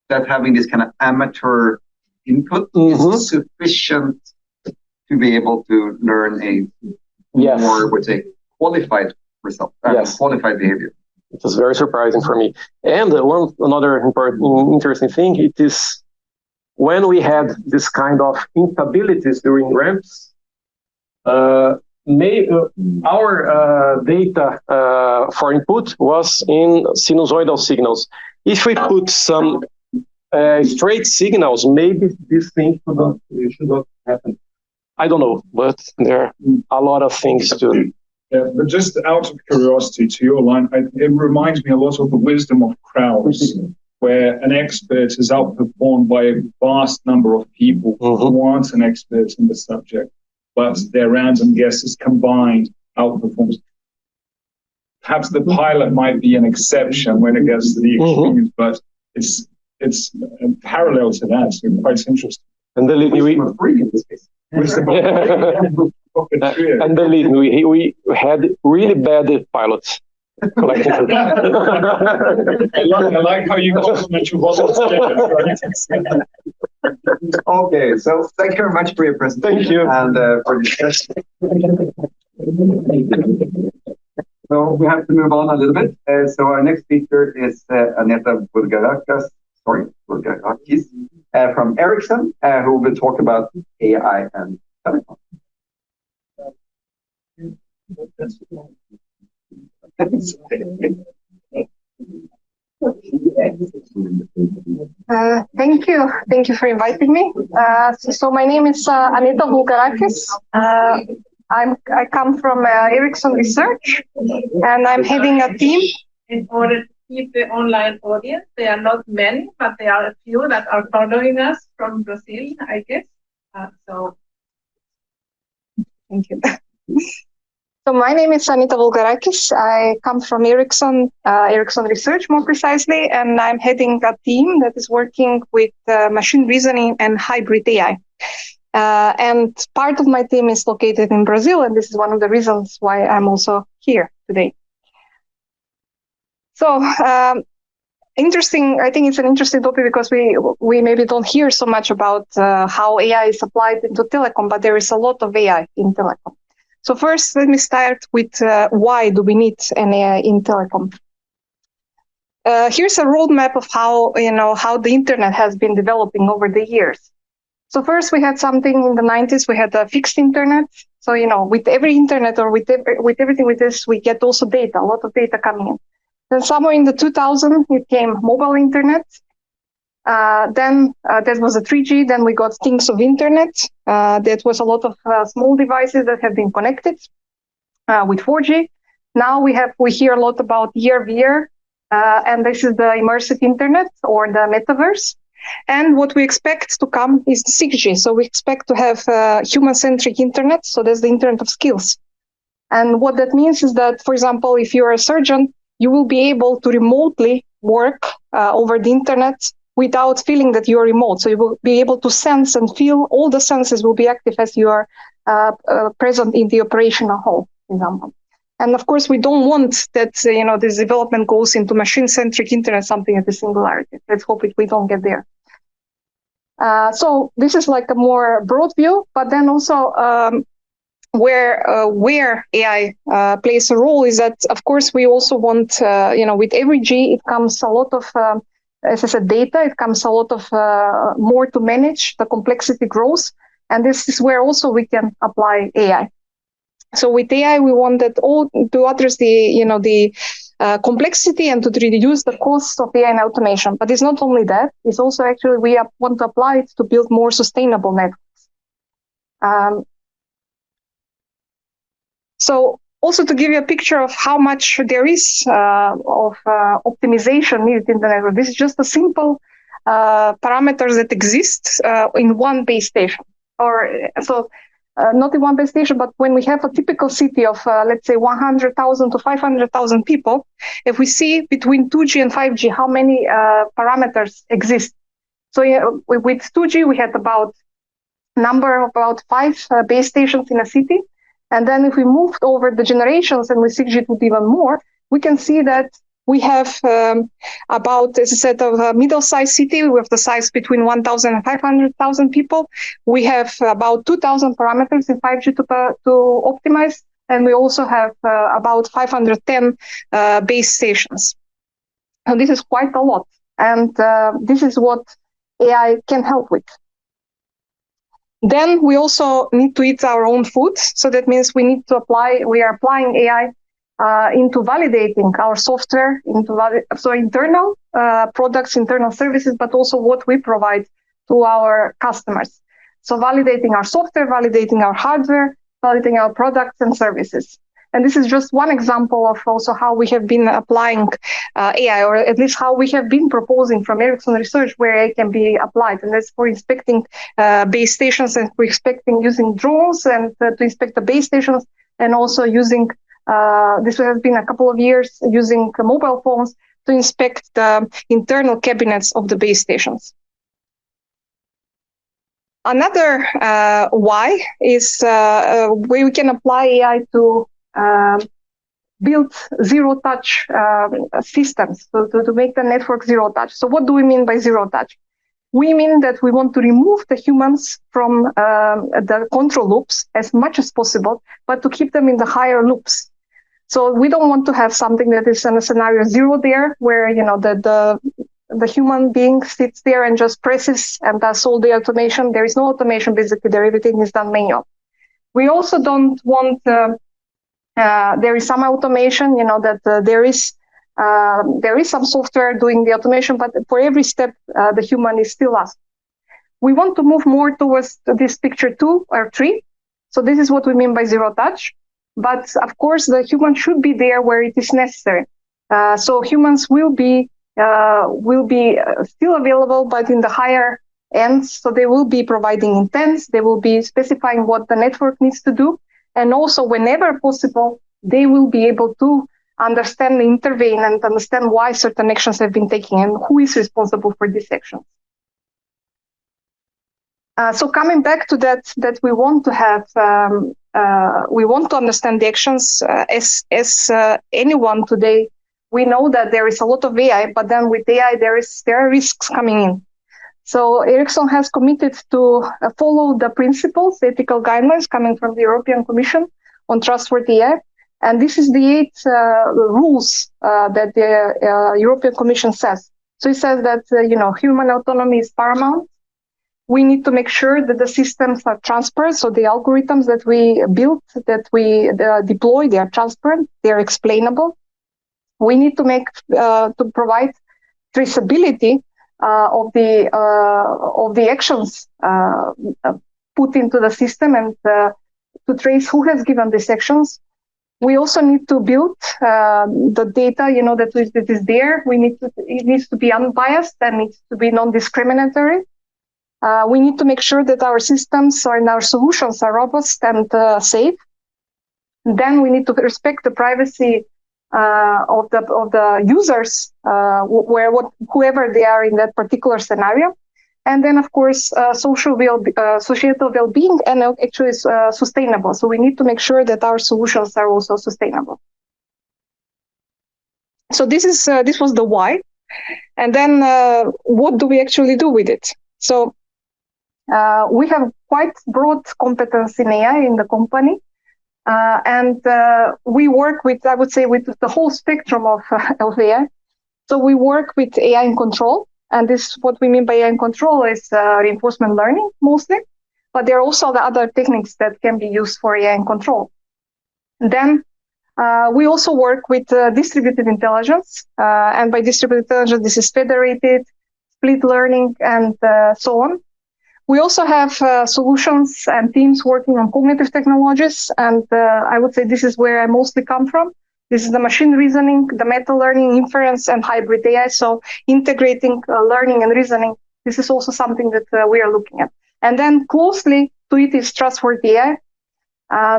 that having this kind of amateur input is sufficient to be able to learn a more, would say, qualified result, qualified behavior? It was very surprising for me. And another interesting thing, it is when we had this kind of instabilities during ramps, our data for input was in sinusoidal signals. If we put some straight signals, maybe this thing should not happen. I don't know, but there are a lot of things to. Yeah, but just out of curiosity, to your line, it reminds me a lot of the wisdom of crowds, where an expert is outperformed by a vast number of people who aren't an expert in the subject, but their random guesses combined outperforms. Perhaps the pilot might be an exception when it gets to the extremes, but it's parallel to that, so quite interesting. And believe me, and believe me, we had really bad pilots. I like how you compliment your volunteers. Okay, so thank you very much for your presentation. Thank you. And for discussion. So we have to move on a little bit. So our next speaker is Aneta Bulgarakis from Ericsson, who will talk about AI and telecom. Thank you. Thank you for inviting me. So my name is Aneta Bulgarakis. I come from Ericsson Research, and I'm heading a team. In order to keep the online audience, there are not many, but there are a few that are following us from Brazil, I guess. Thank you. So my name is Aneta Bulgarakis. I come from Ericsson Research, more precisely, and I'm heading a team that is working with machine reasoning and hybrid AI. And part of my team is located in Brazil, and this is one of the reasons why I'm also here today. So interesting. I think it's an interesting topic because we maybe don't hear so much about how AI is applied into telecom, but there is a lot of AI in telecom. So first, let me start with why do we need an AI in telecom? Here's a roadmap of how the internet has been developing over the years. So first, we had something in the 90s. We had a fixed internet. So with every internet or with everything with this, we get also data, a lot of data coming in. Then somewhere in the 2000s, it came mobile internet. Then there was a 3G. Then we got things of internet. That was a lot of small devices that have been connected with 4G. Now we hear a lot about year-over-year. and this is the immersive internet or the metaverse. And what we expect to come is the 6G. So we expect to have human-centric internet. So that's the internet of skills. And what that means is that, for example, if you're a surgeon, you will be able to remotely work over the internet without feeling that you're remote. So you will be able to sense and feel. All the senses will be active as you are present in the operational hall, for example. And of course, we don't want that this development goes into machine-centric internet, something at the singularity. Let's hope we don't get there. So this is like a more broad view, but then also where AI plays a role is that, of course, we also want, with every G, it comes a lot of, as I said, data. It comes a lot of more to manage. The complexity grows, and this is where also we can apply AI. So with AI, we want that all to address the complexity and to reduce the cost of AI and automation. But it's not only that; it's also actually we want to apply it to build more sustainable networks. So also to give you a picture of how much there is of optimization needed in the network. This is just a simple parameters that exist in one base station, not in one base station, but when we have a typical city of, let's say, 100,000 to 500,000 people, if we see between 2G and 5G, how many parameters exist. So with 2G, we had about 5 base stations in a city. And then if we moved over the generations and with 6G it would be even more, we can see that we have about, as I said, a middle-sized city with the size between 1,000 and 500,000 people. We have about 2,000 parameters in 5G to optimize, and we also have about 510 base stations. So this is quite a lot, and this is what AI can help with. Then we also need to eat our own food. So that means we are applying AI into validating our software, so internal products, internal services, but also what we provide to our customers. So validating our software, validating our hardware, validating our products and services. And this is just one example of also how we have been applying AI, or at least how we have been proposing from Ericsson Research where AI can be applied. And that's for inspecting base stations, and for using drones and to inspect the base stations, and also using, this has been a couple of years, using mobile phones to inspect the internal cabinets of the base stations. Another why is where we can apply AI to build zero-touch systems, to make the network zero-touch. So what do we mean by zero-touch? We mean that we want to remove the humans from the control loops as much as possible, but to keep them in the higher loops. So we don't want to have something that is in a scenario 0 there, where the human being sits there and just presses and does all the automation. There is no automation basically there; everything is done manual. We also don't want. There is some automation, that there is some software doing the automation, but for every step, the human is still asked. We want to move more towards this picture 2 or 3. So this is what we mean by zero touch. But of course, the human should be there where it is necessary. So humans will be still available, but in the higher ends. So they will be providing intents. They will be specifying what the network needs to do. And also, whenever possible, they will be able to understand, intervene, and understand why certain actions have been taken and who is responsible for these actions. So coming back to that we want to have, we want to understand the actions as anyone today. We know that there is a lot of AI, but then with AI, there are risks coming in. So Ericsson has committed to follow the principles, ethical guidelines coming from the European Commission on trustworthy AI. And this is the 8 rules that the European Commission says. So it says that, human autonomy is paramount. We need to make sure that the systems are transparent. So the algorithms that we build, that we deploy, they are transparent, they are explainable. We need to provide traceability of the actions put into the system, and to trace who has given these actions. We also need to build the data, that is there. It needs to be unbiased and needs to be non-discriminatory. We need to make sure that our systems and our solutions are robust and safe. And then we need to respect the privacy of the users, whoever they are in that particular scenario. And then, of course, societal well-being and actually sustainable. So we need to make sure that our solutions are also sustainable. So this was the why. And then what do we actually do with it? So we have quite broad competence in AI in the company. And we work with, I would say, with the whole spectrum of AI. So we work with AI in control. And this, what we mean by AI in control is reinforcement learning mostly. But there are also the other techniques that can be used for AI in control. And then we also work with distributed intelligence. And by distributed intelligence, this is federated, split learning, and so on. We also have solutions and teams working on cognitive technologies. And I would say this is where I mostly come from. This is the machine reasoning, the meta learning, inference, and hybrid AI. So integrating learning and reasoning, this is also something that we are looking at. And then closely to it is trustworthy AI.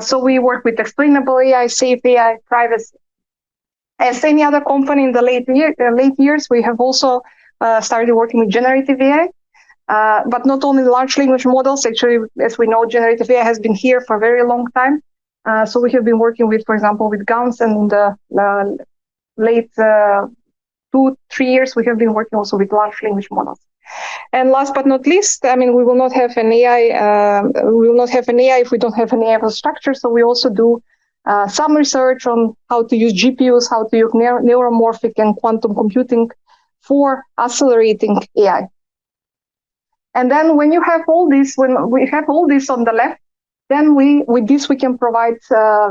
So we work with explainable AI, safe AI, privacy. As any other company in the late years, we have also started working with generative AI. But not only large language models. Actually, as we know, generative AI has been here for a very long time. So we have been working with, for example, with GANs, and in the late 2-3 years, we have been working also with large language models. And last but not least, I mean, we will not have an AI. We will not have an AI if we don't have an AI infrastructure. So we also do some research on how to use GPUs, how to use neuromorphic and quantum computing for accelerating AI. And then when you have all this, when we have all this on the left, then with this we can provide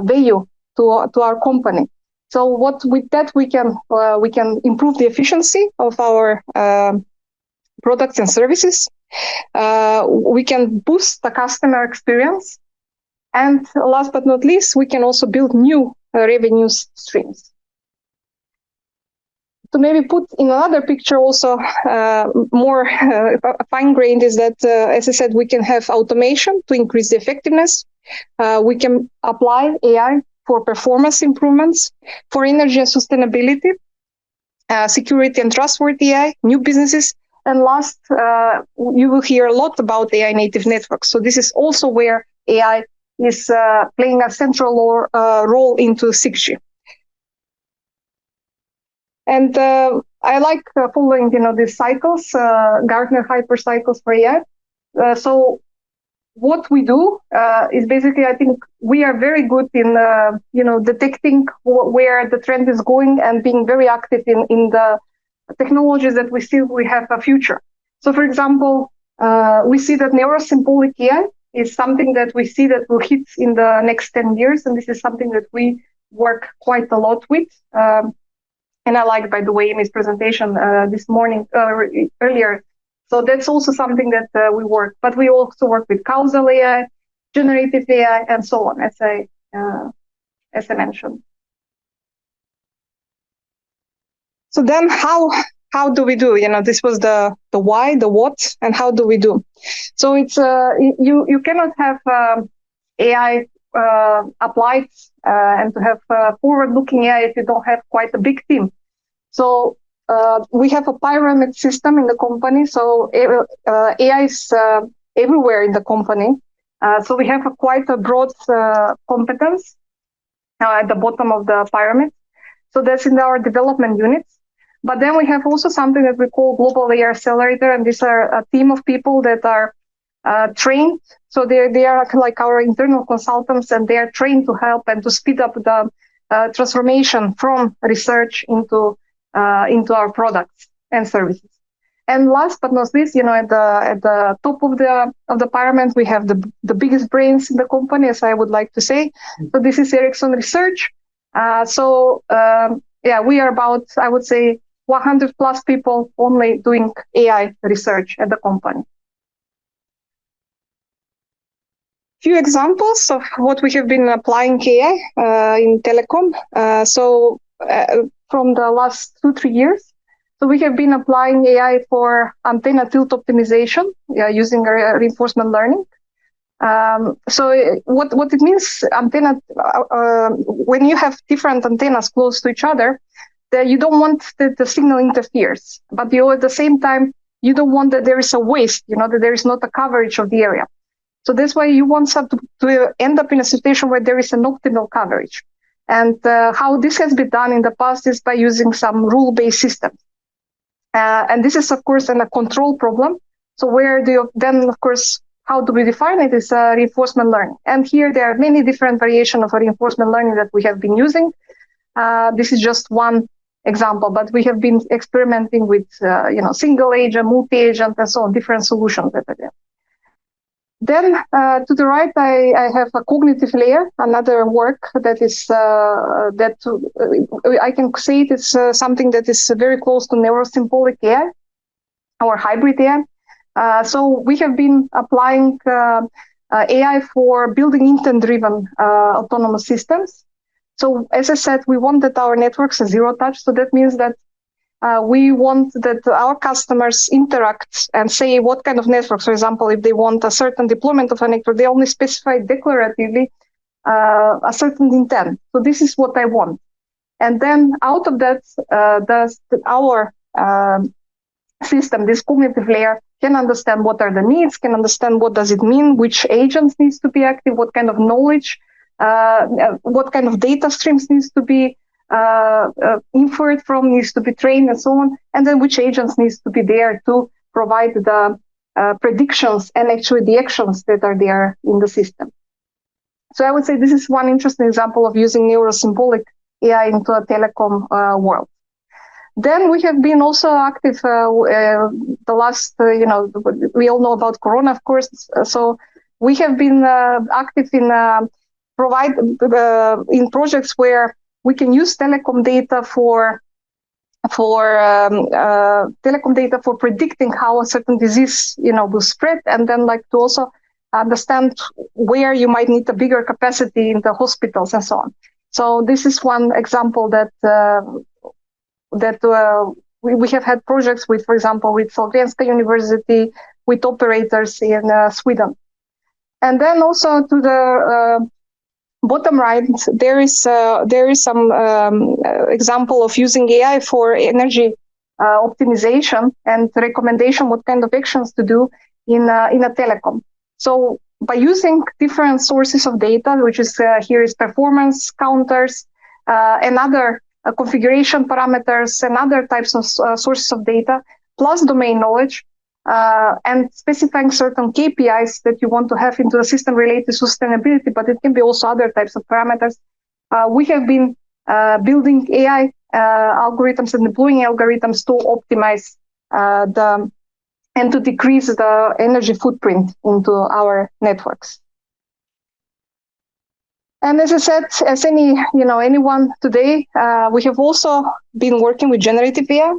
value to our company. So with that we can improve the efficiency of our products and services. We can boost the customer experience, and last but not least, we can also build new revenue streams. To maybe put in another picture also more fine-grained is that, as I said, we can have automation to increase the effectiveness. We can apply AI for performance improvements, for energy and sustainability, security and trustworthy AI, new businesses. And last, you will hear a lot about AI native networks. So this is also where AI is playing a central role into 6G. And I like following, these cycles, Gartner hypercycles for AI. So what we do is basically, I think we are very good in, detecting where the trend is going and being very active in the technologies that we see we have a future. So, for example, we see that neurosymbolic AI is something that we see that will hit in the next 10 years. And this is something that we work quite a lot with. And I like, by the way, Amy's presentation this morning, earlier. So that's also something that we work. But we also work with causal AI, generative AI, and so on, as I mentioned. So then how do we do? This was the why, the what, and how do we do? So it's you cannot have AI applied and to have forward-looking AI if you don't have quite a big team. So we have a pyramid system in the company. So AI is everywhere in the company. So we have quite a broad competence at the bottom of the pyramid. So that's in our development units. But then we have also something that we call Global AI Accelerator, and these are a team of people that are trained. So they are like our internal consultants, and they are trained to help and to speed up the transformation from research into our products and services. And last but not least, at the top of the pyramid, we have the biggest brains in the company, as I would like to say. So this is Ericsson Research. We are about, I would say, 100 plus people only doing AI research at the company. few examples of what we have been applying AI in telecom. From the last 2-3 years, so we have been applying AI for antenna tilt optimization using reinforcement learning. So what it means, antenna, when you have different antennas close to each other, that you don't want that the signal interferes, but you at the same time you don't want that there is a waste, that there is not a coverage of the area. So that's why you want to end up in a situation where there is an optimal coverage. And how this has been done in the past is by using some rule-based systems. And this is, of course, a control problem. So where do you then, of course, how do we define it is reinforcement learning. And here there are many different variations of reinforcement learning that we have been using. This is just one example, but we have been experimenting with, single agent, multi-agent, and so on, different solutions that are there. Then to the right, I have a cognitive layer, another work that is I can say it is something that is very close to neurosymbolic AI or hybrid AI. So we have been applying AI for building intent-driven autonomous systems. So as I said, we want that our networks are zero touch. So that means that we want that our customers interact and say what kind of networks. For example, if they want a certain deployment of a network, they only specify declaratively a certain intent. So this is what I want. And then out of that, our system, this cognitive layer, can understand what are the needs, can understand what does it mean, which agents needs to be active, what kind of knowledge, what kind of data streams needs to be inferred from, needs to be trained, and so on, and then which agents needs to be there to provide the predictions and actually the actions that are there in the system. So I would say this is one interesting example of using neurosymbolic AI into a telecom world. Then we have been also active the last, we all know about Corona, of course. So we have been active in in projects where we can use telecom data for predicting how a certain disease, will spread, and then to also understand where you might need a bigger capacity in the hospitals and so on. So this is one example that we have had projects with, for example, with Sahlgrenska University, with operators in Sweden. And then also to the bottom right, there is some example of using AI for energy optimization and recommendation what kind of actions to do in a telecom. So by using different sources of data, which is here is performance counters and other configuration parameters and other types of sources of data, plus domain knowledge, and specifying certain KPIs that you want to have into the system related to sustainability, but it can be also other types of parameters. We have been building AI algorithms and deploying algorithms to optimize and to decrease the energy footprint into our networks. And as I said, as anyone today, we have also been working with generative AI.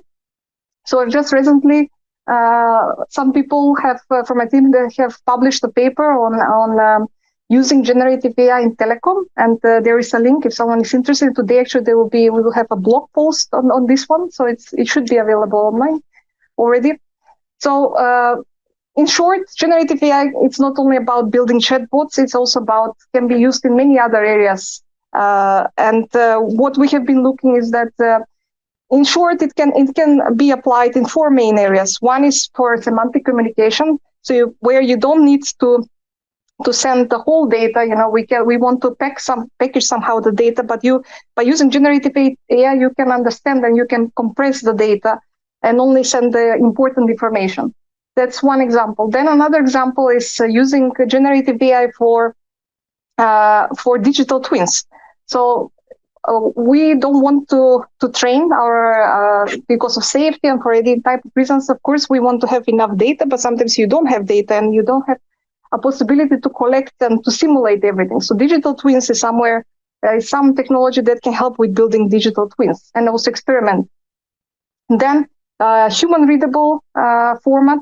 So just recently, some people have from my team that have published a paper on using generative AI in telecom, and there is a link if someone is interested. Today, actually, we will have a blog post on this one, so it should be available online already. So in short, generative AI, it's not only about building chatbots, it's also can be used in many other areas. And what we have been looking is that in short, it can be applied in 4 main areas. One is for semantic communication, so where you don't need to send the whole data. We want to package somehow the data, but by using generative AI, you can understand and you can compress the data and only send the important information. That's one example. Then another example is using generative AI for digital twins. So we don't want to train our because of safety and for any type of reasons. Of course, we want to have enough data, but sometimes you don't have data and you don't have a possibility to collect and to simulate everything. So digital twins is some technology that can help with building digital twins and also experiment. Then human readable format.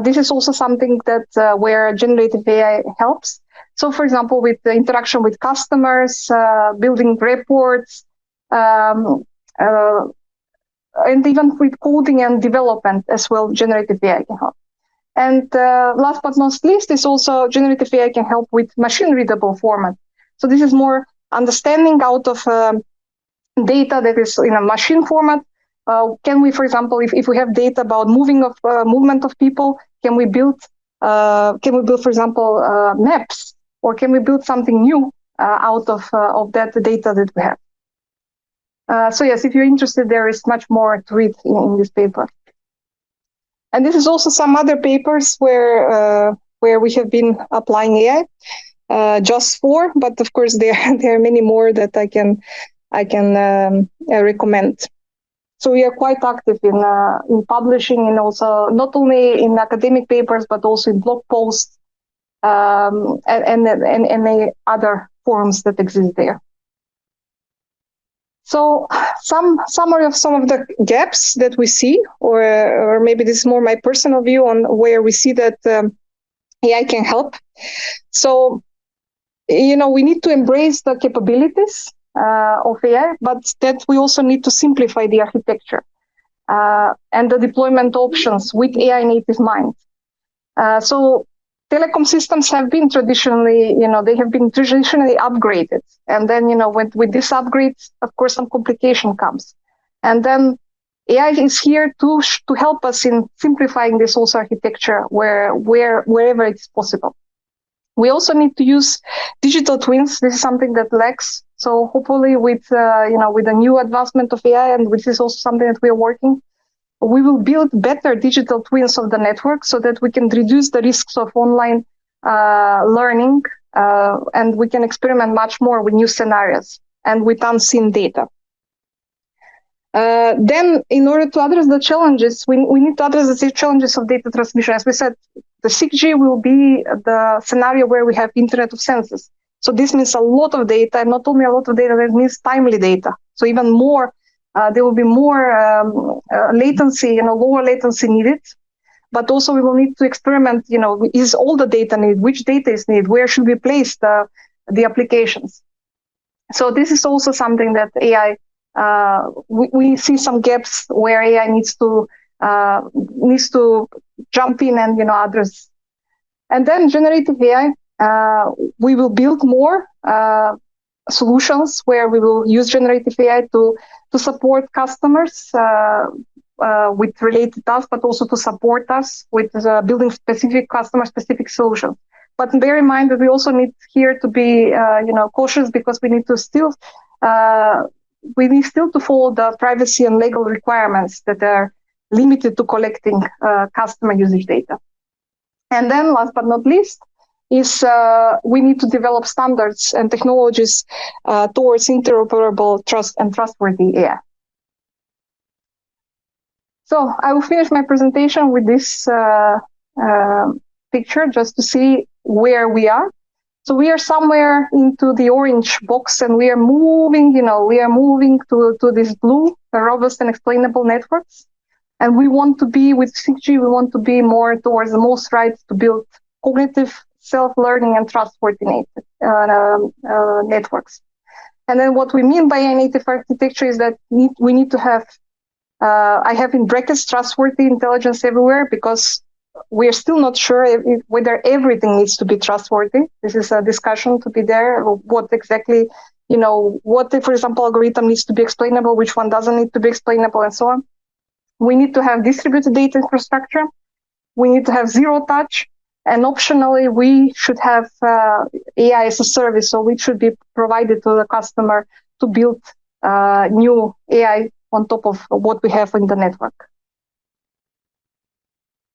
This is also something that where generative AI helps. So, for example, with the interaction with customers, building reports, and even with coding and development as well, generative AI can help. And last but not least is also generative AI can help with machine-readable format. So this is more understanding out of data that is in a machine format. Can we, for example, if we have data about movement of people, can we build, for example, maps, or can we build something new out of that data that we have? So yes, if you're interested, there is much more to read in this paper. And this is also some other papers where we have been applying AI. Just 4, but of course there are many more that I can recommend. So we are quite active in publishing, and also not only in academic papers but also in blog posts and the other forums that exist there. So summary of some of the gaps that we see, or maybe this is more my personal view on where we see that AI can help. So, we need to embrace the capabilities of AI, but that we also need to simplify the architecture and the deployment options with AI native mind. So telecom systems have been traditionally, upgraded. And then, with this upgrades, of course, some complication comes. And then AI is here to help us in simplifying this also architecture wherever it's possible. We also need to use digital twins. This is something that lacks. So hopefully with the new advancement of AI, and which is also something that we are working, we will build better digital twins of the network so that we can reduce the risks of online learning, and we can experiment much more with new scenarios and with unseen data. Then, in order to address the challenges, we need to address the challenges of data transmission. As we said, the 6G will be the scenario where we have Internet of Senses. So this means a lot of data, and not only a lot of data, that means timely data. So even more, there will be more latency, lower latency needed. But also we will need to experiment, is all the data needed? Which data is needed? Where should we place the applications? So this is also something that AI, we see some gaps where AI needs to jump in and address. And then generative AI, we will build more solutions where we will use generative AI to support customers with related tasks, but also to support us with building specific customer-specific solutions. But bear in mind that we also need here to be cautious, because we need still to follow the privacy and legal requirements that are limited to collecting customer usage data. And then last but not least is we need to develop standards and technologies towards interoperable, trustworthy AI. So I will finish my presentation with this picture just to see where we are. So we are somewhere into the orange box, and we are moving, to this blue, robust and explainable networks. And we want to be, with 6G, we want to be more towards the most right to build cognitive, self-learning, and trustworthy networks. And then what we mean by a native architecture is that we need to have, I have in brackets, trustworthy intelligence everywhere, because we are still not sure whether everything needs to be trustworthy. This is a discussion to be there. What exactly, what, for example, algorithm needs to be explainable, which one doesn't need to be explainable, and so on. We need to have distributed data infrastructure. We need to have zero touch. And optionally, we should have AI as a service. So it should be provided to the customer to build new AI on top of what we have in the network.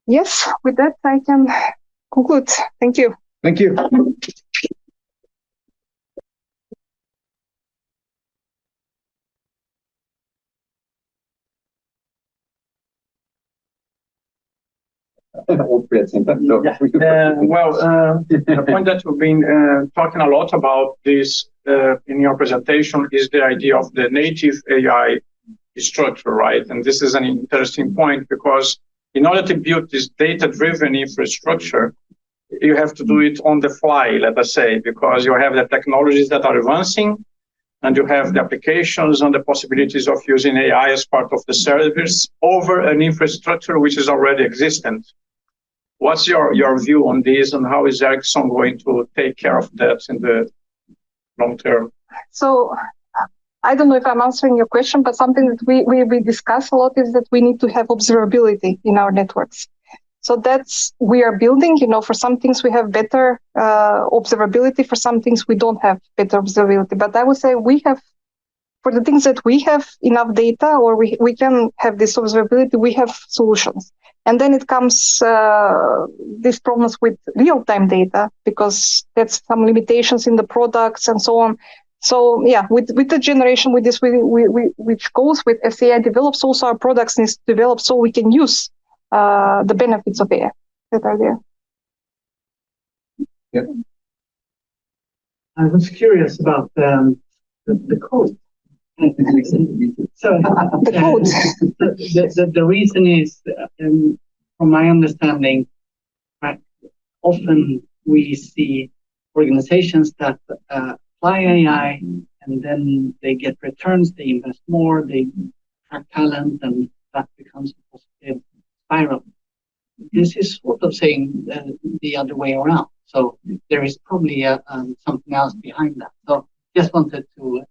Yes, with that, I can conclude. Thank you. Thank you. The point that you've been talking a lot about this in your presentation is the idea of the native AI structure, right? And this is an interesting point, because in order to build this data-driven infrastructure, you have to do it on the fly, let us say, because you have the technologies that are advancing, and you have the applications and the possibilities of using AI as part of the service over an infrastructure which is already existent. What's your view on this, and how is Ericsson going to take care of that in the long term? So I don't know if I'm answering your question, but something that we discuss a lot is that we need to have observability in our networks. So that's we are building, for some things we have better observability, for some things we don't have better observability. But I would say we have, for the things that we have enough data or we can have this observability, we have solutions. And then it comes these problems with real-time data, because that's some limitations in the products and so on. So yeah, with the generation with this, which goes with as AI develops, also our products needs to develop so we can use the benefits of AI that are there. Yeah. I was curious about the code. So the code. The reason is, from my understanding, often we see organizations that apply AI and then they get returns, they invest more, they attract talent, and that becomes a positive spiral. This is sort of saying the other way around. So there is probably something else behind that. So just wanted to.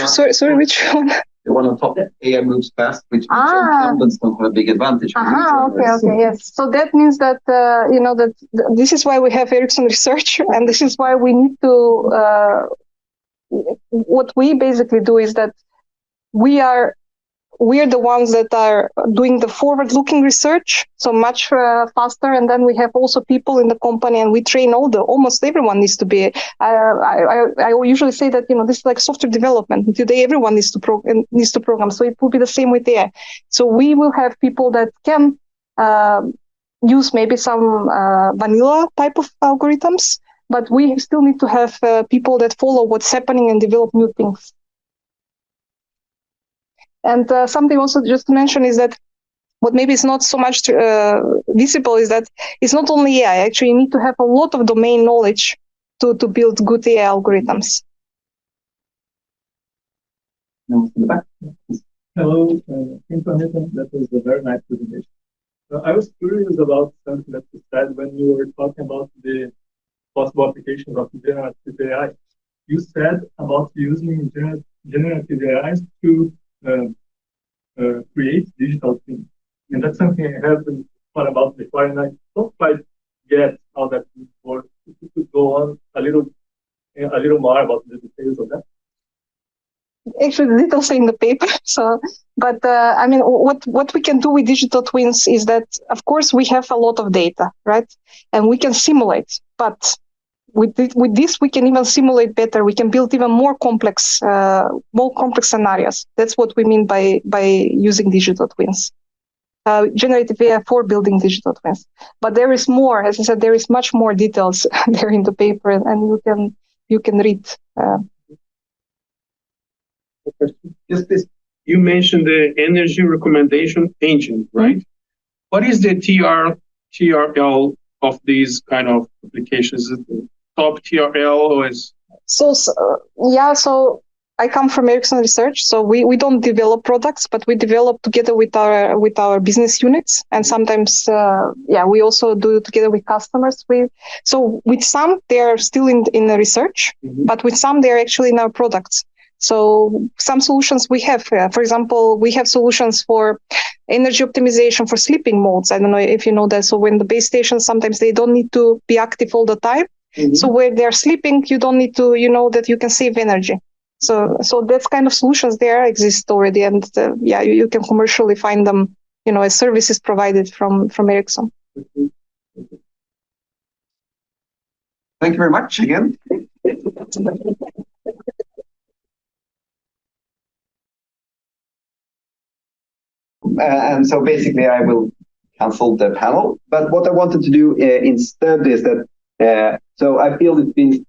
Sorry, which one? The one on top. AI moves fast, which means incumbents don't have a big advantage. Okay, yes. So that means that that this is why we have Ericsson Research, and this is why we need to. What we basically do is that we are the ones that are doing the forward-looking research, so much faster. And then we have also people in the company, and we train almost everyone needs to be. I usually say that this is like software development. Today, everyone needs to program. So it will be the same with AI. So we will have people that can use maybe some vanilla type of algorithms, but we still need to have people that follow what's happening and develop new things. And something also just to mention is that what maybe is not so much visible is that it's not only AI. Actually, you need to have a lot of domain knowledge to build good AI algorithms. Hello, that was a very nice presentation. So I was curious about something that you said when you were talking about the possible applications of generative AI. You said about using generative AI to create digital things, and that's something I haven't thought about before, and I don't quite get how that works. If you could go on a little more about the details of that. Actually, little say in the paper. So, but I mean, what we can do with digital twins is that, of course, we have a lot of data, right, and we can simulate, but with this, we can even simulate better. We can build even more complex scenarios. That's what we mean by using digital twins. Generative AI for building digital twins. But there is more. As I said, there is much more details there in the paper, and you can read. Just this. You mentioned the energy recommendation engine, right? Mm-hmm. What is the TRL of these kind of applications? Is it top TRL or is? So I come from Ericsson Research, so we don't develop products, but we develop together with our business units, and sometimes we also do together with customers. So with some they are still in the research, mm-hmm. but with some they are actually in our products. So some solutions we have, for example, we have solutions for energy optimization for sleeping modes. I don't know if you know that. So when the base stations, sometimes they don't need to be active all the time. Mm-hmm. So where they're sleeping, you don't need to, that you can save energy. So that's kind of solutions there exist already. And you can commercially find them, as services provided from Ericsson. Thank you very much again. And so basically I will cancel the panel. But what I wanted to do instead is that, so I feel it's been,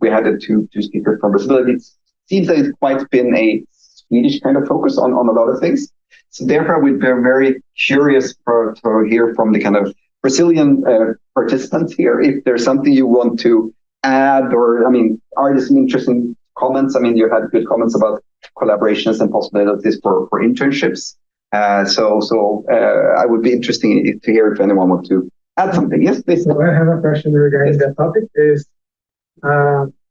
we had the two speakers from Brazil. It seems that it's quite been a Swedish kind of focus on a lot of things. So therefore, I would be very curious to hear from the kind of Brazilian participants here, if there's something you want to add, or, I mean, are there some interesting comments? I mean, you had good comments about collaborations and possibilities for internships. So I would be interested to hear if anyone wants to add something. Yes, please. So I have a question regarding that topic. Is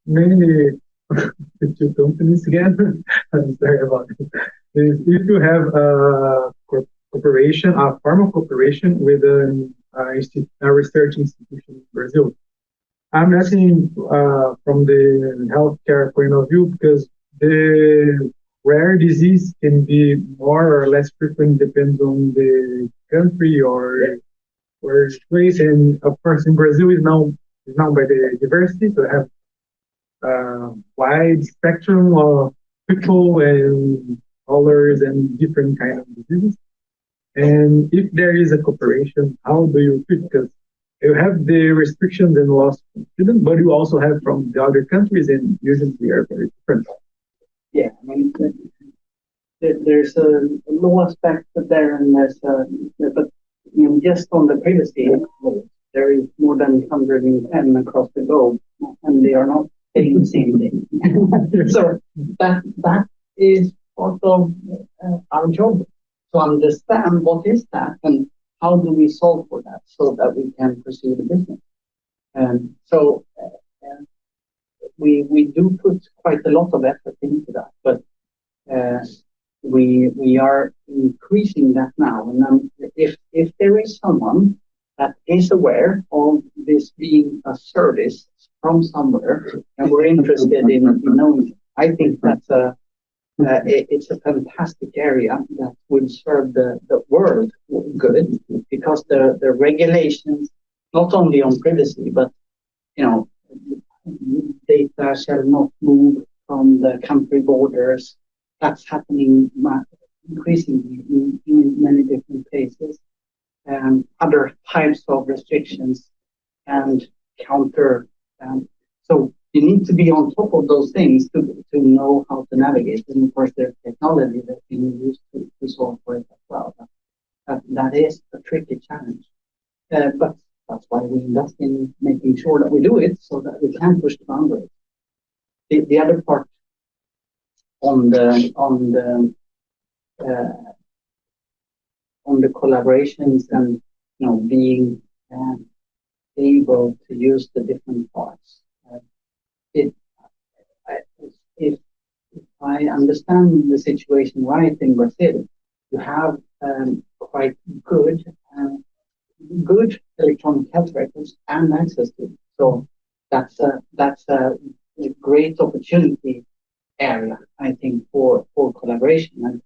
mainly the two companies again. I'm sorry about it. Is if you have a cooperation, a formal cooperation with a research institution in Brazil. I'm asking from the healthcare point of view, because the rare disease can be more or less frequent, depends on the country or place. And of course, in Brazil is now by the diversity, so have wide spectrum of people and colors and different kind of diseases. And if there is a cooperation, how do you fit? Because you have the restrictions and laws from students, but you also have from the other countries, and usually they are very different. Yeah, I mean, there's a law aspect there, and but you know, just on the privacy, there is more than 110 across the globe, and they are not saying the same thing. So that is part of our job, to understand what is that and how do we solve for that so that we can pursue the business. And so we do put quite a lot of effort into that, but we are increasing that now. And if there is someone that is aware of this being a service from somewhere and we're interested in knowing, I think that's it's a fantastic area that would serve the world good, because the regulations, not only on privacy, but you know, data shall not move from the country borders. That's happening increasingly in many different places. Other types of restrictions and counter. So you need to be on top of those things to know how to navigate. And of course, there's technology that can be used to solve for it as well. That is a tricky challenge. But that's why we invest in making sure that we do it so that we can push the boundaries. The other part on the collaborations and being able to use the different parts. If I understand the situation right in Brazil, you have quite good electronic health records and access to it. So that's a great opportunity area, I think, for collaboration.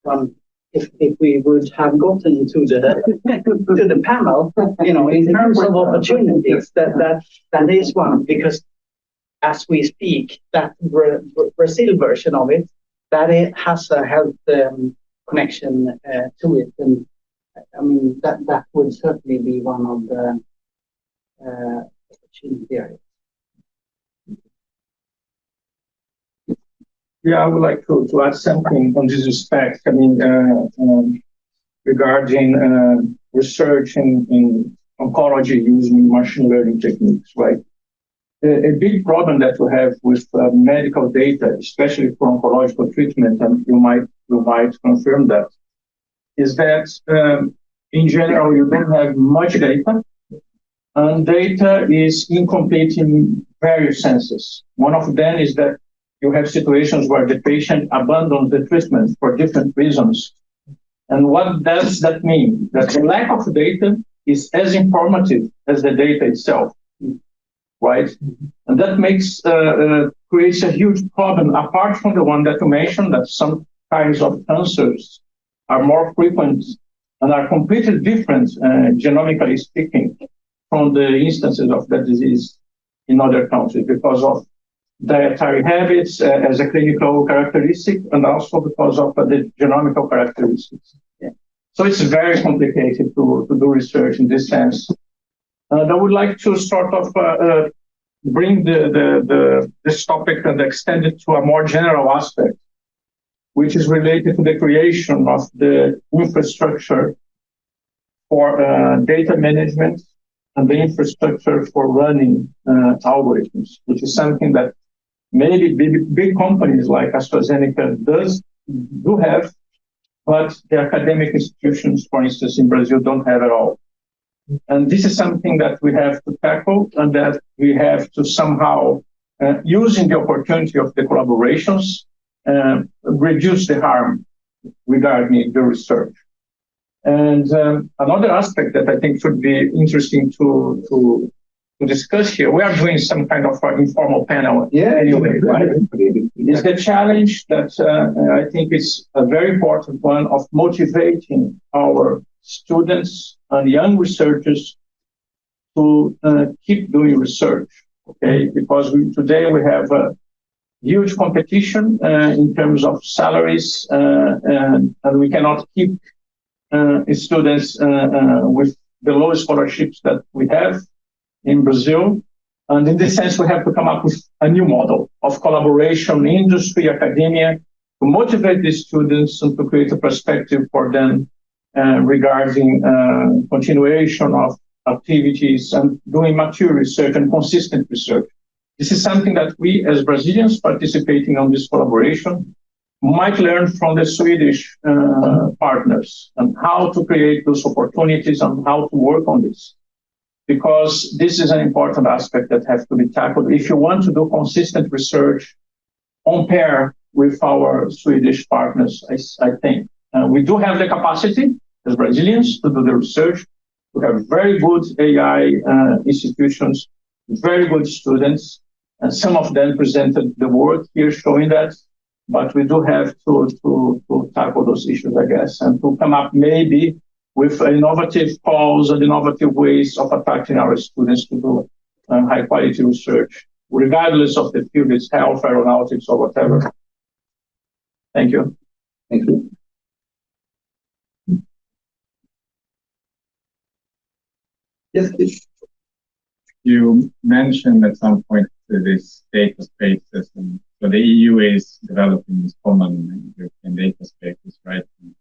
And if we would have gotten to the panel, in terms of opportunities, that is one, because as we speak, that Brazil version of it, that it has a health connection to it, and I mean that would certainly be one of the opportunity areas. Yeah, I would like to add something on this respect. I mean, regarding research in oncology using machine learning techniques, right? A big problem that we have with medical data, especially for oncological treatment, and you might confirm that, is that in general you don't have much data, and data is incomplete in various senses. One of them is that you have situations where the patient abandons the treatment for different reasons. And what does that mean? That the lack of data is as informative as the data itself, right? And that creates a huge problem, apart from the one that you mentioned, that some kinds of cancers are more frequent and are completely different, genomically speaking, from the instances of that disease in other countries because of dietary habits as a clinical characteristic, and also because of the genomical characteristics. Yeah. So it's very complicated to do research in this sense. And I would like to sort of bring this topic and extend it to a more general aspect. which is related to the creation of the infrastructure for data management and the infrastructure for running algorithms, which is something that maybe big companies like AstraZeneca do have, but the academic institutions, for instance, in Brazil, don't have at all. And this is something that we have to tackle, and that we have to somehow, using the opportunity of the collaborations, reduce the harm regarding the research. And another aspect that I think should be interesting to discuss here, we are doing some kind of informal panel anyway, right? Is the challenge that I think is a very important one of motivating our students and young researchers to keep doing research, okay? Because today we have a huge competition in terms of salaries, and we cannot keep students with the lowest scholarships that we have in Brazil. And in this sense, we have to come up with a new model of collaboration, industry, academia, to motivate these students and to create a perspective for them regarding continuation of activities and doing mature research and consistent research. This is something that we, as Brazilians participating on this collaboration, might learn from the Swedish partners and how to create those opportunities and how to work on this. Because this is an important aspect that has to be tackled. If you want to do consistent research on pair with our Swedish partners, I think. We do have the capacity as Brazilians to do the research. We have very good AI institutions, very good students, and some of them presented the work here showing that. But we do have to tackle those issues, I guess, and to come up maybe with innovative calls and innovative ways of attracting our students to do high quality research, regardless of the field, it's health, aeronautics, or whatever. Thank you. Thank you. Yes, please. You mentioned at some point this data spaces, and so the EU is developing this common European data spaces, right? And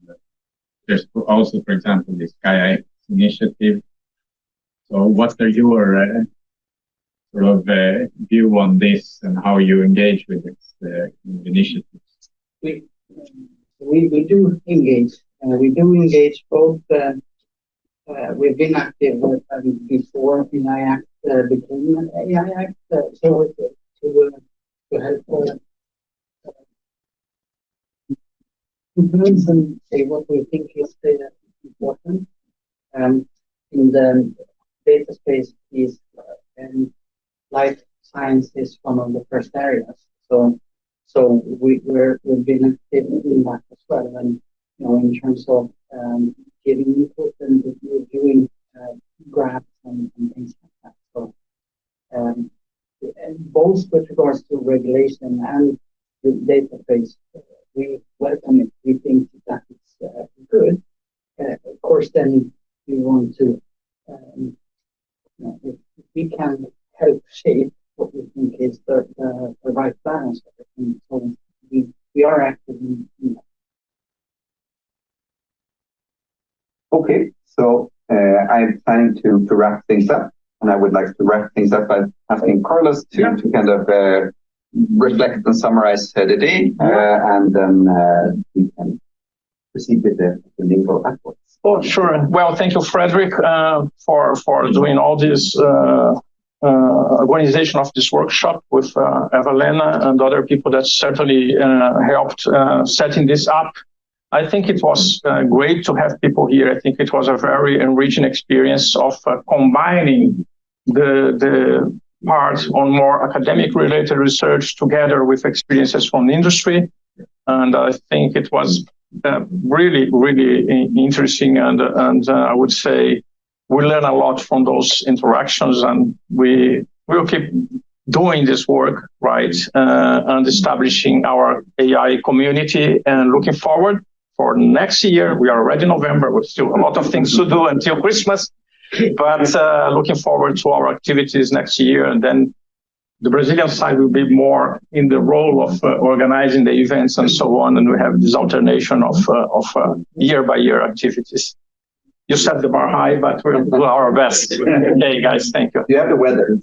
there's also, for example, the Sky initiative. So what are your sort of view on this and how you engage with this initiatives? We do engage. We do engage both. We've been active before in IACT became an AI Act, so to help influence and say what we think is important. In the data space piece, and life science is one of the first areas. So we've been active in that as well, and in terms of giving input and reviewing graphs and things like that. So both with regards to regulation and the database, we welcome it. We think that it's good. Of course, then we want to, if we can help shape what we think is the right balance of it. And so we are active in that. Okay, so I'm planning to wrap things up, and I would like to wrap things up by asking Carlos to kind of reflect and summarize the day, and then we can proceed with the lingo afterwards. Oh, sure. Well, thank you, Frederick, for doing all this organization of this workshop with Evelena and other people that certainly helped setting this up. I think it was great to have people here. I think it was a very enriching experience of combining the part on more academic related research together with experiences from the industry. And I think it was really, really interesting. And I would say we learn a lot from those interactions, and we will keep doing this work, right? And establishing our AI community and looking forward for next year. We are already in November, with still a lot of things to do until Christmas, but looking forward to our activities next year, and then The Brazilian side will be more in the role of organizing the events and so on, and we have this alternation of year-by-year activities. You set the bar high, but we'll do our best. Okay, guys, thank you. You have the weather.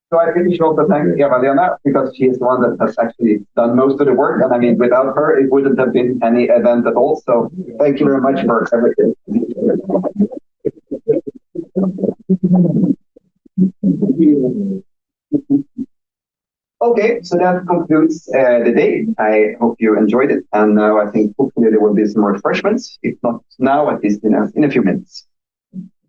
So I really should also thank Eva-Lena, because she is the one that has actually done most of the work. And I mean, without her, it wouldn't have been any event at all. So thank you very much for everything. Okay, so that concludes the day. I hope you enjoyed it. And now I think hopefully there will be some more refreshments. If not now, at least in a few minutes.